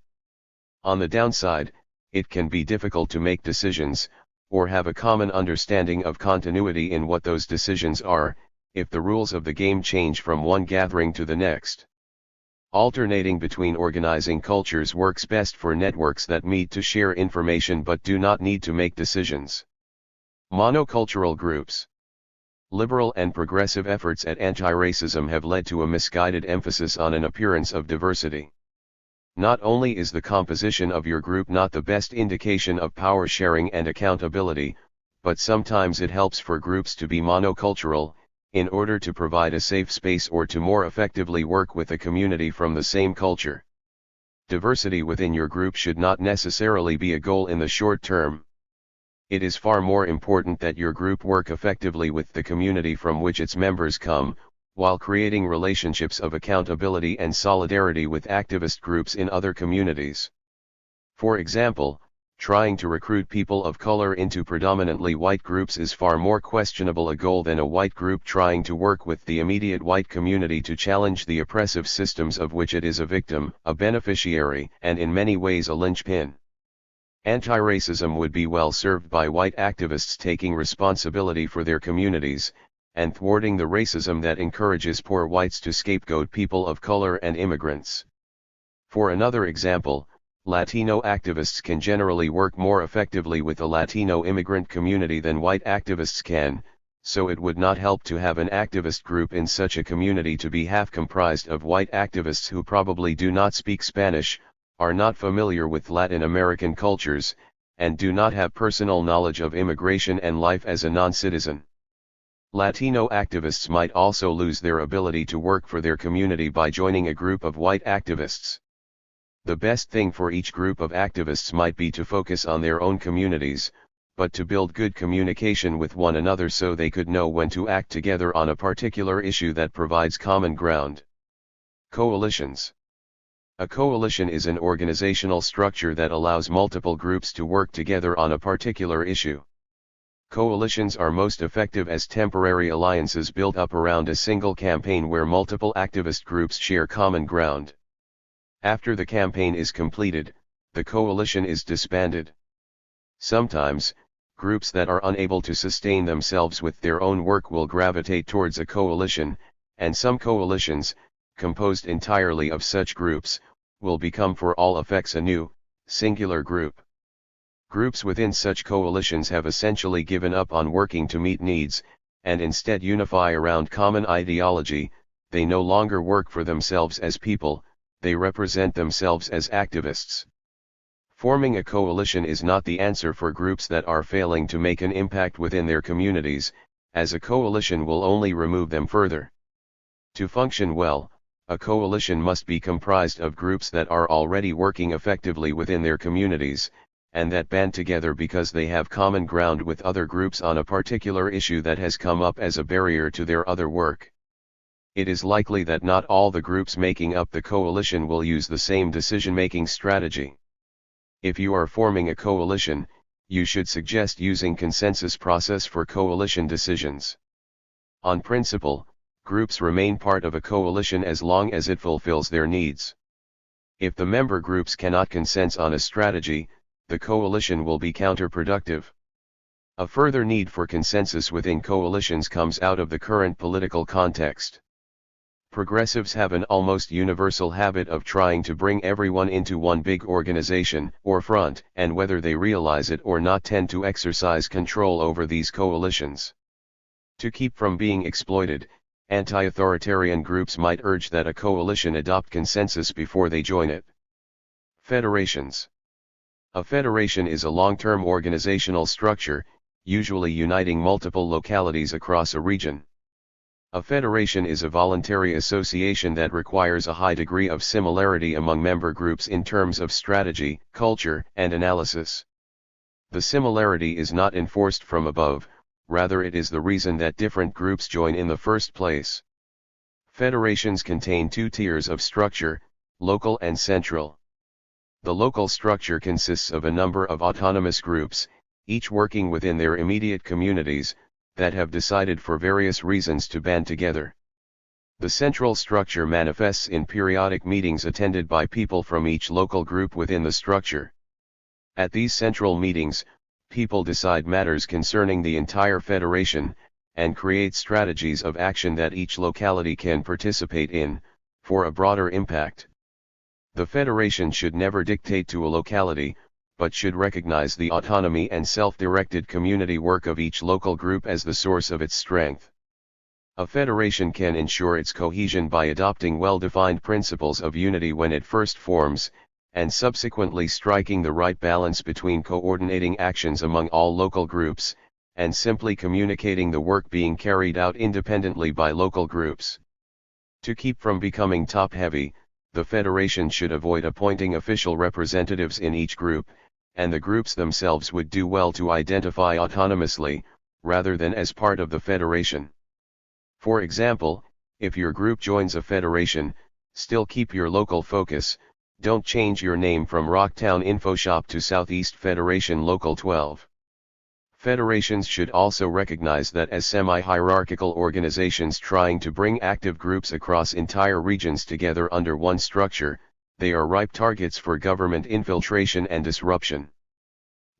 On the downside, it can be difficult to make decisions, or have a common understanding of continuity in what those decisions are, if the rules of the game change from one gathering to the next. Alternating between organizing cultures works best for networks that meet to share information but do not need to make decisions. Monocultural groups. Liberal and progressive efforts at anti-racism have led to a misguided emphasis on an appearance of diversity. Not only is the composition of your group not the best indication of power sharing and accountability, but sometimes it helps for groups to be monocultural, in order to provide a safe space or to more effectively work with a community from the same culture. Diversity within your group should not necessarily be a goal in the short term. It is far more important that your group work effectively with the community from which its members come, while creating relationships of accountability and solidarity with activist groups in other communities. For example, trying to recruit people of color into predominantly white groups is far more questionable a goal than a white group trying to work with the immediate white community to challenge the oppressive systems of which it is a victim, a beneficiary, and in many ways a linchpin. Anti-racism would be well served by white activists taking responsibility for their communities, and thwarting the racism that encourages poor whites to scapegoat people of color and immigrants. For another example, Latino activists can generally work more effectively with the Latino immigrant community than white activists can, so it would not help to have an activist group in such a community to be half comprised of white activists who probably do not speak Spanish, are not familiar with Latin American cultures, and do not have personal knowledge of immigration and life as a non-citizen. Latino activists might also lose their ability to work for their community by joining a group of white activists. The best thing for each group of activists might be to focus on their own communities, but to build good communication with one another so they could know when to act together on a particular issue that provides common ground. Coalitions. A coalition is an organizational structure that allows multiple groups to work together on a particular issue. Coalitions are most effective as temporary alliances built up around a single campaign where multiple activist groups share common ground. After the campaign is completed, the coalition is disbanded. Sometimes, groups that are unable to sustain themselves with their own work will gravitate towards a coalition, and some coalitions, composed entirely of such groups, will become for all effects a new, singular group. Groups within such coalitions have essentially given up on working to meet needs, and instead unify around common ideology. They no longer work for themselves as people, they represent themselves as activists. Forming a coalition is not the answer for groups that are failing to make an impact within their communities, as a coalition will only remove them further. To function well, a coalition must be comprised of groups that are already working effectively within their communities, and that band together because they have common ground with other groups on a particular issue that has come up as a barrier to their other work. It is likely that not all the groups making up the coalition will use the same decision-making strategy. If you are forming a coalition, you should suggest using consensus process for coalition decisions. On principle, groups remain part of a coalition as long as it fulfills their needs. If the member groups cannot consent on a strategy, the coalition will be counterproductive. A further need for consensus within coalitions comes out of the current political context. Progressives have an almost universal habit of trying to bring everyone into one big organization or front, and whether they realize it or not tend to exercise control over these coalitions. To keep from being exploited, anti-authoritarian groups might urge that a coalition adopt consensus before they join it. Federations. A federation is a long-term organizational structure, usually uniting multiple localities across a region. A federation is a voluntary association that requires a high degree of similarity among member groups in terms of strategy, culture, and analysis. The similarity is not enforced from above, rather it is the reason that different groups join in the first place. Federations contain two tiers of structure, local and central. The local structure consists of a number of autonomous groups, each working within their immediate communities, that have decided for various reasons to band together. The central structure manifests in periodic meetings attended by people from each local group within the structure. At these central meetings, people decide matters concerning the entire federation, and create strategies of action that each locality can participate in, for a broader impact. The federation should never dictate to a locality, but should recognize the autonomy and self-directed community work of each local group as the source of its strength. A federation can ensure its cohesion by adopting well-defined principles of unity when it first forms, and subsequently striking the right balance between coordinating actions among all local groups, and simply communicating the work being carried out independently by local groups. To keep from becoming top-heavy, the federation should avoid appointing official representatives in each group, and the groups themselves would do well to identify autonomously, rather than as part of the federation. For example, if your group joins a federation, still keep your local focus, don't change your name from Rocktown InfoShop to Southeast Federation Local 12. Federations should also recognize that as semi-hierarchical organizations trying to bring active groups across entire regions together under one structure, they are ripe targets for government infiltration and disruption.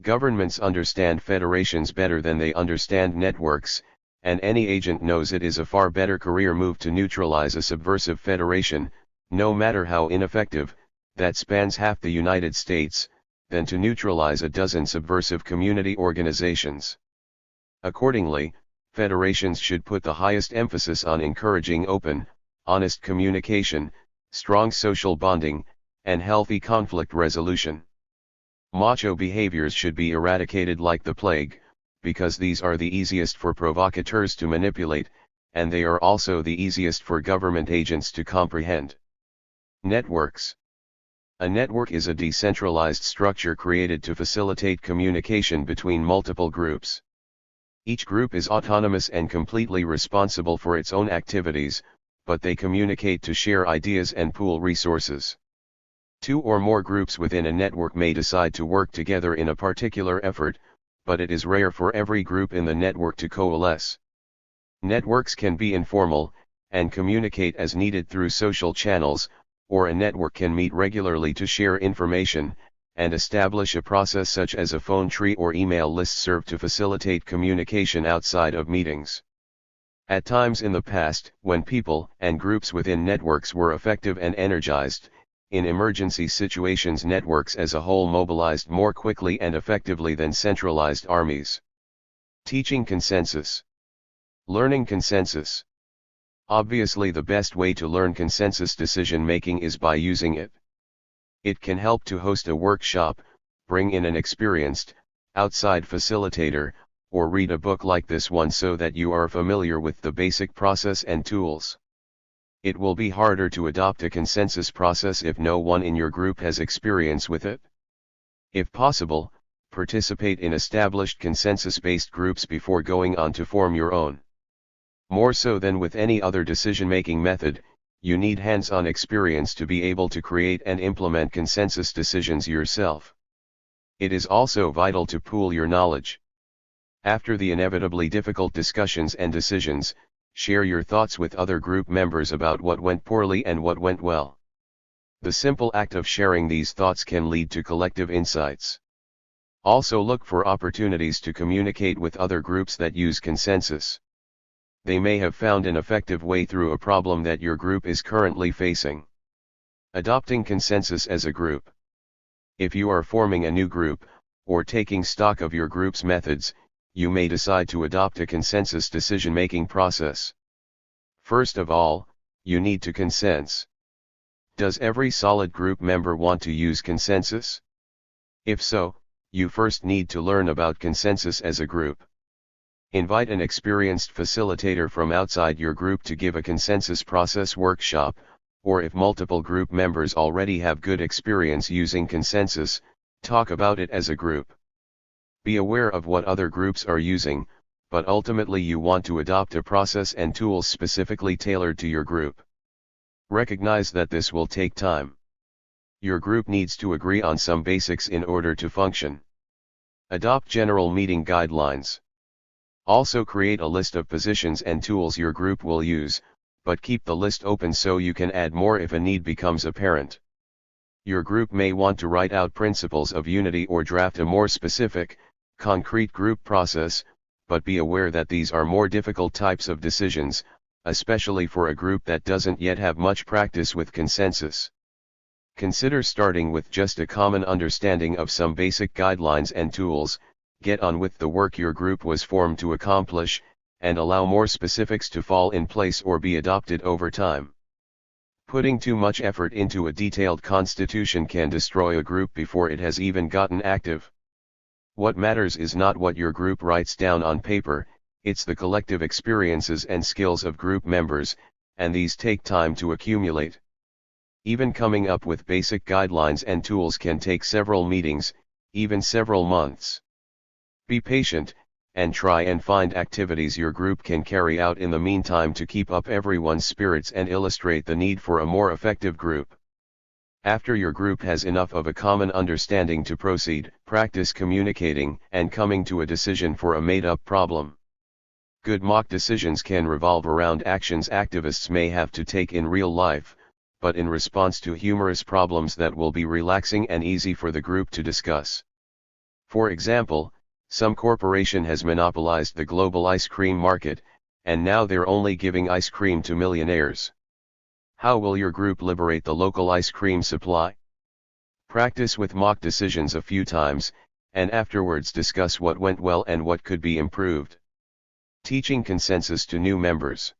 Governments understand federations better than they understand networks, and any agent knows it is a far better career move to neutralize a subversive federation, no matter how ineffective, that spans half the United States, than to neutralize a dozen subversive community organizations. Accordingly, federations should put the highest emphasis on encouraging open, honest communication, strong social bonding, and healthy conflict resolution. Macho behaviors should be eradicated like the plague, because these are the easiest for provocateurs to manipulate, and they are also the easiest for government agents to comprehend. Networks. A network is a decentralized structure created to facilitate communication between multiple groups. Each group is autonomous and completely responsible for its own activities, but they communicate to share ideas and pool resources. Two or more groups within a network may decide to work together in a particular effort, but it is rare for every group in the network to coalesce. Networks can be informal, and communicate as needed through social channels, or a network can meet regularly to share information, and establish a process such as a phone tree or email listserv to facilitate communication outside of meetings. At times in the past, when people and groups within networks were effective and energized, in emergency situations networks as a whole mobilized more quickly and effectively than centralized armies. Teaching consensus. Learning consensus. Obviously, the best way to learn consensus decision making is by using it. It can help to host a workshop, bring in an experienced, outside facilitator, or read a book like this one so that you are familiar with the basic process and tools. It will be harder to adopt a consensus process if no one in your group has experience with it. If possible, participate in established consensus-based groups before going on to form your own. More so than with any other decision-making method, you need hands-on experience to be able to create and implement consensus decisions yourself. It is also vital to pool your knowledge. After the inevitably difficult discussions and decisions, share your thoughts with other group members about what went poorly and what went well. The simple act of sharing these thoughts can lead to collective insights. Also look for opportunities to communicate with other groups that use consensus. They may have found an effective way through a problem that your group is currently facing. Adopting consensus as a group. If you are forming a new group, or taking stock of your group's methods, you may decide to adopt a consensus decision-making process. First of all, you need to consensus. Does every solid group member want to use consensus? If so, you first need to learn about consensus as a group. Invite an experienced facilitator from outside your group to give a consensus process workshop, or if multiple group members already have good experience using consensus, talk about it as a group. Be aware of what other groups are using, but ultimately you want to adopt a process and tools specifically tailored to your group. Recognize that this will take time. Your group needs to agree on some basics in order to function. Adopt general meeting guidelines. Also create a list of positions and tools your group will use, but keep the list open so you can add more if a need becomes apparent. Your group may want to write out principles of unity or draft a more specific, concrete group process, but be aware that these are more difficult types of decisions, especially for a group that doesn't yet have much practice with consensus. Consider starting with just a common understanding of some basic guidelines and tools, get on with the work your group was formed to accomplish, and allow more specifics to fall in place or be adopted over time. Putting too much effort into a detailed constitution can destroy a group before it has even gotten active. What matters is not what your group writes down on paper, it's the collective experiences and skills of group members, and these take time to accumulate. Even coming up with basic guidelines and tools can take several meetings, even several months. Be patient, and try and find activities your group can carry out in the meantime to keep up everyone's spirits and illustrate the need for a more effective group. After your group has enough of a common understanding to proceed, practice communicating and coming to a decision for a made-up problem. Good mock decisions can revolve around actions activists may have to take in real life, but in response to humorous problems that will be relaxing and easy for the group to discuss. For example, some corporation has monopolized the global ice cream market, and now they're only giving ice cream to millionaires. How will your group liberate the local ice cream supply? Practice with mock decisions a few times, and afterwards discuss what went well and what could be improved. Teaching consensus to new members.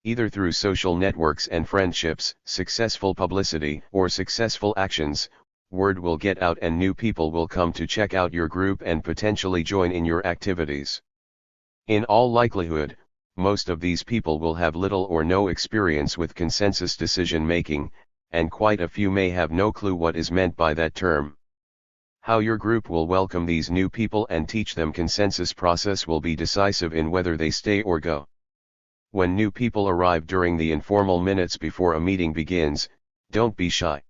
Either through social networks and friendships, successful publicity, or successful actions, word will get out and new people will come to check out your group and potentially join in your activities. In all likelihood, most of these people will have little or no experience with consensus decision making, and quite a few may have no clue what is meant by that term. How your group will welcome these new people and teach them consensus process will be decisive in whether they stay or go. When new people arrive during the informal minutes before a meeting begins, don't be shy.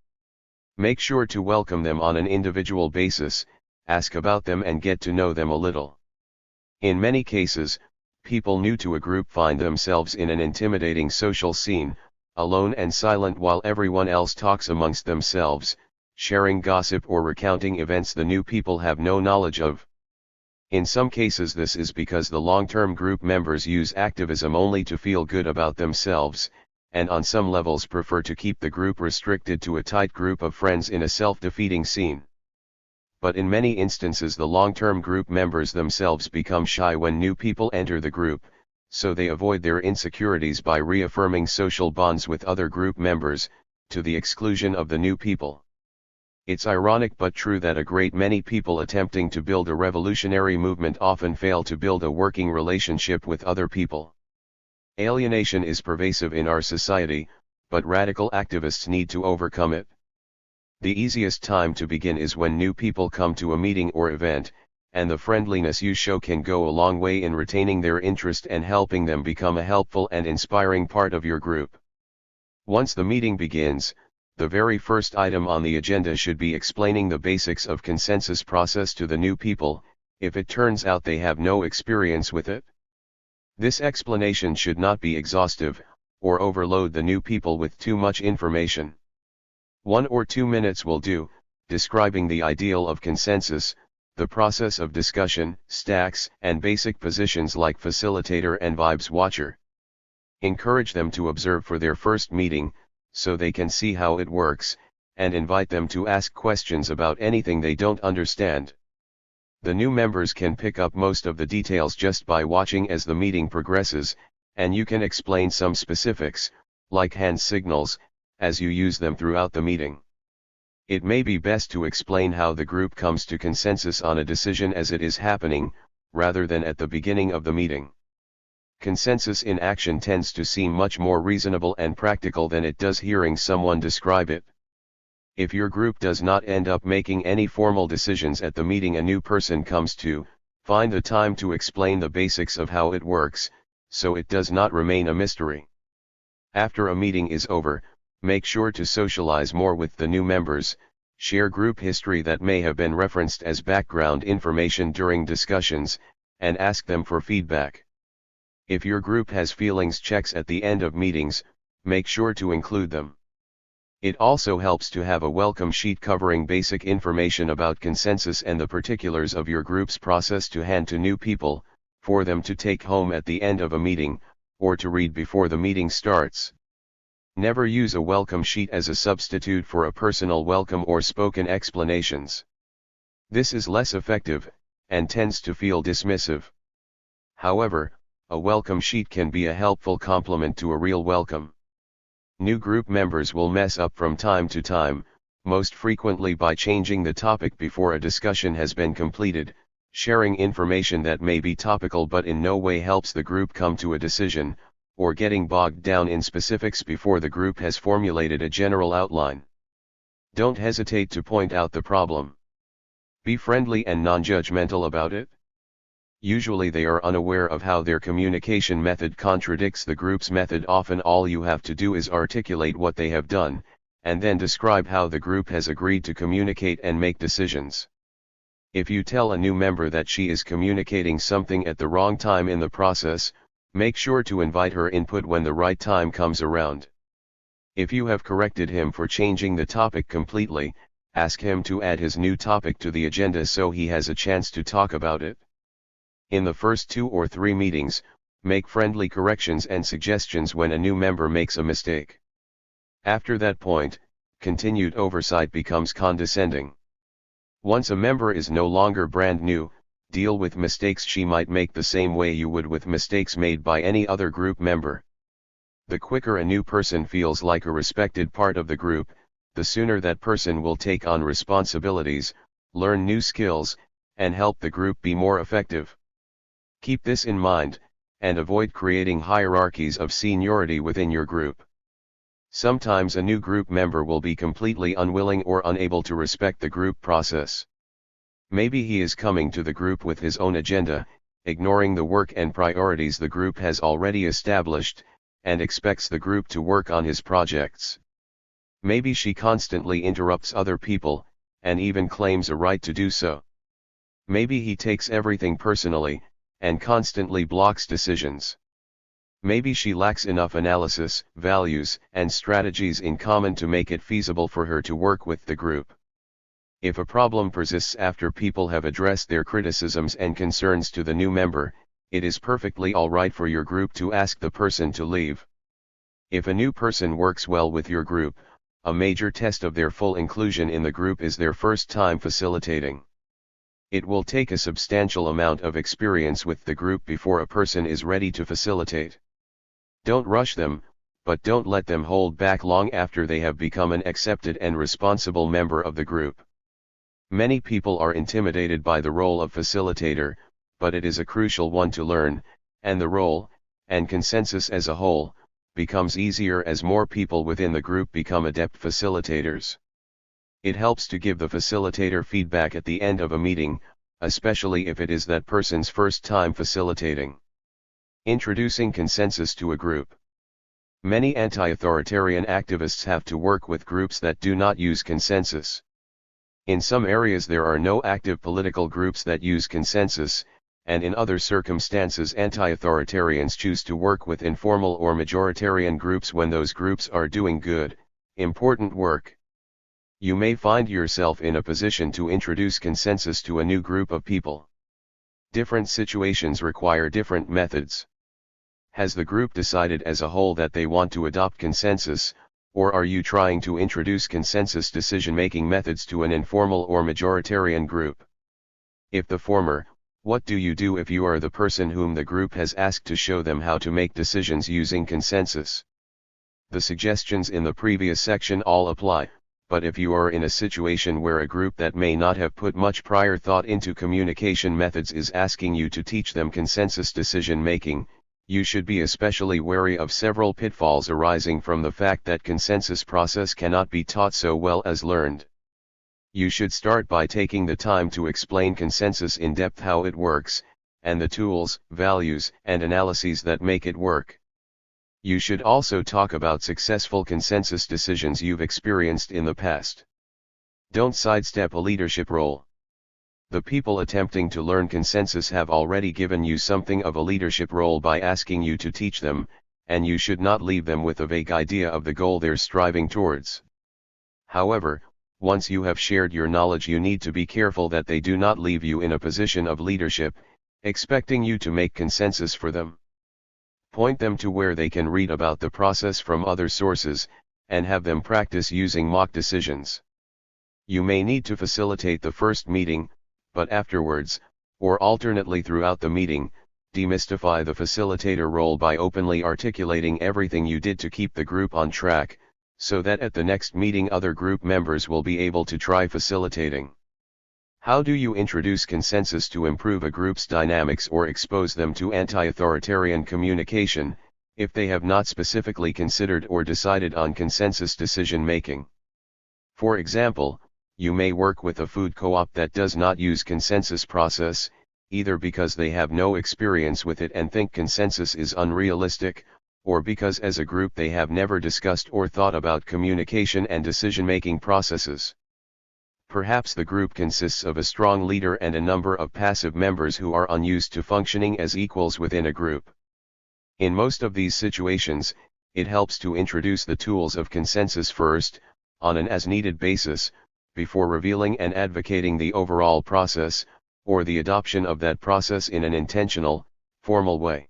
Make sure to welcome them on an individual basis, ask about them and get to know them a little. In many cases, people new to a group find themselves in an intimidating social scene, alone and silent while everyone else talks amongst themselves, sharing gossip or recounting events the new people have no knowledge of. In some cases this is because the long-term group members use activism only to feel good about themselves, and on some levels prefer to keep the group restricted to a tight group of friends in a self-defeating scene. But in many instances the long-term group members themselves become shy when new people enter the group, so they avoid their insecurities by reaffirming social bonds with other group members, to the exclusion of the new people. It's ironic but true that a great many people attempting to build a revolutionary movement often fail to build a working relationship with other people. Alienation is pervasive in our society, but radical activists need to overcome it. The easiest time to begin is when new people come to a meeting or event, and the friendliness you show can go a long way in retaining their interest and helping them become a helpful and inspiring part of your group. Once the meeting begins, the very first item on the agenda should be explaining the basics of consensus process to the new people, if it turns out they have no experience with it. This explanation should not be exhaustive, or overload the new people with too much information. 1 or 2 minutes will do, describing the ideal of consensus, the process of discussion, stacks, and basic positions like facilitator and vibes watcher. Encourage them to observe for their first meeting, so they can see how it works, and invite them to ask questions about anything they don't understand. The new members can pick up most of the details just by watching as the meeting progresses, and you can explain some specifics, like hand signals, as you use them throughout the meeting. It may be best to explain how the group comes to consensus on a decision as it is happening, rather than at the beginning of the meeting. Consensus in action tends to seem much more reasonable and practical than it does hearing someone describe it. If your group does not end up making any formal decisions at the meeting a new person comes to, find the time to explain the basics of how it works, so it does not remain a mystery. After a meeting is over, make sure to socialize more with the new members, share group history that may have been referenced as background information during discussions, and ask them for feedback. If your group has feelings checks at the end of meetings, make sure to include them. It also helps to have a welcome sheet covering basic information about consensus and the particulars of your group's process to hand to new people, for them to take home at the end of a meeting, or to read before the meeting starts. Never use a welcome sheet as a substitute for a personal welcome or spoken explanations. This is less effective, and tends to feel dismissive. However, a welcome sheet can be a helpful complement to a real welcome. New group members will mess up from time to time, most frequently by changing the topic before a discussion has been completed, sharing information that may be topical but in no way helps the group come to a decision, or getting bogged down in specifics before the group has formulated a general outline. Don't hesitate to point out the problem. Be friendly and non-judgmental about it. Usually they are unaware of how their communication method contradicts the group's method. Often all you have to do is articulate what they have done, and then describe how the group has agreed to communicate and make decisions. If you tell a new member that she is communicating something at the wrong time in the process, make sure to invite her input when the right time comes around. If you have corrected him for changing the topic completely, ask him to add his new topic to the agenda so he has a chance to talk about it. In the first 2 or 3 meetings, make friendly corrections and suggestions when a new member makes a mistake. After that point, continued oversight becomes condescending. Once a member is no longer brand new, deal with mistakes she might make the same way you would with mistakes made by any other group member. The quicker a new person feels like a respected part of the group, the sooner that person will take on responsibilities, learn new skills, and help the group be more effective. Keep this in mind, and avoid creating hierarchies of seniority within your group. Sometimes a new group member will be completely unwilling or unable to respect the group process. Maybe he is coming to the group with his own agenda, ignoring the work and priorities the group has already established, and expects the group to work on his projects. Maybe she constantly interrupts other people, and even claims a right to do so. Maybe he takes everything personally, and constantly blocks decisions. Maybe she lacks enough analysis, values, and strategies in common to make it feasible for her to work with the group. If a problem persists after people have addressed their criticisms and concerns to the new member, it is perfectly all right for your group to ask the person to leave. If a new person works well with your group, a major test of their full inclusion in the group is their first time facilitating. It will take a substantial amount of experience with the group before a person is ready to facilitate. Don't rush them, but don't let them hold back long after they have become an accepted and responsible member of the group. Many people are intimidated by the role of facilitator, but it is a crucial one to learn, and the role, and consensus as a whole, becomes easier as more people within the group become adept facilitators. It helps to give the facilitator feedback at the end of a meeting, especially if it is that person's first time facilitating. Introducing consensus to a group. Many anti-authoritarian activists have to work with groups that do not use consensus. In some areas there are no active political groups that use consensus, and in other circumstances anti-authoritarians choose to work with informal or majoritarian groups when those groups are doing good, important work. You may find yourself in a position to introduce consensus to a new group of people. Different situations require different methods. Has the group decided as a whole that they want to adopt consensus, or are you trying to introduce consensus decision-making methods to an informal or majoritarian group? If the former, what do you do if you are the person whom the group has asked to show them how to make decisions using consensus? The suggestions in the previous section all apply, but if you are in a situation where a group that may not have put much prior thought into communication methods is asking you to teach them consensus decision-making, you should be especially wary of several pitfalls arising from the fact that consensus process cannot be taught so well as learned. You should start by taking the time to explain consensus in depth, how it works, and the tools, values, and analyses that make it work. You should also talk about successful consensus decisions you've experienced in the past. Don't sidestep a leadership role. The people attempting to learn consensus have already given you something of a leadership role by asking you to teach them, and you should not leave them with a vague idea of the goal they're striving towards. However, once you have shared your knowledge, you need to be careful that they do not leave you in a position of leadership, expecting you to make consensus for them. Point them to where they can read about the process from other sources, and have them practice using mock decisions. You may need to facilitate the first meeting, but afterwards, or alternately throughout the meeting, demystify the facilitator role by openly articulating everything you did to keep the group on track, so that at the next meeting other group members will be able to try facilitating. How do you introduce consensus to improve a group's dynamics or expose them to anti-authoritarian communication, if they have not specifically considered or decided on consensus decision-making? For example, you may work with a food co-op that does not use consensus process, either because they have no experience with it and think consensus is unrealistic, or because as a group they have never discussed or thought about communication and decision-making processes. Perhaps the group consists of a strong leader and a number of passive members who are unused to functioning as equals within a group. In most of these situations, it helps to introduce the tools of consensus first, on an as-needed basis, before revealing and advocating the overall process, or the adoption of that process in an intentional, formal way.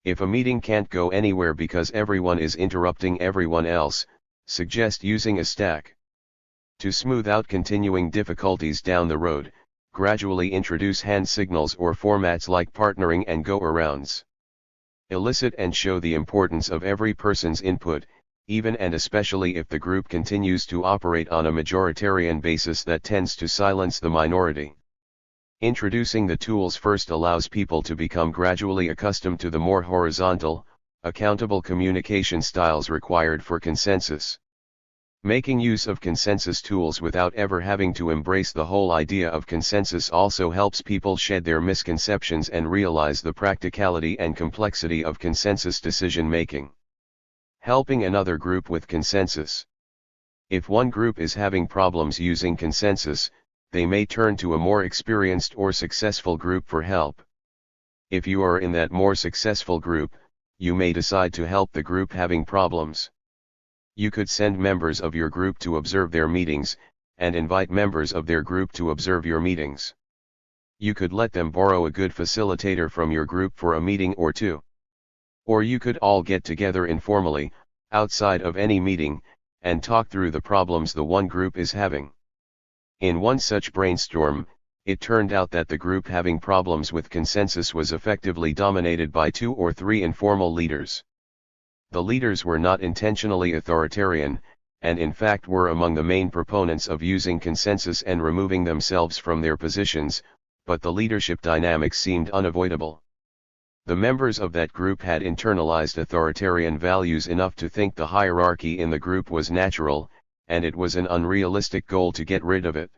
If a meeting can't go anywhere because everyone is interrupting everyone else, suggest using a stack. To smooth out continuing difficulties down the road, gradually introduce hand signals or formats like partnering and go-arounds. Elicit and show the importance of every person's input, even and especially if the group continues to operate on a majoritarian basis that tends to silence the minority. Introducing the tools first allows people to become gradually accustomed to the more horizontal, accountable communication styles required for consensus. Making use of consensus tools without ever having to embrace the whole idea of consensus also helps people shed their misconceptions and realize the practicality and complexity of consensus decision-making. Helping another group with consensus. If one group is having problems using consensus, they may turn to a more experienced or successful group for help. If you are in that more successful group, you may decide to help the group having problems. You could send members of your group to observe their meetings, and invite members of their group to observe your meetings. You could let them borrow a good facilitator from your group for a meeting or two. Or you could all get together informally, outside of any meeting, and talk through the problems the one group is having. In one such brainstorm, it turned out that the group having problems with consensus was effectively dominated by 2 or 3 informal leaders. The leaders were not intentionally authoritarian, and in fact were among the main proponents of using consensus and removing themselves from their positions, but the leadership dynamics seemed unavoidable. The members of that group had internalized authoritarian values enough to think the hierarchy in the group was natural, and it was an unrealistic goal to get rid of it.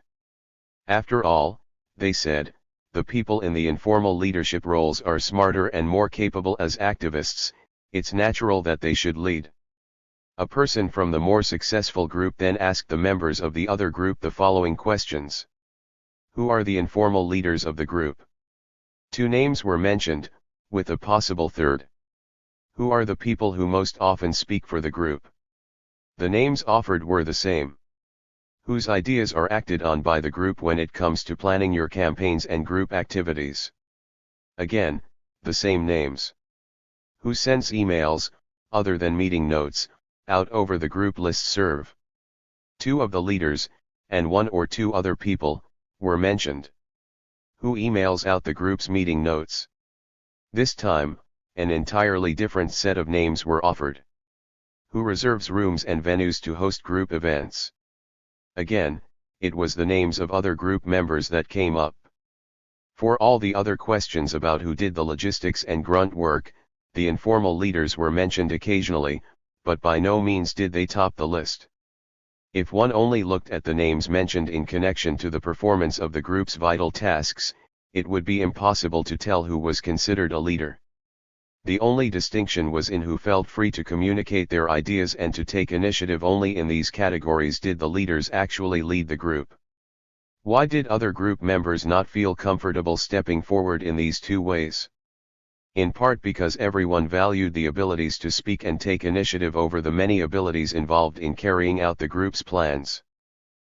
After all, they said, the people in the informal leadership roles are smarter and more capable as activists, it's natural that they should lead. A person from the more successful group then asked the members of the other group the following questions. Who are the informal leaders of the group? 2 names were mentioned, with a possible third. Who are the people who most often speak for the group? The names offered were the same. Whose ideas are acted on by the group when it comes to planning your campaigns and group activities? Again, the same names. Who sends emails, other than meeting notes, out over the group listserv? 2 of the leaders, and 1 or 2 other people, were mentioned. Who emails out the group's meeting notes? This time, an entirely different set of names were offered. Who reserves rooms and venues to host group events? Again, it was the names of other group members that came up. For all the other questions about who did the logistics and grunt work, the informal leaders were mentioned occasionally, but by no means did they top the list. If one only looked at the names mentioned in connection to the performance of the group's vital tasks, it would be impossible to tell who was considered a leader. The only distinction was in who felt free to communicate their ideas and to take initiative. Only in these categories did the leaders actually lead the group. Why did other group members not feel comfortable stepping forward in these 2 ways? In part because everyone valued the abilities to speak and take initiative over the many abilities involved in carrying out the group's plans.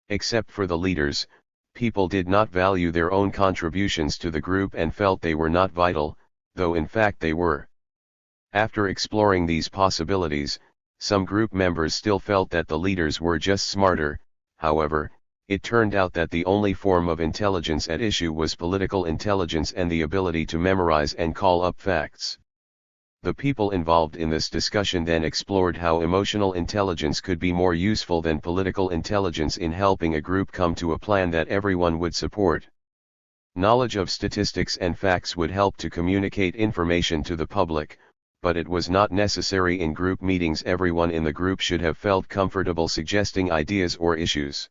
Except for the leaders, people did not value their own contributions to the group and felt they were not vital, though in fact they were. After exploring these possibilities, some group members still felt that the leaders were just smarter. However, it turned out that the only form of intelligence at issue was political intelligence and the ability to memorize and call up facts. The people involved in this discussion then explored how emotional intelligence could be more useful than political intelligence in helping a group come to a plan that everyone would support. Knowledge of statistics and facts would help to communicate information to the public, but it was not necessary in group meetings. Everyone in the group should have felt comfortable suggesting ideas or issues.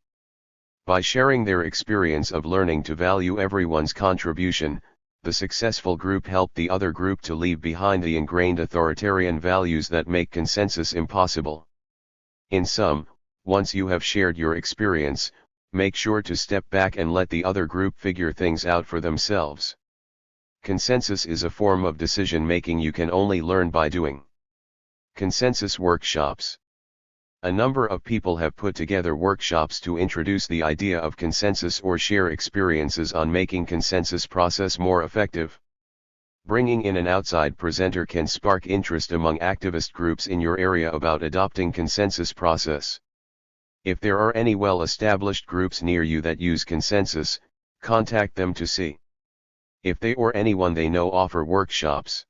By sharing their experience of learning to value everyone's contribution, the successful group helped the other group to leave behind the ingrained authoritarian values that make consensus impossible. In sum, once you have shared your experience, make sure to step back and let the other group figure things out for themselves. Consensus is a form of decision-making you can only learn by doing. Consensus workshops. A number of people have put together workshops to introduce the idea of consensus or share experiences on making consensus process more effective. Bringing in an outside presenter can spark interest among activist groups in your area about adopting consensus process. If there are any well-established groups near you that use consensus, contact them to see if they or anyone they know offer workshops.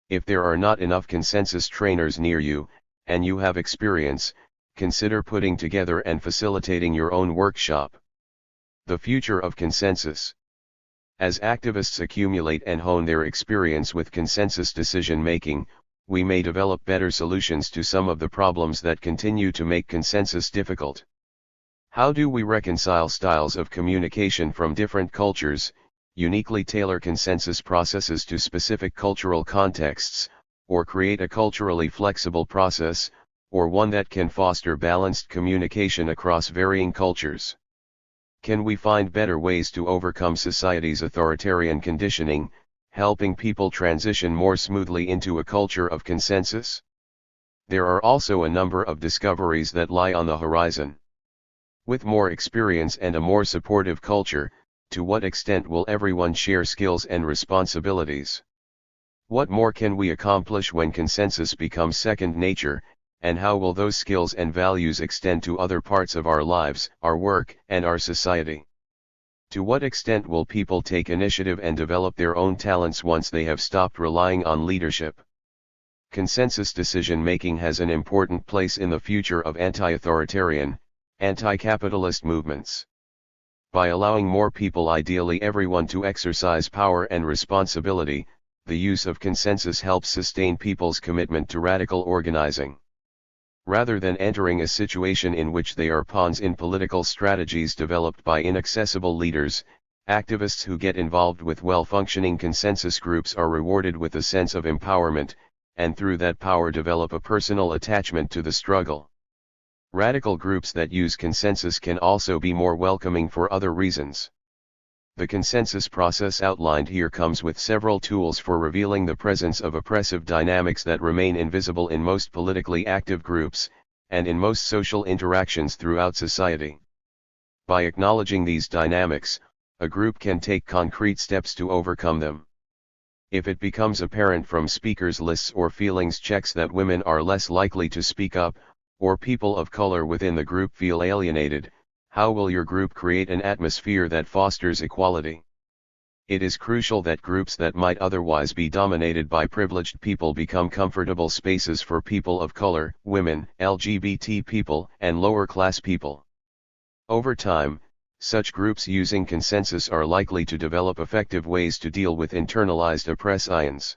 If there are not enough consensus trainers near you, and you have experience, consider putting together and facilitating your own workshop. The future of consensus. As activists accumulate and hone their experience with consensus decision-making, we may develop better solutions to some of the problems that continue to make consensus difficult. How do we reconcile styles of communication from different cultures, uniquely tailor consensus processes to specific cultural contexts, or create a culturally flexible process, or one that can foster balanced communication across varying cultures? Can we find better ways to overcome society's authoritarian conditioning, helping people transition more smoothly into a culture of consensus? There are also a number of discoveries that lie on the horizon. With more experience and a more supportive culture, to what extent will everyone share skills and responsibilities? What more can we accomplish when consensus becomes second nature, and how will those skills and values extend to other parts of our lives, our work, and our society? To what extent will people take initiative and develop their own talents once they have stopped relying on leadership? Consensus decision-making has an important place in the future of anti-authoritarian, anti-capitalist movements. By allowing more people, ideally everyone, to exercise power and responsibility, the use of consensus helps sustain people's commitment to radical organizing. Rather than entering a situation in which they are pawns in political strategies developed by inaccessible leaders, activists who get involved with well-functioning consensus groups are rewarded with a sense of empowerment, and through that power develop a personal attachment to the struggle. Radical groups that use consensus can also be more welcoming for other reasons. The consensus process outlined here comes with several tools for revealing the presence of oppressive dynamics that remain invisible in most politically active groups, and in most social interactions throughout society. By acknowledging these dynamics, a group can take concrete steps to overcome them. If it becomes apparent from speakers lists or feelings checks that women are less likely to speak up, or people of color within the group feel alienated, how will your group create an atmosphere that fosters equality? It is crucial that groups that might otherwise be dominated by privileged people become comfortable spaces for people of color, women, LGBT people, and lower-class people. Over time, such groups using consensus are likely to develop effective ways to deal with internalized oppressions.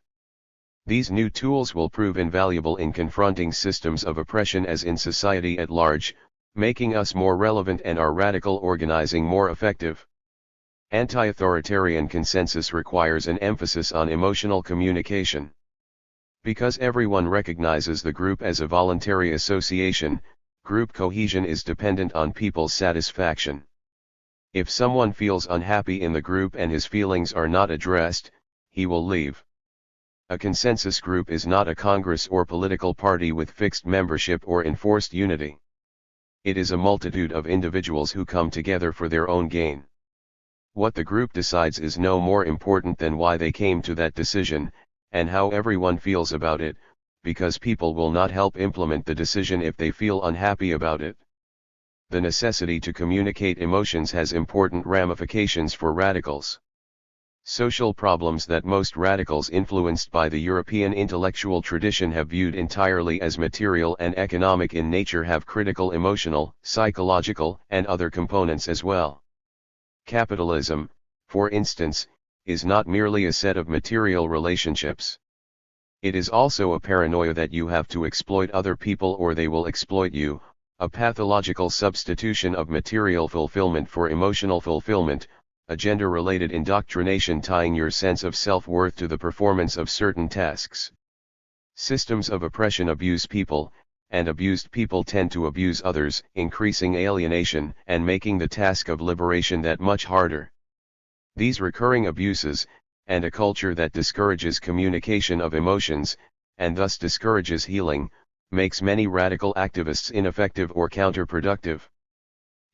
These new tools will prove invaluable in confronting systems of oppression as in society at large, making us more relevant and our radical organizing more effective. Anti-authoritarian consensus requires an emphasis on emotional communication. Because everyone recognizes the group as a voluntary association, group cohesion is dependent on people's satisfaction. If someone feels unhappy in the group and his feelings are not addressed, he will leave. A consensus group is not a congress or political party with fixed membership or enforced unity. It is a multitude of individuals who come together for their own gain. What the group decides is no more important than why they came to that decision, and how everyone feels about it, because people will not help implement the decision if they feel unhappy about it. The necessity to communicate emotions has important ramifications for radicals. Social problems that most radicals influenced by the European intellectual tradition have viewed entirely as material and economic in nature have critical emotional, psychological, and other components as well. Capitalism, for instance, is not merely a set of material relationships. It is also a paranoia that you have to exploit other people or they will exploit you, a pathological substitution of material fulfillment for emotional fulfillment, a gender-related indoctrination tying your sense of self-worth to the performance of certain tasks. Systems of oppression abuse people, and abused people tend to abuse others, increasing alienation and making the task of liberation that much harder. These recurring abuses, and a culture that discourages communication of emotions, and thus discourages healing, makes many radical activists ineffective or counterproductive.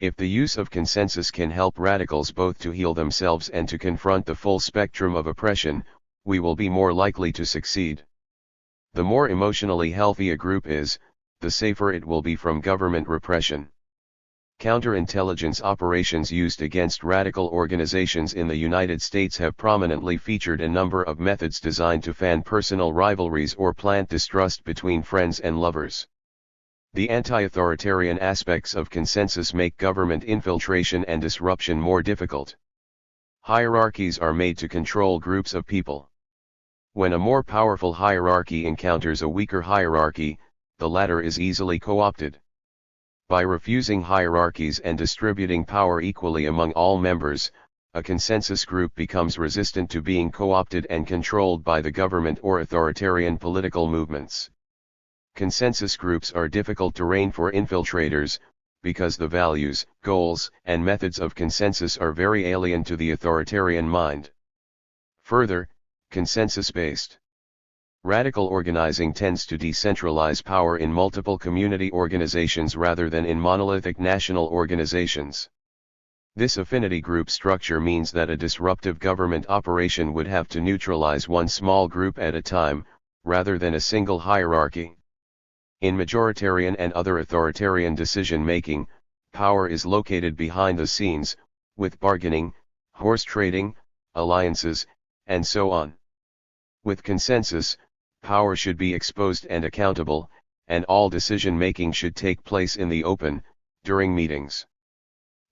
If the use of consensus can help radicals both to heal themselves and to confront the full spectrum of oppression, we will be more likely to succeed. The more emotionally healthy a group is, the safer it will be from government repression. Counterintelligence operations used against radical organizations in the United States have prominently featured a number of methods designed to fan personal rivalries or plant distrust between friends and lovers. The anti-authoritarian aspects of consensus make government infiltration and disruption more difficult. Hierarchies are made to control groups of people. When a more powerful hierarchy encounters a weaker hierarchy, the latter is easily co-opted. By refusing hierarchies and distributing power equally among all members, a consensus group becomes resistant to being co-opted and controlled by the government or authoritarian political movements. Consensus groups are difficult terrain for infiltrators, because the values, goals, and methods of consensus are very alien to the authoritarian mind. Further, consensus-based radical organizing tends to decentralize power in multiple community organizations rather than in monolithic national organizations. This affinity group structure means that a disruptive government operation would have to neutralize one small group at a time, rather than a single hierarchy. In majoritarian and other authoritarian decision-making, power is located behind the scenes, with bargaining, horse trading, alliances, and so on. With consensus, power should be exposed and accountable, and all decision-making should take place in the open, during meetings.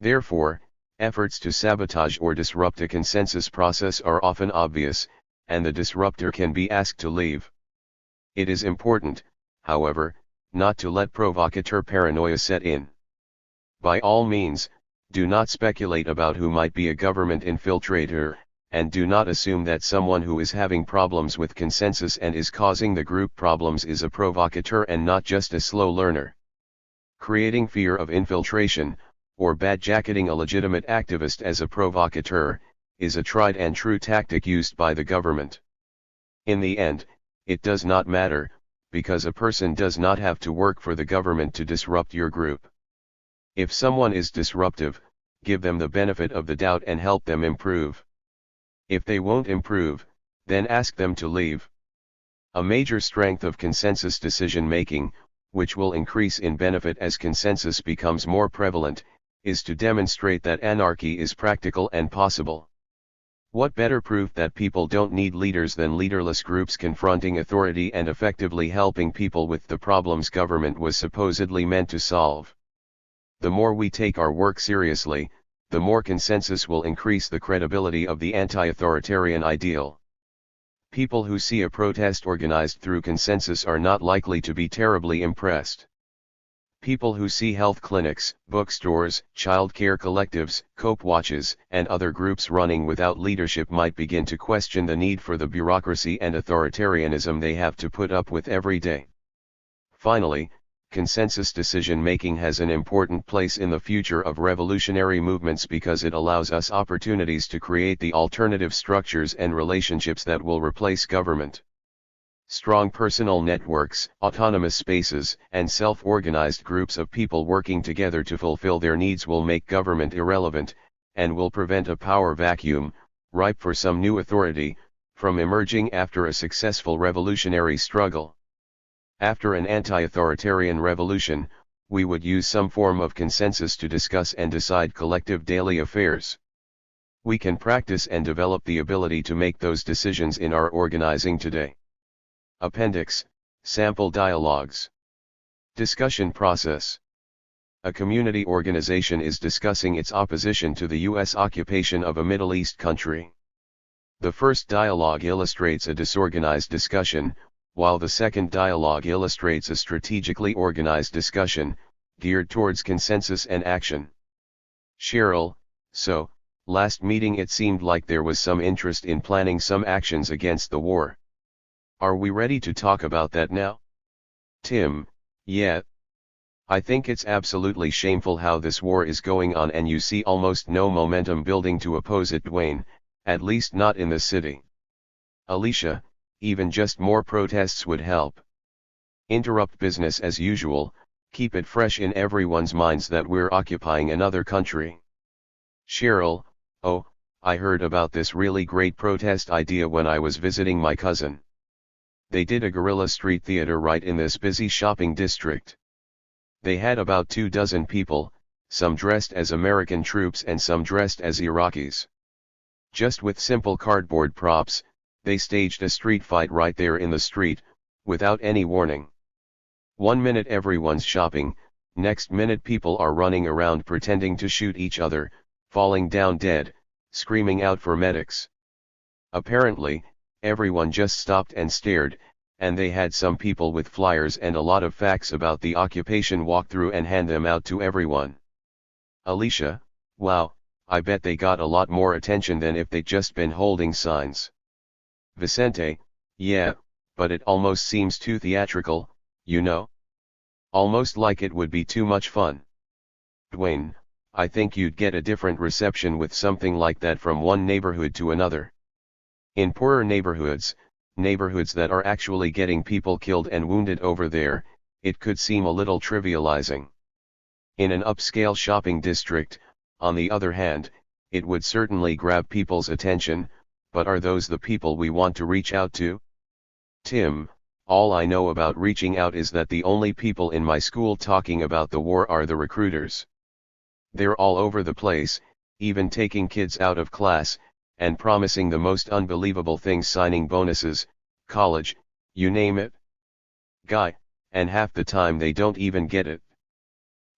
Therefore, efforts to sabotage or disrupt a consensus process are often obvious, and the disruptor can be asked to leave. It is important, however, not to let provocateur paranoia set in. By all means, do not speculate about who might be a government infiltrator, and do not assume that someone who is having problems with consensus and is causing the group problems is a provocateur and not just a slow learner. Creating fear of infiltration, or badjacketing a legitimate activist as a provocateur, is a tried and true tactic used by the government. In the end, it does not matter, because a person does not have to work for the government to disrupt your group. If someone is disruptive, give them the benefit of the doubt and help them improve. If they won't improve, then ask them to leave. A major strength of consensus decision-making, which will increase in benefit as consensus becomes more prevalent, is to demonstrate that anarchy is practical and possible. What better proof that people don't need leaders than leaderless groups confronting authority and effectively helping people with the problems government was supposedly meant to solve? The more we take our work seriously, the more consensus will increase the credibility of the anti-authoritarian ideal. People who see a protest organized through consensus are not likely to be terribly impressed. People who see health clinics, bookstores, child care collectives, cope watches, and other groups running without leadership might begin to question the need for the bureaucracy and authoritarianism they have to put up with every day. Finally, consensus decision-making has an important place in the future of revolutionary movements because it allows us opportunities to create the alternative structures and relationships that will replace government. Strong personal networks, autonomous spaces, and self-organized groups of people working together to fulfill their needs will make government irrelevant, and will prevent a power vacuum, ripe for some new authority, from emerging after a successful revolutionary struggle. After an anti-authoritarian revolution, we would use some form of consensus to discuss and decide collective daily affairs. We can practice and develop the ability to make those decisions in our organizing today. Appendix, Sample Dialogues. Discussion process. A community organization is discussing its opposition to the U.S. occupation of a Middle East country. The first dialogue illustrates a disorganized discussion, while the second dialogue illustrates a strategically organized discussion, geared towards consensus and action. Cheryl: so, last meeting it seemed like there was some interest in planning some actions against the war. Are we ready to talk about that now? Tim: yeah. I think it's absolutely shameful how this war is going on and you see almost no momentum building to oppose it, Dwayne, at least not in the city. Alicia: even just more protests would help. Interrupt business as usual, keep it fresh in everyone's minds that we're occupying another country. Cheryl: oh, I heard about this really great protest idea when I was visiting my cousin. They did a guerrilla street theater right in this busy shopping district. They had about 24 people, some dressed as American troops and some dressed as Iraqis. Just with simple cardboard props, they staged a street fight right there in the street, without any warning. 1 minute everyone's shopping, next minute people are running around pretending to shoot each other, falling down dead, screaming out for medics. Apparently, everyone just stopped and stared, and they had some people with flyers and a lot of facts about the occupation walk through and hand them out to everyone. Alicia: wow, I bet they got a lot more attention than if they'd just been holding signs. Vicente: yeah, but it almost seems too theatrical, you know? Almost like it would be too much fun. Dwayne, I think you'd get a different reception with something like that from one neighborhood to another. In poorer neighborhoods that are actually getting people killed and wounded over there, it could seem a little trivializing. In an upscale shopping district, on the other hand, it would certainly grab people's attention, but are those the people we want to reach out to? Tim, all I know about reaching out is that the only people in my school talking about the war are the recruiters. They're all over the place, even taking kids out of class, and promising the most unbelievable things, signing bonuses, college, you name it. Guy, and half the time they don't even get it.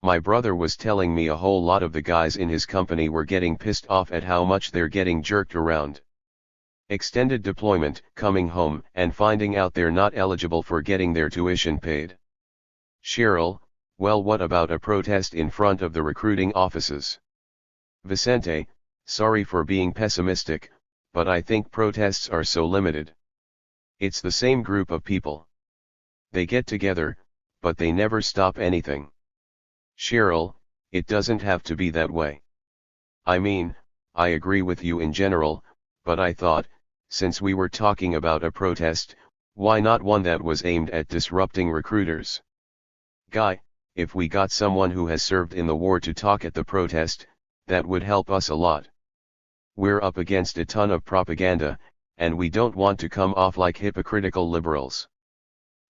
My brother was telling me a whole lot of the guys in his company were getting pissed off at how much they're getting jerked around. Extended deployment, coming home and finding out they're not eligible for getting their tuition paid. Cheryl, well, what about a protest in front of the recruiting offices? Vicente, sorry for being pessimistic, but I think protests are so limited. It's the same group of people. They get together, but they never stop anything. Cheryl, it doesn't have to be that way. I mean, I agree with you in general, but I thought, since we were talking about a protest, why not one that was aimed at disrupting recruiters? Guy, if we got someone who has served in the war to talk at the protest, that would help us a lot. We're up against a ton of propaganda, and we don't want to come off like hypocritical liberals.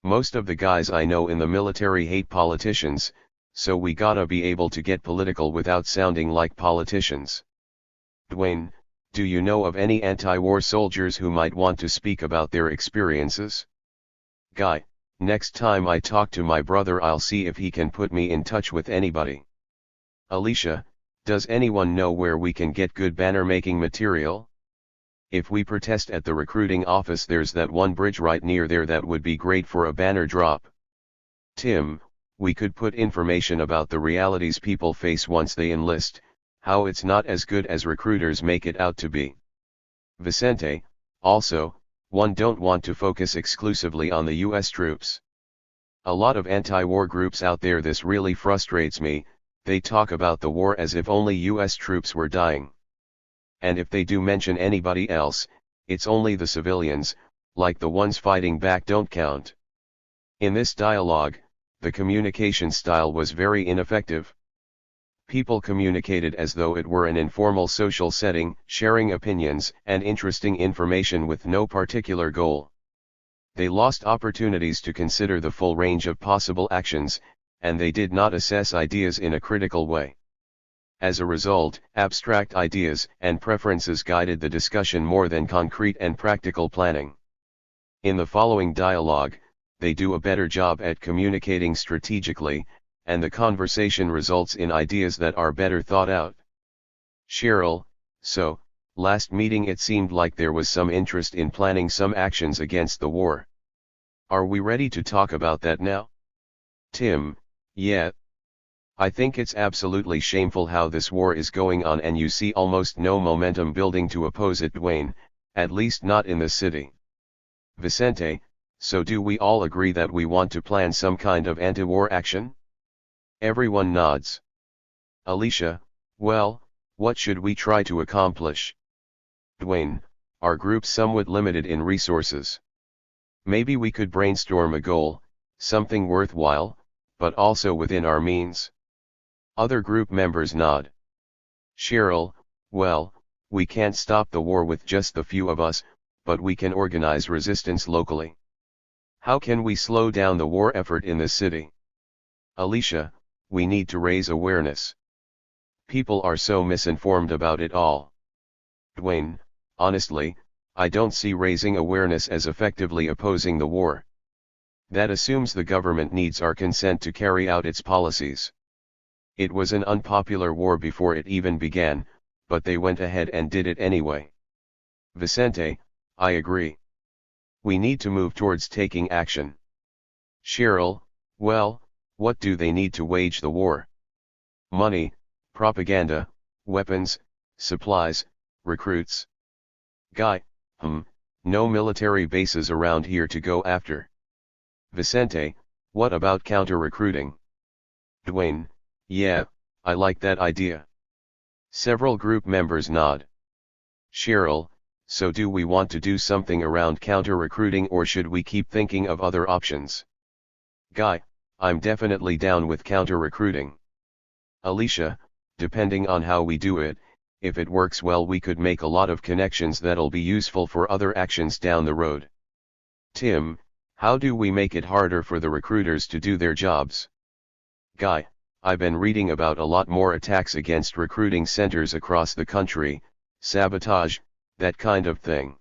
Most of the guys I know in the military hate politicians, so we gotta be able to get political without sounding like politicians. Dwayne, do you know of any anti-war soldiers who might want to speak about their experiences? Guy, next time I talk to my brother I'll see if he can put me in touch with anybody. Alicia, does anyone know where we can get good banner making material? If we protest at the recruiting office, there's that one bridge right near there that would be great for a banner drop. Tim, we could put information about the realities people face once they enlist, how it's not as good as recruiters make it out to be. Vicente, also, one don't want to focus exclusively on the US troops. A lot of anti-war groups out there, this really frustrates me, they talk about the war as if only US troops were dying. And if they do mention anybody else, it's only the civilians, like the ones fighting back don't count. In this dialogue, the communication style was very ineffective. People communicated as though it were an informal social setting, sharing opinions and interesting information with no particular goal. They lost opportunities to consider the full range of possible actions, and they did not assess ideas in a critical way. As a result, abstract ideas and preferences guided the discussion more than concrete and practical planning. In the following dialogue, they do a better job at communicating strategically, and the conversation results in ideas that are better thought out. Cheryl, so, last meeting it seemed like there was some interest in planning some actions against the war. Are we ready to talk about that now? Tim, yeah. I think it's absolutely shameful how this war is going on and you see almost no momentum building to oppose it, Dwayne, at least not in the city. Vicente, so do we all agree that we want to plan some kind of anti-war action? Everyone nods. Alicia, well, what should we try to accomplish? Dwayne, our group's somewhat limited in resources. Maybe we could brainstorm a goal, something worthwhile, but also within our means. Other group members nod. Cheryl, well, we can't stop the war with just the few of us, but we can organize resistance locally. How can we slow down the war effort in the city? Alicia, we need to raise awareness. People are so misinformed about it all. Dwayne, honestly, I don't see raising awareness as effectively opposing the war. That assumes the government needs our consent to carry out its policies. It was an unpopular war before it even began, but they went ahead and did it anyway. Vicente, I agree. We need to move towards taking action. Cheryl, well, what do they need to wage the war? Money, propaganda, weapons, supplies, recruits. Guy, no military bases around here to go after. Vicente, What about counter-recruiting? Dwayne, yeah, I like that idea. Several group members nod. Cheryl, so do we want to do something around counter-recruiting or should we keep thinking of other options? Guy, I'm definitely down with counter-recruiting. Alicia, depending on how we do it, if it works well we could make a lot of connections that'll be useful for other actions down the road. Tim, how do we make it harder for the recruiters to do their jobs? Guy, I've been reading about a lot more attacks against recruiting centers across the country, sabotage, that kind of thing.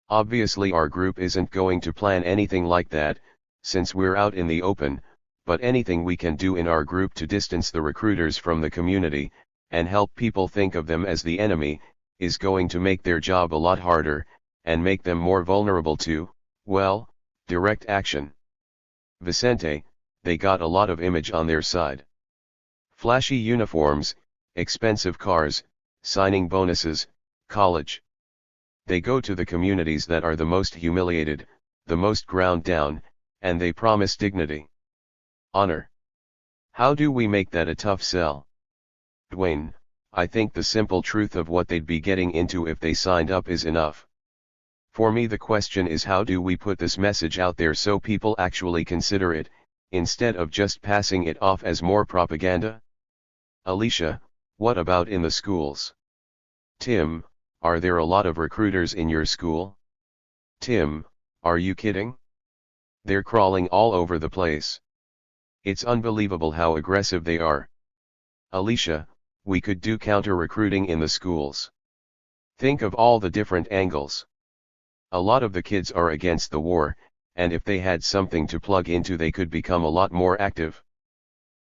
Obviously our group isn't going to plan anything like that, since we're out in the open, but anything we can do in our group to distance the recruiters from the community, and help people think of them as the enemy, is going to make their job a lot harder, and make them more vulnerable to, well, direct action. Vicente, they got a lot of image on their side. Flashy uniforms, expensive cars, signing bonuses, college. They go to the communities that are the most humiliated, the most ground down, and they promise dignity. Honor. How do we make that a tough sell? Dwayne, I think the simple truth of what they'd be getting into if they signed up is enough. For me the question is how do we put this message out there so people actually consider it, instead of just passing it off as more propaganda? Alicia, what about in the schools? Tim, are there a lot of recruiters in your school? Tim, are you kidding? They're crawling all over the place. It's unbelievable how aggressive they are. Alicia, we could do counter-recruiting in the schools. Think of all the different angles. A lot of the kids are against the war, and if they had something to plug into they could become a lot more active.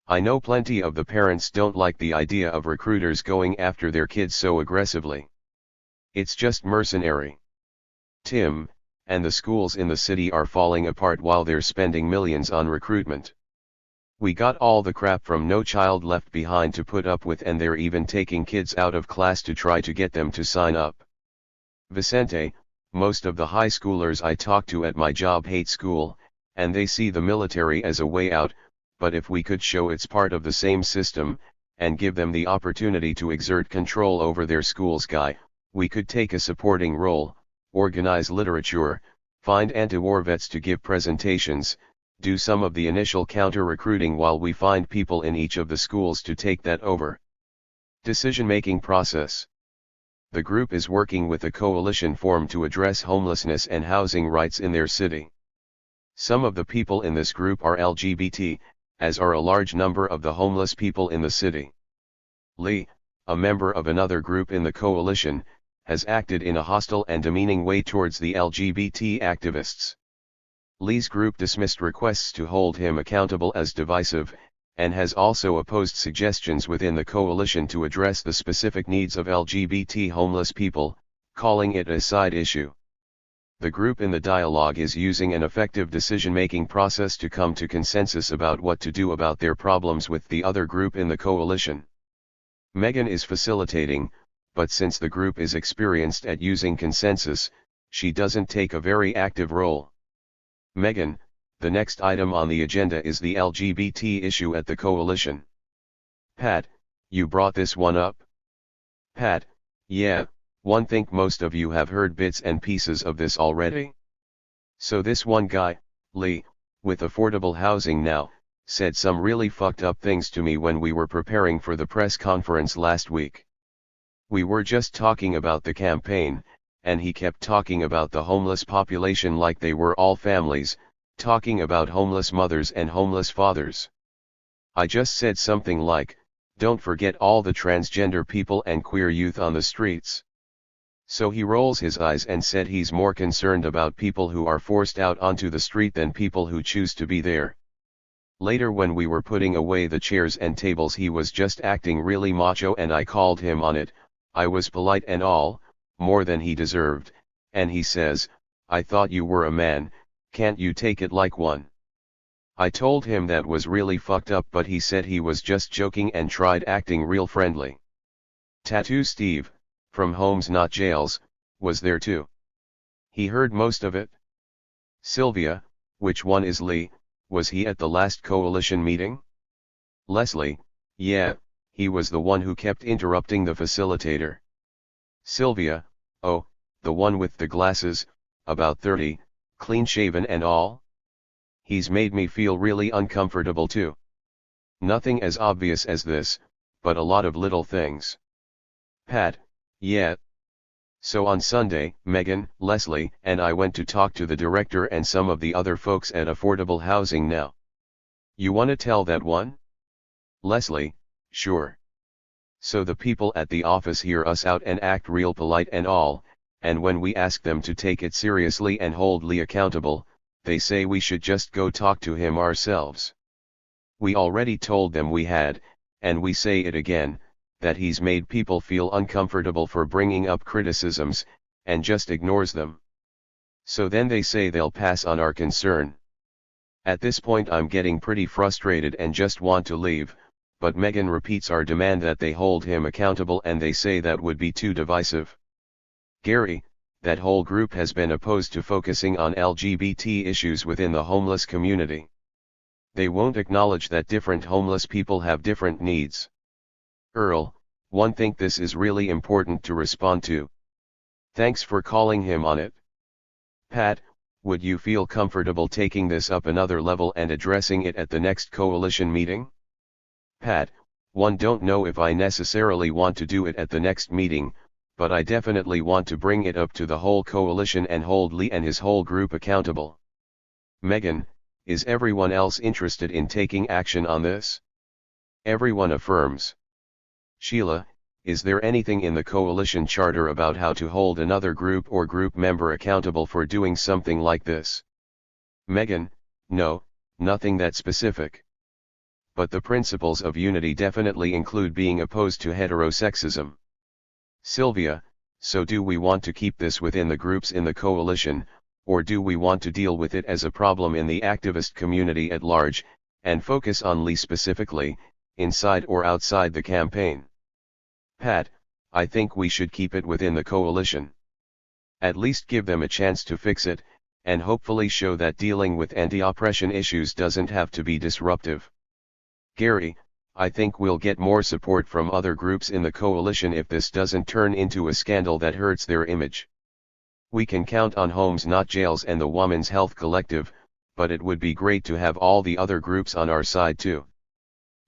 I know plenty of the parents don't like the idea of recruiters going after their kids so aggressively. It's just mercenary. Tim, and the schools in the city are falling apart while they're spending millions on recruitment. We got all the crap from No Child Left Behind to put up with and they're even taking kids out of class to try to get them to sign up. Vicente, most of the high schoolers I talk to at my job hate school, and they see the military as a way out, but if we could show it's part of the same system, and give them the opportunity to exert control over their schools, Guy, we could take a supporting role, organize literature, find anti-war vets to give presentations, do some of the initial counter-recruiting while we find people in each of the schools to take that over. Decision-making process. The group is working with a coalition formed to address homelessness and housing rights in their city. Some of the people in this group are LGBT, as are a large number of the homeless people in the city. Lee, a member of another group in the coalition, has acted in a hostile and demeaning way towards the LGBT activists. Lee's group dismissed requests to hold him accountable as divisive, and has also opposed suggestions within the coalition to address the specific needs of LGBT homeless people, calling it a side issue. The group in the dialogue is using an effective decision-making process to come to consensus about what to do about their problems with the other group in the coalition. Megan is facilitating, but since the group is experienced at using consensus, she doesn't take a very active role. Megan, the next item on the agenda is the LGBT issue at the coalition. Pat, you brought this one up? Pat, yeah, one think most of you have heard bits and pieces of this already. So this one guy, Lee, with affordable housing now, said some really fucked up things to me when we were preparing for the press conference last week. We were just talking about the campaign, and he kept talking about the homeless population like they were all families, talking about homeless mothers and homeless fathers. I just said something like, don't forget all the transgender people and queer youth on the streets. So he rolls his eyes and said he's more concerned about people who are forced out onto the street than people who choose to be there. Later when we were putting away the chairs and tables he was just acting really macho and I called him on it. I was polite and all, more than he deserved, and he says, I thought you were a man, can't you take it like one? I told him that was really fucked up but he said he was just joking and tried acting real friendly. Tattoo Steve, from Homes Not Jails, was there too. He heard most of it. Sylvia, which one is Lee, Was he at the last coalition meeting? Leslie: yeah, he was the one who kept interrupting the facilitator. Sylvia: oh, the one with the glasses, about 30, clean-shaven and all? He's made me feel really uncomfortable too. Nothing as obvious as this, but a lot of little things. Pat: yeah. So on Sunday, Megan, Leslie, and I went to talk to the director and some of the other folks at Affordable Housing Now. You wanna tell that one? Leslie: sure. So the people at the office hear us out and act real polite and all, and when we ask them to take it seriously and hold Lee accountable, they say we should just go talk to him ourselves. We already told them we had, and we say it again, that he's made people feel uncomfortable for bringing up criticisms, and just ignores them. So then they say they'll pass on our concern. At this point I'm getting pretty frustrated and just want to leave, but Megan repeats our demand that they hold him accountable and they say that would be too divisive. Gary: that whole group has been opposed to focusing on LGBT issues within the homeless community. They won't acknowledge that different homeless people have different needs. Earl: one think this is really important to respond to. Thanks for calling him on it. Pat: would you feel comfortable taking this up another level and addressing it at the next coalition meeting? Pat: one don't know if I necessarily want to do it at the next meeting, but I definitely want to bring it up to the whole coalition and hold Lee and his whole group accountable. Megan: is everyone else interested in taking action on this? Everyone affirms. Sheila: is there anything in the coalition charter about how to hold another group or group member accountable for doing something like this? Megan: no, nothing that specific. But the principles of unity definitely include being opposed to heterosexism. Sylvia: so do we want to keep this within the groups in the coalition, or do we want to deal with it as a problem in the activist community at large, and focus on Lee specifically, inside or outside the campaign? Pat: I think we should keep it within the coalition. At least give them a chance to fix it, and hopefully show that dealing with anti-oppression issues doesn't have to be disruptive. Gary: I think we'll get more support from other groups in the coalition if this doesn't turn into a scandal that hurts their image. We can count on Homes Not Jails and the Women's Health Collective, but it would be great to have all the other groups on our side too.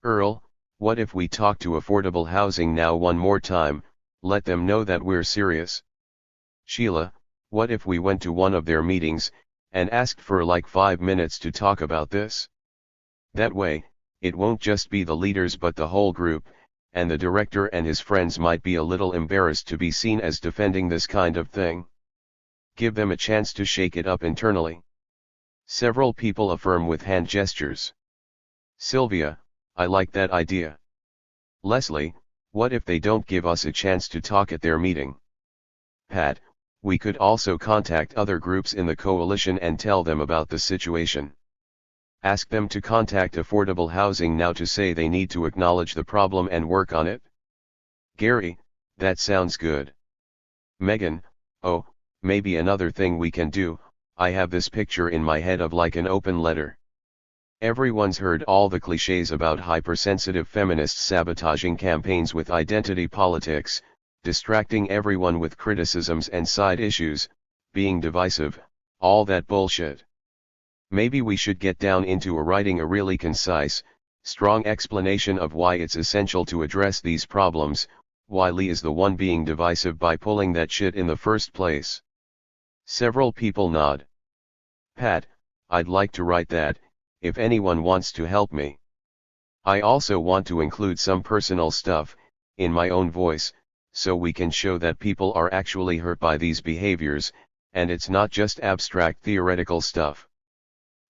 Earl: what if we talk to Affordable Housing Now one more time, let them know that we're serious? Sheila: what if we went to one of their meetings, and asked for like 5 minutes to talk about this? That way, it won't just be the leaders but the whole group, and the director and his friends might be a little embarrassed to be seen as defending this kind of thing. Give them a chance to shake it up internally. Several people affirm with hand gestures. Sylvia: I like that idea. Leslie: what if they don't give us a chance to talk at their meeting? Pat: we could also contact other groups in the coalition and tell them about the situation. Ask them to contact Affordable Housing Now to say they need to acknowledge the problem and work on it. Gary: that sounds good. Megan: oh, maybe another thing we can do, I have this picture in my head of like an open letter. Everyone's heard all the cliches about hypersensitive feminists sabotaging campaigns with identity politics, distracting everyone with criticisms and side issues, being divisive, all that bullshit. Maybe we should get down into writing a really concise, strong explanation of why it's essential to address these problems, why Lee is the one being divisive by pulling that shit in the first place. Several people nod. Pat: I'd like to write that, if anyone wants to help me. I also want to include some personal stuff, in my own voice, so we can show that people are actually hurt by these behaviors, and it's not just abstract theoretical stuff.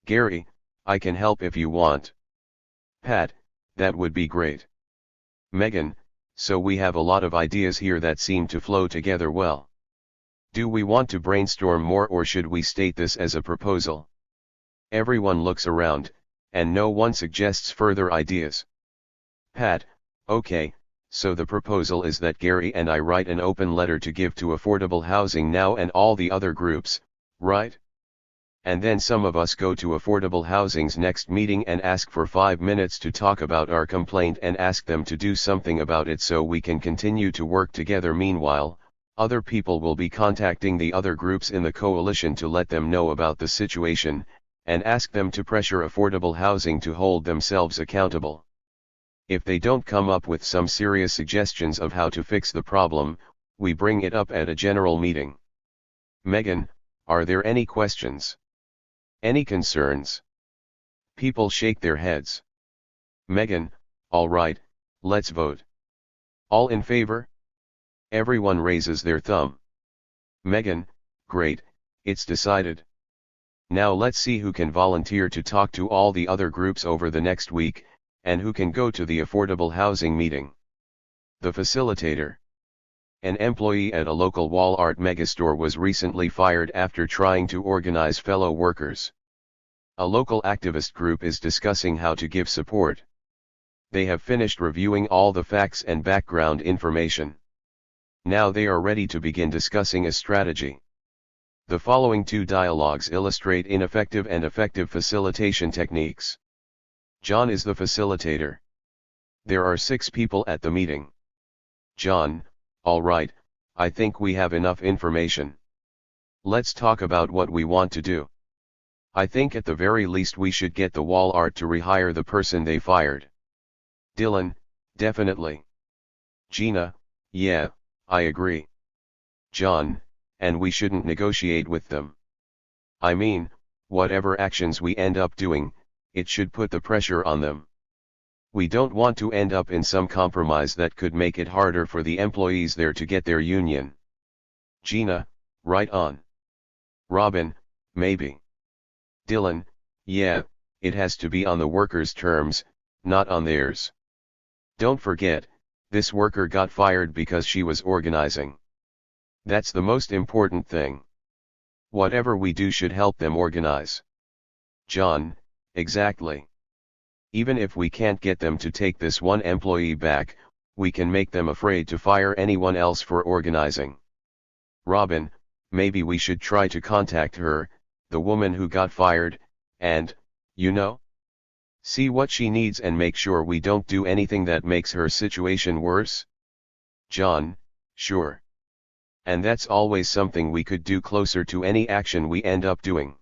Gary: I can help if you want. Pat: that would be great. Megan: so we have a lot of ideas here that seem to flow together well. Do we want to brainstorm more or should we state this as a proposal? Everyone looks around, and no one suggests further ideas. Pat: okay, so the proposal is that Gary and I write an open letter to give to Affordable Housing Now and all the other groups, right? And then some of us go to Affordable Housing's next meeting and ask for 5 minutes to talk about our complaint and ask them to do something about it so we can continue to work together. Meanwhile, other people will be contacting the other groups in the coalition to let them know about the situation, and ask them to pressure Affordable Housing to hold themselves accountable. If they don't come up with some serious suggestions of how to fix the problem, we bring it up at a general meeting. Megan, are there any questions? Any concerns? People shake their heads. Megan, all right, let's vote. All in favor? Everyone raises their thumb. Megan, great, it's decided. Now let's see who can volunteer to talk to all the other groups over the next week, and who can go to the Affordable Housing meeting. The facilitator. An employee at a local wall art megastore was recently fired after trying to organize fellow workers. A local activist group is discussing how to give support. They have finished reviewing all the facts and background information. Now they are ready to begin discussing a strategy. The following two dialogues illustrate ineffective and effective facilitation techniques. John is the facilitator. There are 6 people at the meeting. John, all right, I think we have enough information. Let's talk about what we want to do. I think at the very least we should get the wall art to rehire the person they fired. Dylan, definitely. Gina, yeah, I agree. John, and we shouldn't negotiate with them. I mean, whatever actions we end up doing, it should put the pressure on them. We don't want to end up in some compromise that could make it harder for the employees there to get their union. Gina, right on. Robin, maybe. Dylan, yeah, it has to be on the workers' terms, not on theirs. Don't forget, this worker got fired because she was organizing. That's the most important thing. Whatever we do should help them organize. John, exactly. Even if we can't get them to take this one employee back, we can make them afraid to fire anyone else for organizing. Robin, maybe we should try to contact her, the woman who got fired, and, see what she needs and make sure we don't do anything that makes her situation worse? John, sure. And that's always something we could do closer to any action we end up doing.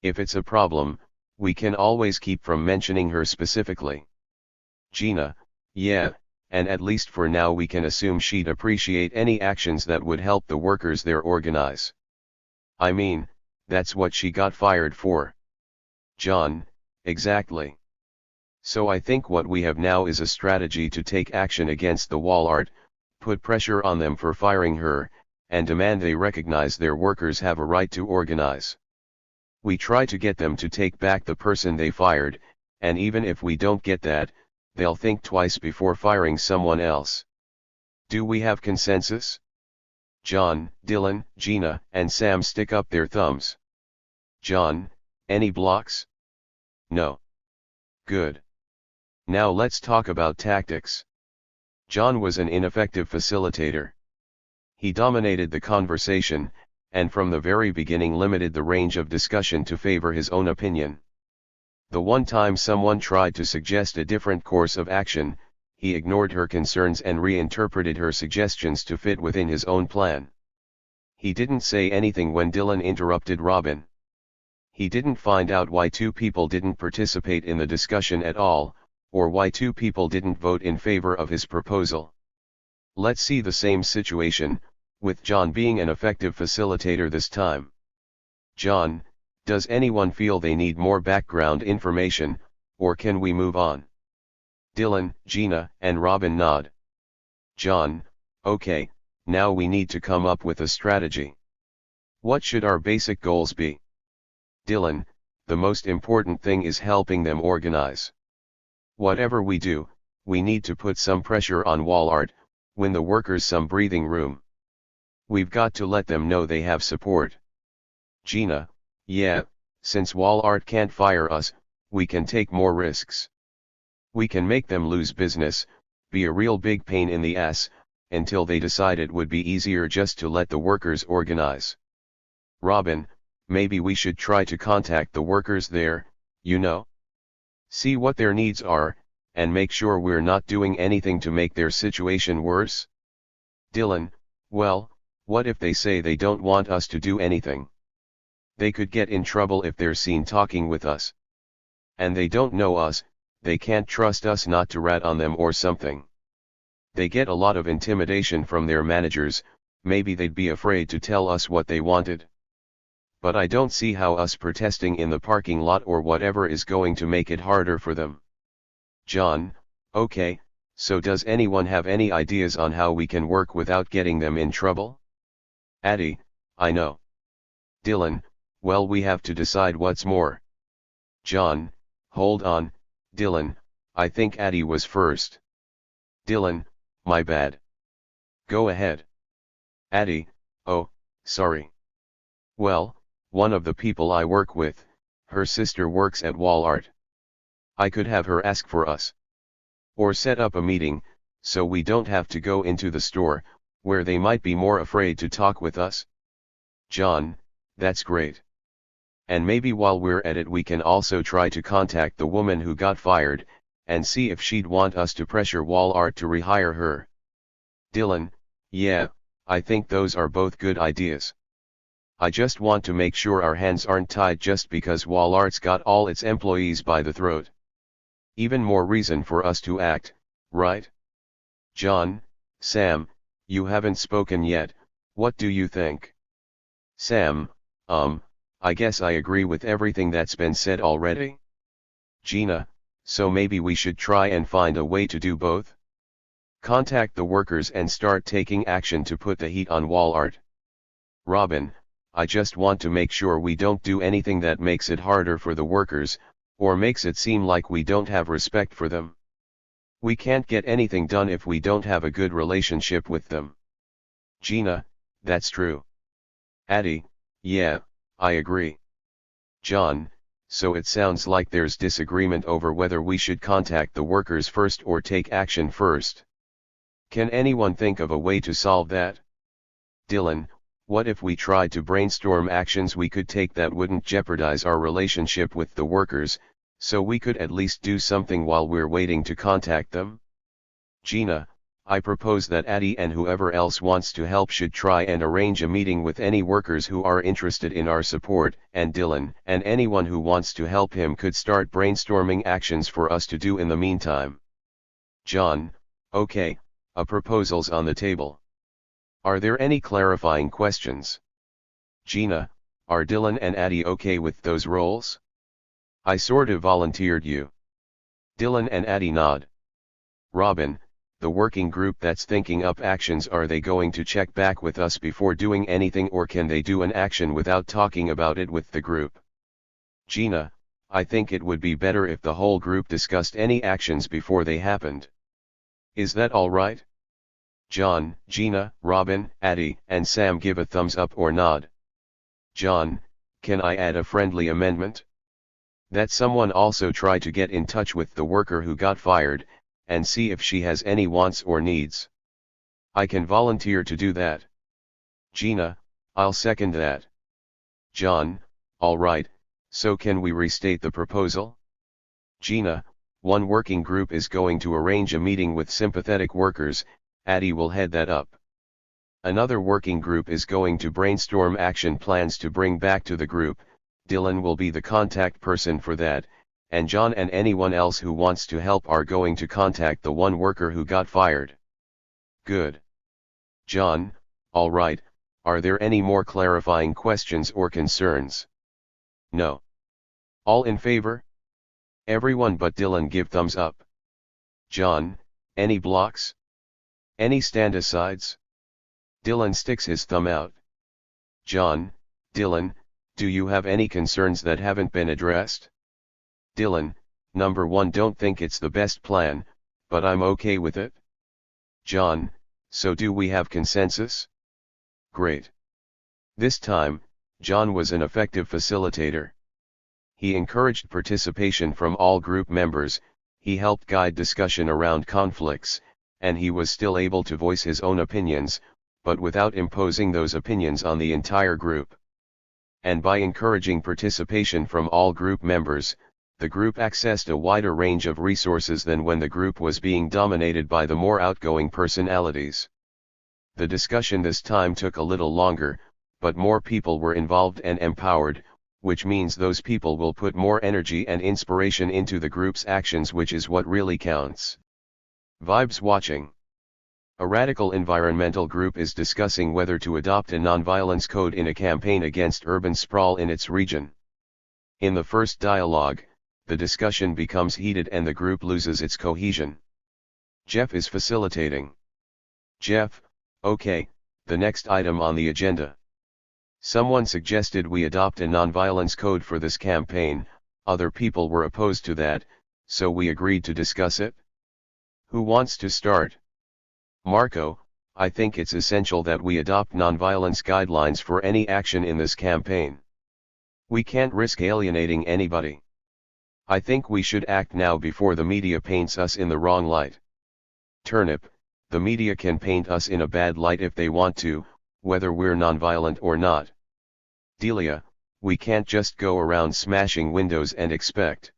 If it's a problem, we can always keep from mentioning her specifically. Gina, yeah, and at least for now we can assume she'd appreciate any actions that would help the workers there organize. I mean, that's what she got fired for. John, exactly. So I think what we have now is a strategy to take action against the wall art, put pressure on them for firing her, and demand they recognize their workers have a right to organize. We try to get them to take back the person they fired, and even if we don't get that, they'll think twice before firing someone else. Do we have consensus? John, Dylan, Gina, and Sam stick up their thumbs. John, any blocks? No. Good. Now let's talk about tactics. John was an ineffective facilitator. He dominated the conversation, and from the very beginning limited the range of discussion to favor his own opinion. The one time someone tried to suggest a different course of action, he ignored her concerns and reinterpreted her suggestions to fit within his own plan. He didn't say anything when Dylan interrupted Robin. He didn't find out why 2 people didn't participate in the discussion at all, or why 2 people didn't vote in favor of his proposal. Let's see the same situation, with John being an effective facilitator this time. John, does anyone feel they need more background information, or can we move on? Dylan, Gina, and Robin nod. John, okay, now we need to come up with a strategy. What should our basic goals be? Dylan, the most important thing is helping them organize. Whatever we do, we need to put some pressure on wall art, win the workers some breathing room. We've got to let them know they have support. Gina, yeah, since wall art can't fire us, we can take more risks. We can make them lose business, be a real big pain in the ass, until they decide it would be easier just to let the workers organize. Robin, maybe we should try to contact the workers there, you know? See what their needs are, and make sure we're not doing anything to make their situation worse. Dylan, well, what if they say they don't want us to do anything? They could get in trouble if they're seen talking with us. And they don't know us, they can't trust us not to rat on them or something. They get a lot of intimidation from their managers, maybe they'd be afraid to tell us what they wanted. But I don't see how us protesting in the parking lot or whatever is going to make it harder for them. John, okay, so does anyone have any ideas on how we can work without getting them in trouble? Addie, I know. Dylan, well, we have to decide what's more. John, hold on, Dylan, I think Addie was first. Dylan, my bad. Go ahead. Addie, oh, sorry. Well, one of the people I work with, her sister works at Walmart. I could have her ask for us. Or set up a meeting, so we don't have to go into the store, where they might be more afraid to talk with us. John, that's great. And maybe while we're at it we can also try to contact the woman who got fired, and see if she'd want us to pressure Walmart to rehire her. Dylan, yeah, I think those are both good ideas. I just want to make sure our hands aren't tied just because Walmart's got all its employees by the throat. Even more reason for us to act, right? John, Sam, you haven't spoken yet, what do you think? Sam, I guess I agree with everything that's been said already. Gina, so maybe we should try and find a way to do both? Contact the workers and start taking action to put the heat on Walmart. Robin, I just want to make sure we don't do anything that makes it harder for the workers, or makes it seem like we don't have respect for them. We can't get anything done if we don't have a good relationship with them. Gina, that's true. Addie, yeah, I agree. John, so it sounds like there's disagreement over whether we should contact the workers first or take action first. Can anyone think of a way to solve that? Dylan, what if we tried to brainstorm actions we could take that wouldn't jeopardize our relationship with the workers, so we could at least do something while we're waiting to contact them? Gina, I propose that Addie and whoever else wants to help should try and arrange a meeting with any workers who are interested in our support, and Dylan and anyone who wants to help him could start brainstorming actions for us to do in the meantime. John, okay, a proposal's on the table. Are there any clarifying questions? Gina, are Dylan and Addie okay with those roles? I sort of volunteered you. Dylan and Addie nod. Robin, the working group that's thinking up actions, are they going to check back with us before doing anything, or can they do an action without talking about it with the group? Gina, I think it would be better if the whole group discussed any actions before they happened. Is that all right? John, Gina, Robin, Addie, and Sam give a thumbs up or nod. John, can I add a friendly amendment? That someone also try to get in touch with the worker who got fired, and see if she has any wants or needs. I can volunteer to do that. Gina, I'll second that. John, all right, so can we restate the proposal? Gina, one working group is going to arrange a meeting with sympathetic workers, Addie will head that up. Another working group is going to brainstorm action plans to bring back to the group, Dylan will be the contact person for that, and John and anyone else who wants to help are going to contact the one worker who got fired. Good. John, all right, are there any more clarifying questions or concerns? No. All in favor? Everyone but Dylan give thumbs up. John, any blocks? Any stand-asides? Dylan sticks his thumb out. John, Dylan, do you have any concerns that haven't been addressed? Dylan, number one, don't think it's the best plan, but I'm okay with it. John, so do we have consensus? Great. This time, John was an effective facilitator. He encouraged participation from all group members, he helped guide discussion around conflicts, and he was still able to voice his own opinions, but without imposing those opinions on the entire group. and by encouraging participation from all group members, the group accessed a wider range of resources than when the group was being dominated by the more outgoing personalities. The discussion this time took a little longer, but more people were involved and empowered, which means those people will put more energy and inspiration into the group's actions, which is what really counts. Vibes watching. A radical environmental group is discussing whether to adopt a nonviolence code in a campaign against urban sprawl in its region. In the first dialogue, the discussion becomes heated and the group loses its cohesion. Jeff is facilitating. Jeff: okay, the next item on the agenda. Someone suggested we adopt a nonviolence code for this campaign, other people were opposed to that, so we agreed to discuss it. Who wants to start? Marco: I think it's essential that we adopt nonviolence guidelines for any action in this campaign. We can't risk alienating anybody. I think we should act now before the media paints us in the wrong light. Turnip: the media can paint us in a bad light if they want to, whether we're nonviolent or not. Delia: we can't just go around smashing windows and expect.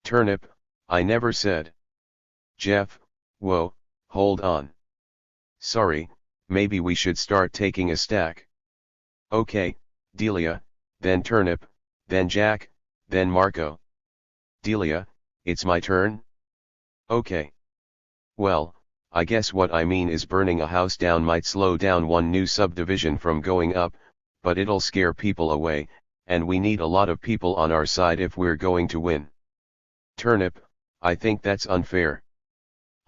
Turnip: I never said. Jeff: whoa, hold on. Sorry, maybe we should start taking a stack. Okay, Delia, then Turnip, then Jack, then Marco. Delia: it's my turn? Okay. Well, I guess what I mean is burning a house down might slow down one new subdivision from going up, but it'll scare people away, and we need a lot of people on our side if we're going to win. Turnip: I think that's unfair.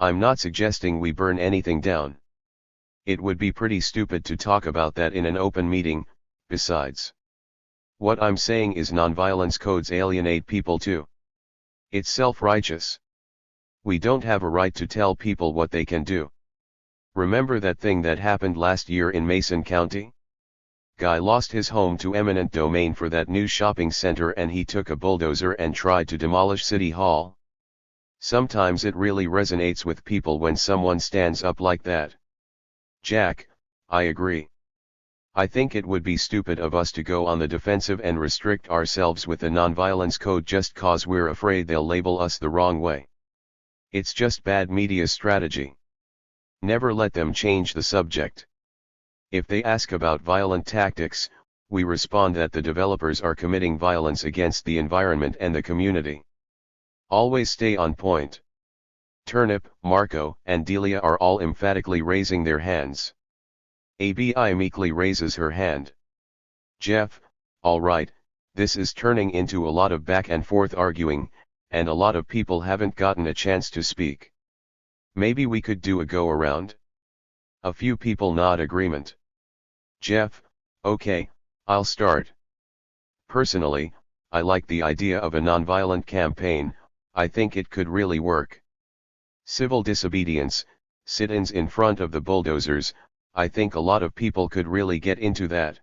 I'm not suggesting we burn anything down. It would be pretty stupid to talk about that in an open meeting, besides. What I'm saying is nonviolence codes alienate people too. It's self-righteous. We don't have a right to tell people what they can do. Remember that thing that happened last year in Mason County? Guy lost his home to eminent domain for that new shopping center and he took a bulldozer and tried to demolish City Hall. Sometimes it really resonates with people when someone stands up like that. Jack: I agree. I think it would be stupid of us to go on the defensive and restrict ourselves with a nonviolence code just cause we're afraid they'll label us the wrong way. It's just bad media strategy. Never let them change the subject. If they ask about violent tactics, we respond that the developers are committing violence against the environment and the community. Always stay on point. Turnip, Marco, and Delia are all emphatically raising their hands. ABI meekly raises her hand. Jeff: all right, this is turning into a lot of back and forth arguing, and a lot of people haven't gotten a chance to speak. Maybe we could do a go-around? A few people nod agreement. Jeff: okay, I'll start. Personally, I like the idea of a nonviolent campaign. I think it could really work. Civil disobedience, sit-ins in front of the bulldozers, I think a lot of people could really get into that.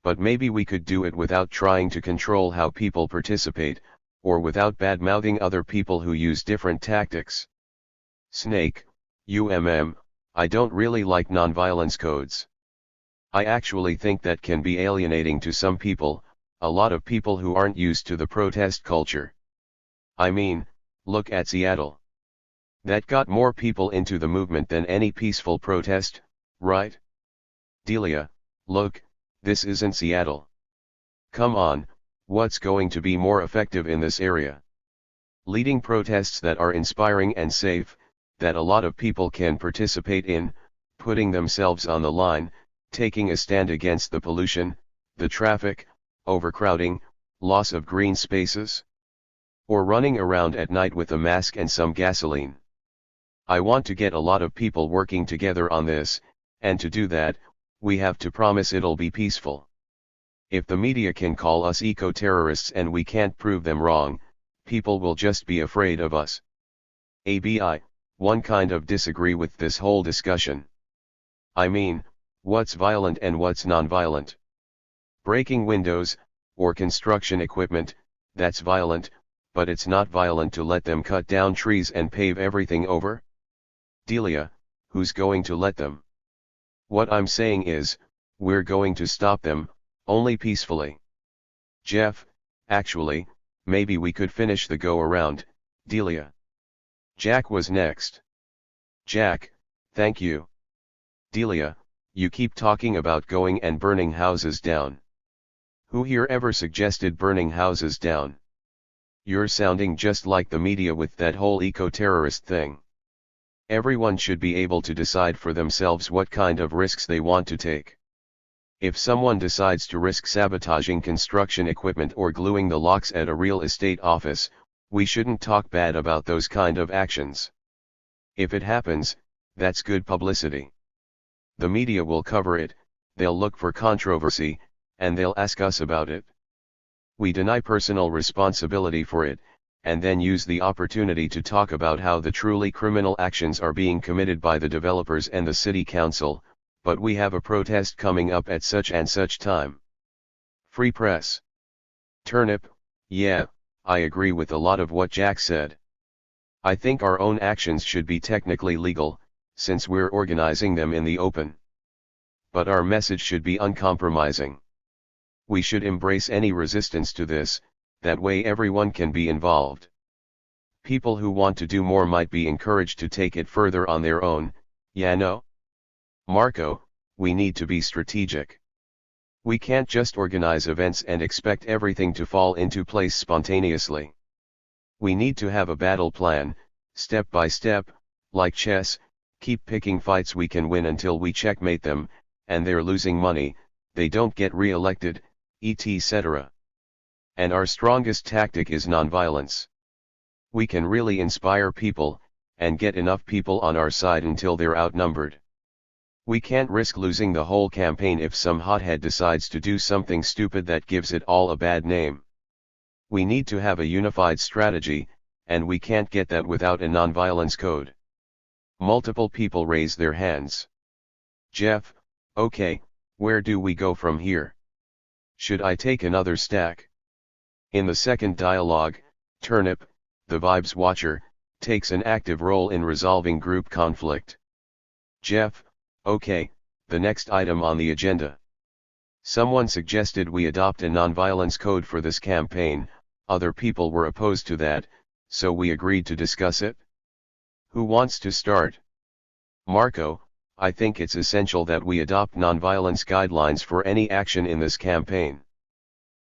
But maybe we could do it without trying to control how people participate, or without bad-mouthing other people who use different tactics. Snake: I don't really like nonviolence codes. I actually think that can be alienating to some people, a lot of people who aren't used to the protest culture. I mean, look at Seattle. That got more people into the movement than any peaceful protest, right? Delia: look, this isn't Seattle. Come on, what's going to be more effective in this area? Leading protests that are inspiring and safe, that a lot of people can participate in, putting themselves on the line, taking a stand against the pollution, the traffic, overcrowding, loss of green spaces? Or running around at night with a mask and some gasoline? I want to get a lot of people working together on this, and to do that, we have to promise it'll be peaceful. If the media can call us eco-terrorists and we can't prove them wrong, people will just be afraid of us. ABI: one kind of disagree with this whole discussion. I mean, what's violent and what's non-violent? Breaking windows, or construction equipment, that's violent, but it's not violent to let them cut down trees and pave everything over? Delia: who's going to let them? What I'm saying is, we're going to stop them, Only peacefully. Jeff, actually, maybe we could finish the go-around, Delia. Jack was next. Jack, thank you. Delia, you keep talking about going and burning houses down. Who here ever suggested burning houses down? You're sounding just like the media with that whole eco-terrorist thing. Everyone should be able to decide for themselves what kind of risks they want to take. If someone decides to risk sabotaging construction equipment or gluing the locks at a real estate office, we shouldn't talk bad about those kind of actions. If it happens, that's good publicity. The media will cover it, they'll look for controversy, and they'll ask us about it. We deny personal responsibility for it, and then use the opportunity to talk about how the truly criminal actions are being committed by the developers and the city council, but we have a protest coming up at such and such time. Free press. Turnip, yeah, I agree with a lot of what Jack said. I think our own actions should be technically legal, since we're organizing them in the open. But our message should be uncompromising. We should embrace any resistance to this, that way everyone can be involved. People who want to do more might be encouraged to take it further on their own, yeah no? Marco, we need to be strategic. We can't just organize events and expect everything to fall into place spontaneously. We need to have a battle plan, step by step, like chess, keep picking fights we can win until we checkmate them, and they're losing money, they don't get re-elected, etc. And our strongest tactic is nonviolence. We can really inspire people, and get enough people on our side until they're outnumbered. We can't risk losing the whole campaign if some hothead decides to do something stupid that gives it all a bad name. We need to have a unified strategy, and we can't get that without a nonviolence code. Multiple people raise their hands. Jeff, okay, where do we go from here? Should I take another stack? In the second dialogue, Turnip, the Vibes Watcher, takes an active role in resolving group conflict. Jeff, okay, the next item on the agenda. Someone suggested we adopt a nonviolence code for this campaign, other people were opposed to that, so we agreed to discuss it. Who wants to start? Marco, I think it's essential that we adopt nonviolence guidelines for any action in this campaign.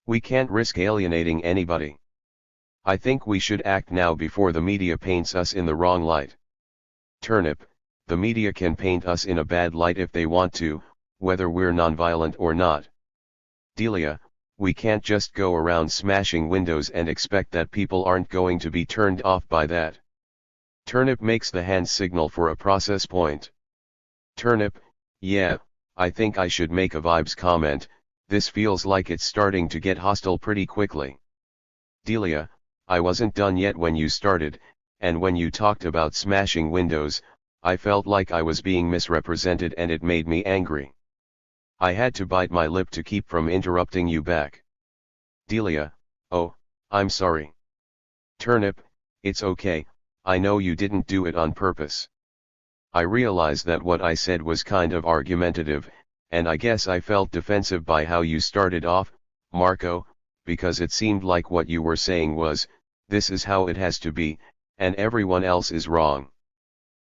We can't risk alienating anybody. I think we should act now before the media paints us in the wrong light. Turnip, the media can paint us in a bad light if they want to, whether we're nonviolent or not. Delia, we can't just go around smashing windows and expect that people aren't going to be turned off by that. Turnip makes the hand signal for a process point. Turnip, yeah, I think I should make a vibes comment, this feels like it's starting to get hostile pretty quickly. Delia, I wasn't done yet when you started, and when you talked about smashing windows, I felt like I was being misrepresented and it made me angry. I had to bite my lip to keep from interrupting you back. Delia, oh, I'm sorry. Turnip, it's okay, I know you didn't do it on purpose. I realized that what I said was kind of argumentative, and I guess I felt defensive by how you started off, Marco, because it seemed like what you were saying was, this is how it has to be, and everyone else is wrong.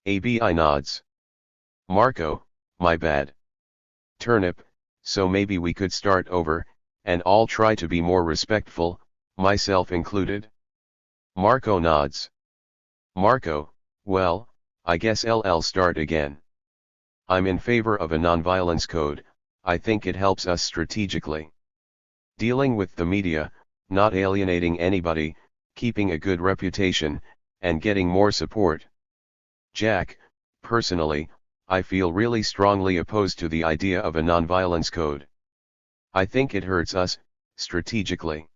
ABI nods. Marco, my bad. Turnip, so maybe we could start over, and all try to be more respectful, myself included? Marco nods. Marco, well, I guess I'll start again. I'm in favor of a nonviolence code, I think it helps us strategically. Dealing with the media, not alienating anybody, keeping a good reputation, and getting more support. Jack, personally, I feel really strongly opposed to the idea of a nonviolence code. I think it hurts us, strategically.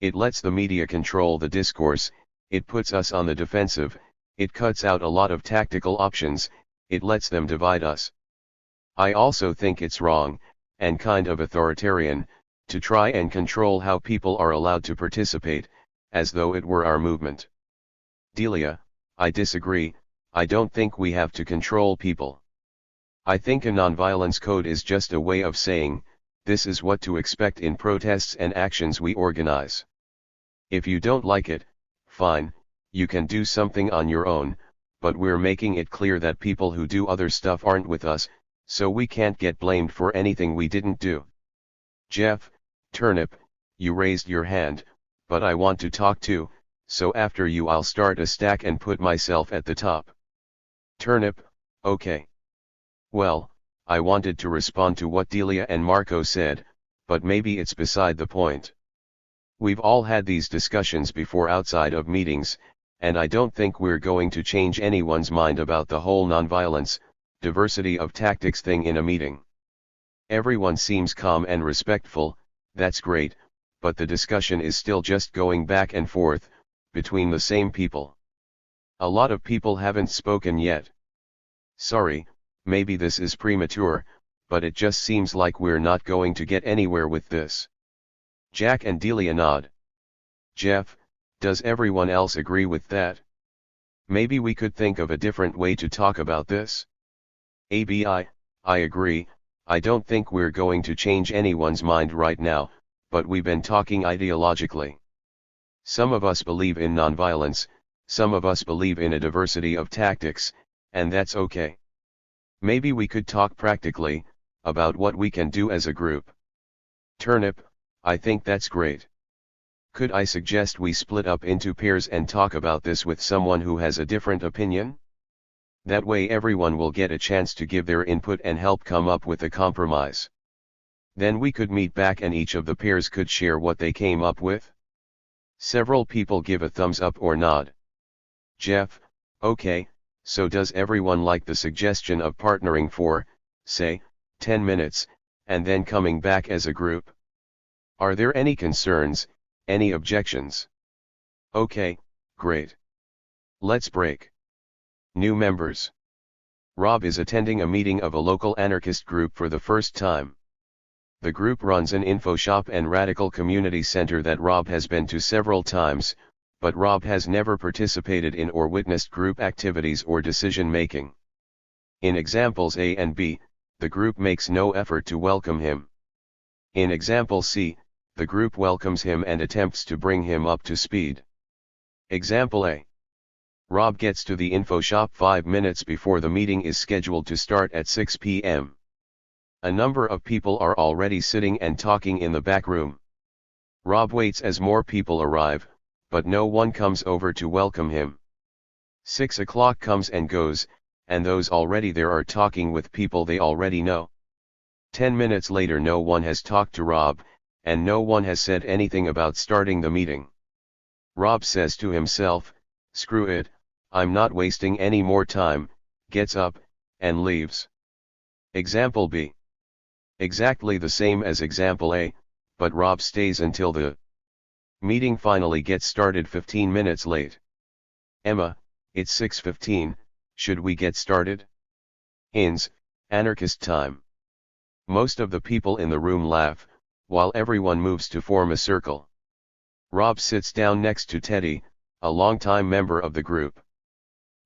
It lets the media control the discourse, it puts us on the defensive, it cuts out a lot of tactical options, it lets them divide us. I also think it's wrong, and kind of authoritarian, to try and control how people are allowed to participate, as though it were our movement. Delia, I disagree, I don't think we have to control people. I think a nonviolence code is just a way of saying, This is what to expect in protests and actions we organize. If you don't like it, fine, you can do something on your own, but we're making it clear that people who do other stuff aren't with us, so we can't get blamed for anything we didn't do. Jeff, Turnip, you raised your hand, but I want to talk too, so after you I'll start a stack and put myself at the top. Turnip, okay. Well, I wanted to respond to what Delia and Marco said, but maybe it's beside the point. We've all had these discussions before outside of meetings, and I don't think we're going to change anyone's mind about the whole nonviolence, diversity of tactics thing in a meeting. Everyone seems calm and respectful, that's great, but the discussion is still just going back and forth, between the same people. A lot of people haven't spoken yet. Sorry, maybe this is premature, but it just seems like we're not going to get anywhere with this. Jack and Delia nod. Jeff, does everyone else agree with that? Maybe we could think of a different way to talk about this. ABI, I agree, I don't think we're going to change anyone's mind right now, but we've been talking ideologically. Some of us believe in nonviolence, some of us believe in a diversity of tactics, and that's okay. Maybe we could talk practically, about what we can do as a group. Turnip, I think that's great. Could I suggest we split up into pairs and talk about this with someone who has a different opinion? That way everyone will get a chance to give their input and help come up with a compromise. Then we could meet back and each of the pairs could share what they came up with. Several people give a thumbs up or nod. Jeff, okay, so does everyone like the suggestion of partnering for, say, 10 minutes, and then coming back as a group? Are there any concerns, any objections? Okay, great. Let's break. New members. Rob is attending a meeting of a local anarchist group for the first time. The group runs an info shop and radical community center that Rob has been to several times, but Rob has never participated in or witnessed group activities or decision making. In examples A and B, the group makes no effort to welcome him. In example C, the group welcomes him and attempts to bring him up to speed. Example A. Rob gets to the info shop 5 minutes before the meeting is scheduled to start at 6 p.m. A number of people are already sitting and talking in the back room. Rob waits as more people arrive, but no one comes over to welcome him. 6 o'clock comes and goes, and those already there are talking with people they already know. 10 minutes later no one has talked to Rob, and no one has said anything about starting the meeting. Rob says to himself, screw it, I'm not wasting any more time, gets up, and leaves. Example B. Exactly the same as example A, but Rob stays until the meeting finally gets started 15 minutes late. Emma, it's 6:15, should we get started? Ins, anarchist time. Most of the people in the room laugh, while everyone moves to form a circle. Rob sits down next to Teddy, a longtime member of the group.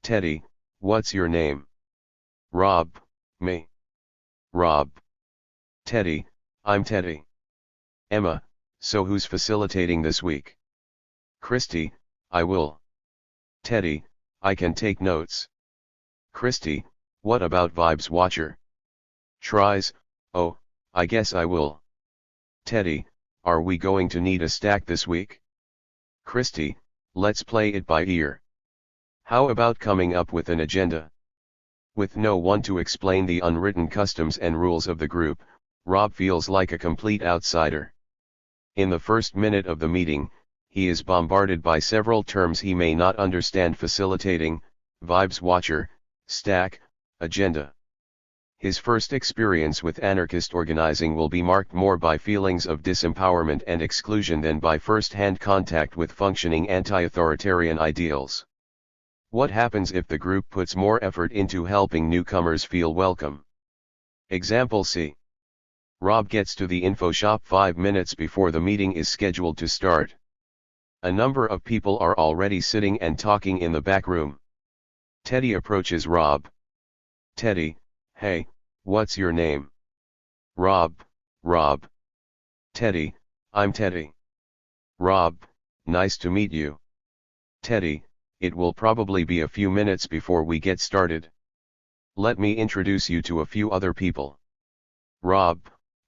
Teddy, what's your name? Rob, me. Rob. Teddy, I'm Teddy. Emma, so who's facilitating this week? Christy, I will. Teddy, I can take notes. Christy, what about Vibes Watcher? Tries, oh, I guess I will. Teddy, are we going to need a stack this week? Christy, let's play it by ear. How about coming up with an agenda? With no one to explain the unwritten customs and rules of the group, Rob feels like a complete outsider. In the first minute of the meeting, he is bombarded by several terms he may not understand: facilitating, Vibes Watcher, stack, agenda. His first experience with anarchist organizing will be marked more by feelings of disempowerment and exclusion than by first-hand contact with functioning anti-authoritarian ideals. What happens if the group puts more effort into helping newcomers feel welcome? Example C. Rob gets to the info shop 5 minutes before the meeting is scheduled to start. A number of people are already sitting and talking in the back room. Teddy approaches Rob. Teddy, hey, what's your name? Rob, Rob. Teddy, I'm Teddy. Rob, nice to meet you. Teddy, it will probably be a few minutes before we get started. Let me introduce you to a few other people. Rob,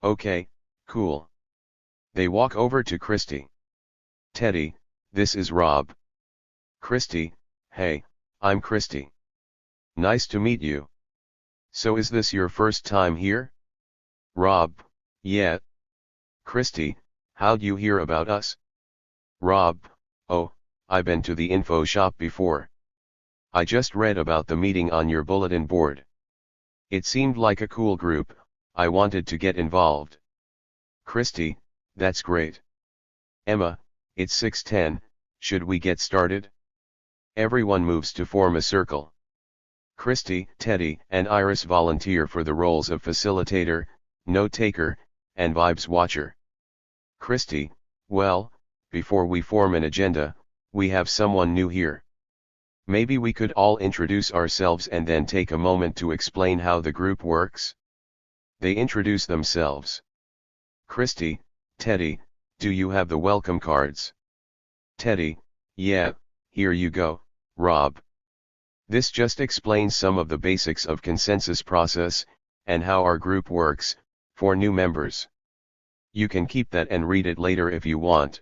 okay, cool. They walk over to Christy. Teddy, this is Rob. Christy, hey, I'm Christy. Nice to meet you. So is this your first time here? Rob, yeah. Christy, how'd you hear about us? Rob, oh, I've been to the info shop before. I just read about the meeting on your bulletin board. It seemed like a cool group, I wanted to get involved. Christy, that's great. Emma, it's 6:10, should we get started? Everyone moves to form a circle. Christy, Teddy, and Iris volunteer for the roles of facilitator, note-taker, and vibes watcher. Christy, well, before we form an agenda, we have someone new here. Maybe we could all introduce ourselves and then take a moment to explain how the group works? They introduce themselves. Christy, Teddy, do you have the welcome cards? Teddy, yeah, here you go, Rob. This just explains some of the basics of consensus process, and how our group works, for new members. You can keep that and read it later if you want.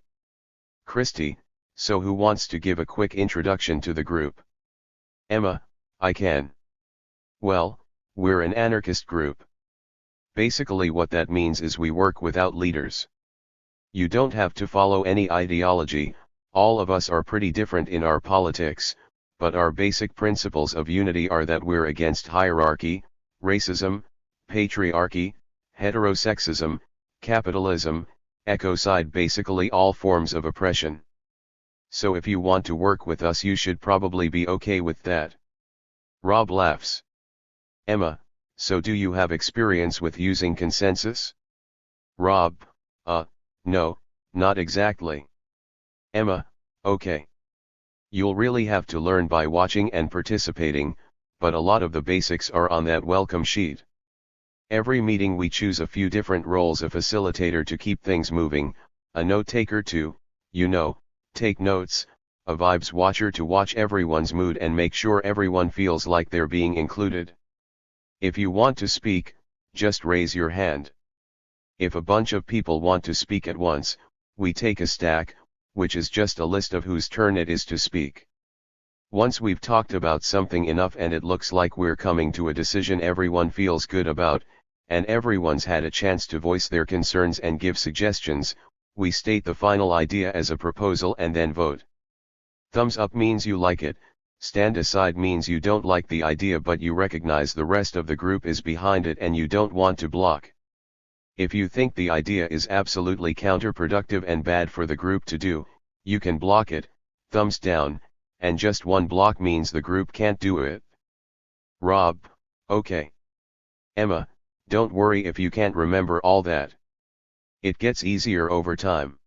Christy, so who wants to give a quick introduction to the group? Emma, I can. Well, we're an anarchist group. Basically what that means is we work without leaders. You don't have to follow any ideology, all of us are pretty different in our politics, but our basic principles of unity are that we're against hierarchy, racism, patriarchy, heterosexism, capitalism, ecocide, basically all forms of oppression. So if you want to work with us you should probably be okay with that. Rob laughs. Emma, so do you have experience with using consensus? Rob, no, not exactly. Emma, okay. You'll really have to learn by watching and participating, but a lot of the basics are on that welcome sheet. Every meeting we choose a few different roles: a facilitator to keep things moving, a note-taker to, take notes, a vibes watcher to watch everyone's mood and make sure everyone feels like they're being included. If you want to speak, just raise your hand. If a bunch of people want to speak at once, we take a stack, which is just a list of whose turn it is to speak. Once we've talked about something enough and it looks like we're coming to a decision everyone feels good about, and everyone's had a chance to voice their concerns and give suggestions, we state the final idea as a proposal and then vote. Thumbs up means you like it, stand aside means you don't like the idea but you recognize the rest of the group is behind it and you don't want to block. If you think the idea is absolutely counterproductive and bad for the group to do, you can block it, thumbs down, and just one block means the group can't do it. Rob, okay. Emma, don't worry if you can't remember all that. It gets easier over time.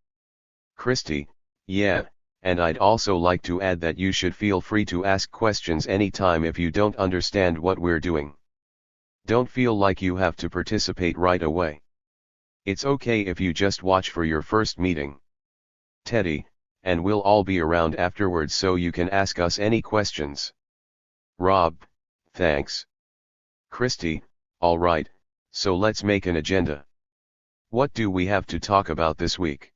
Christy, yeah, and I'd also like to add that you should feel free to ask questions anytime if you don't understand what we're doing. Don't feel like you have to participate right away. It's okay if you just watch for your first meeting. Teddy, and we'll all be around afterwards so you can ask us any questions. Rob, thanks. Christy, all right, so let's make an agenda. What do we have to talk about this week?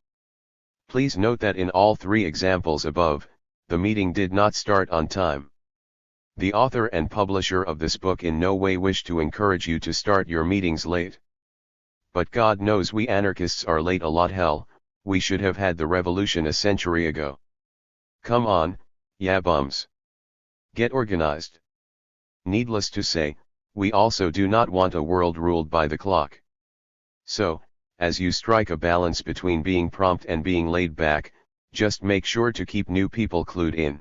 Please note that in all three examples above, the meeting did not start on time. The author and publisher of this book in no way wish to encourage you to start your meetings late. But God knows we anarchists are late a lot. Hell, we should have had the revolution a century ago. Come on, ya bums. Get organized. Needless to say, we also do not want a world ruled by the clock. So, as you strike a balance between being prompt and being laid back, just make sure to keep new people clued in.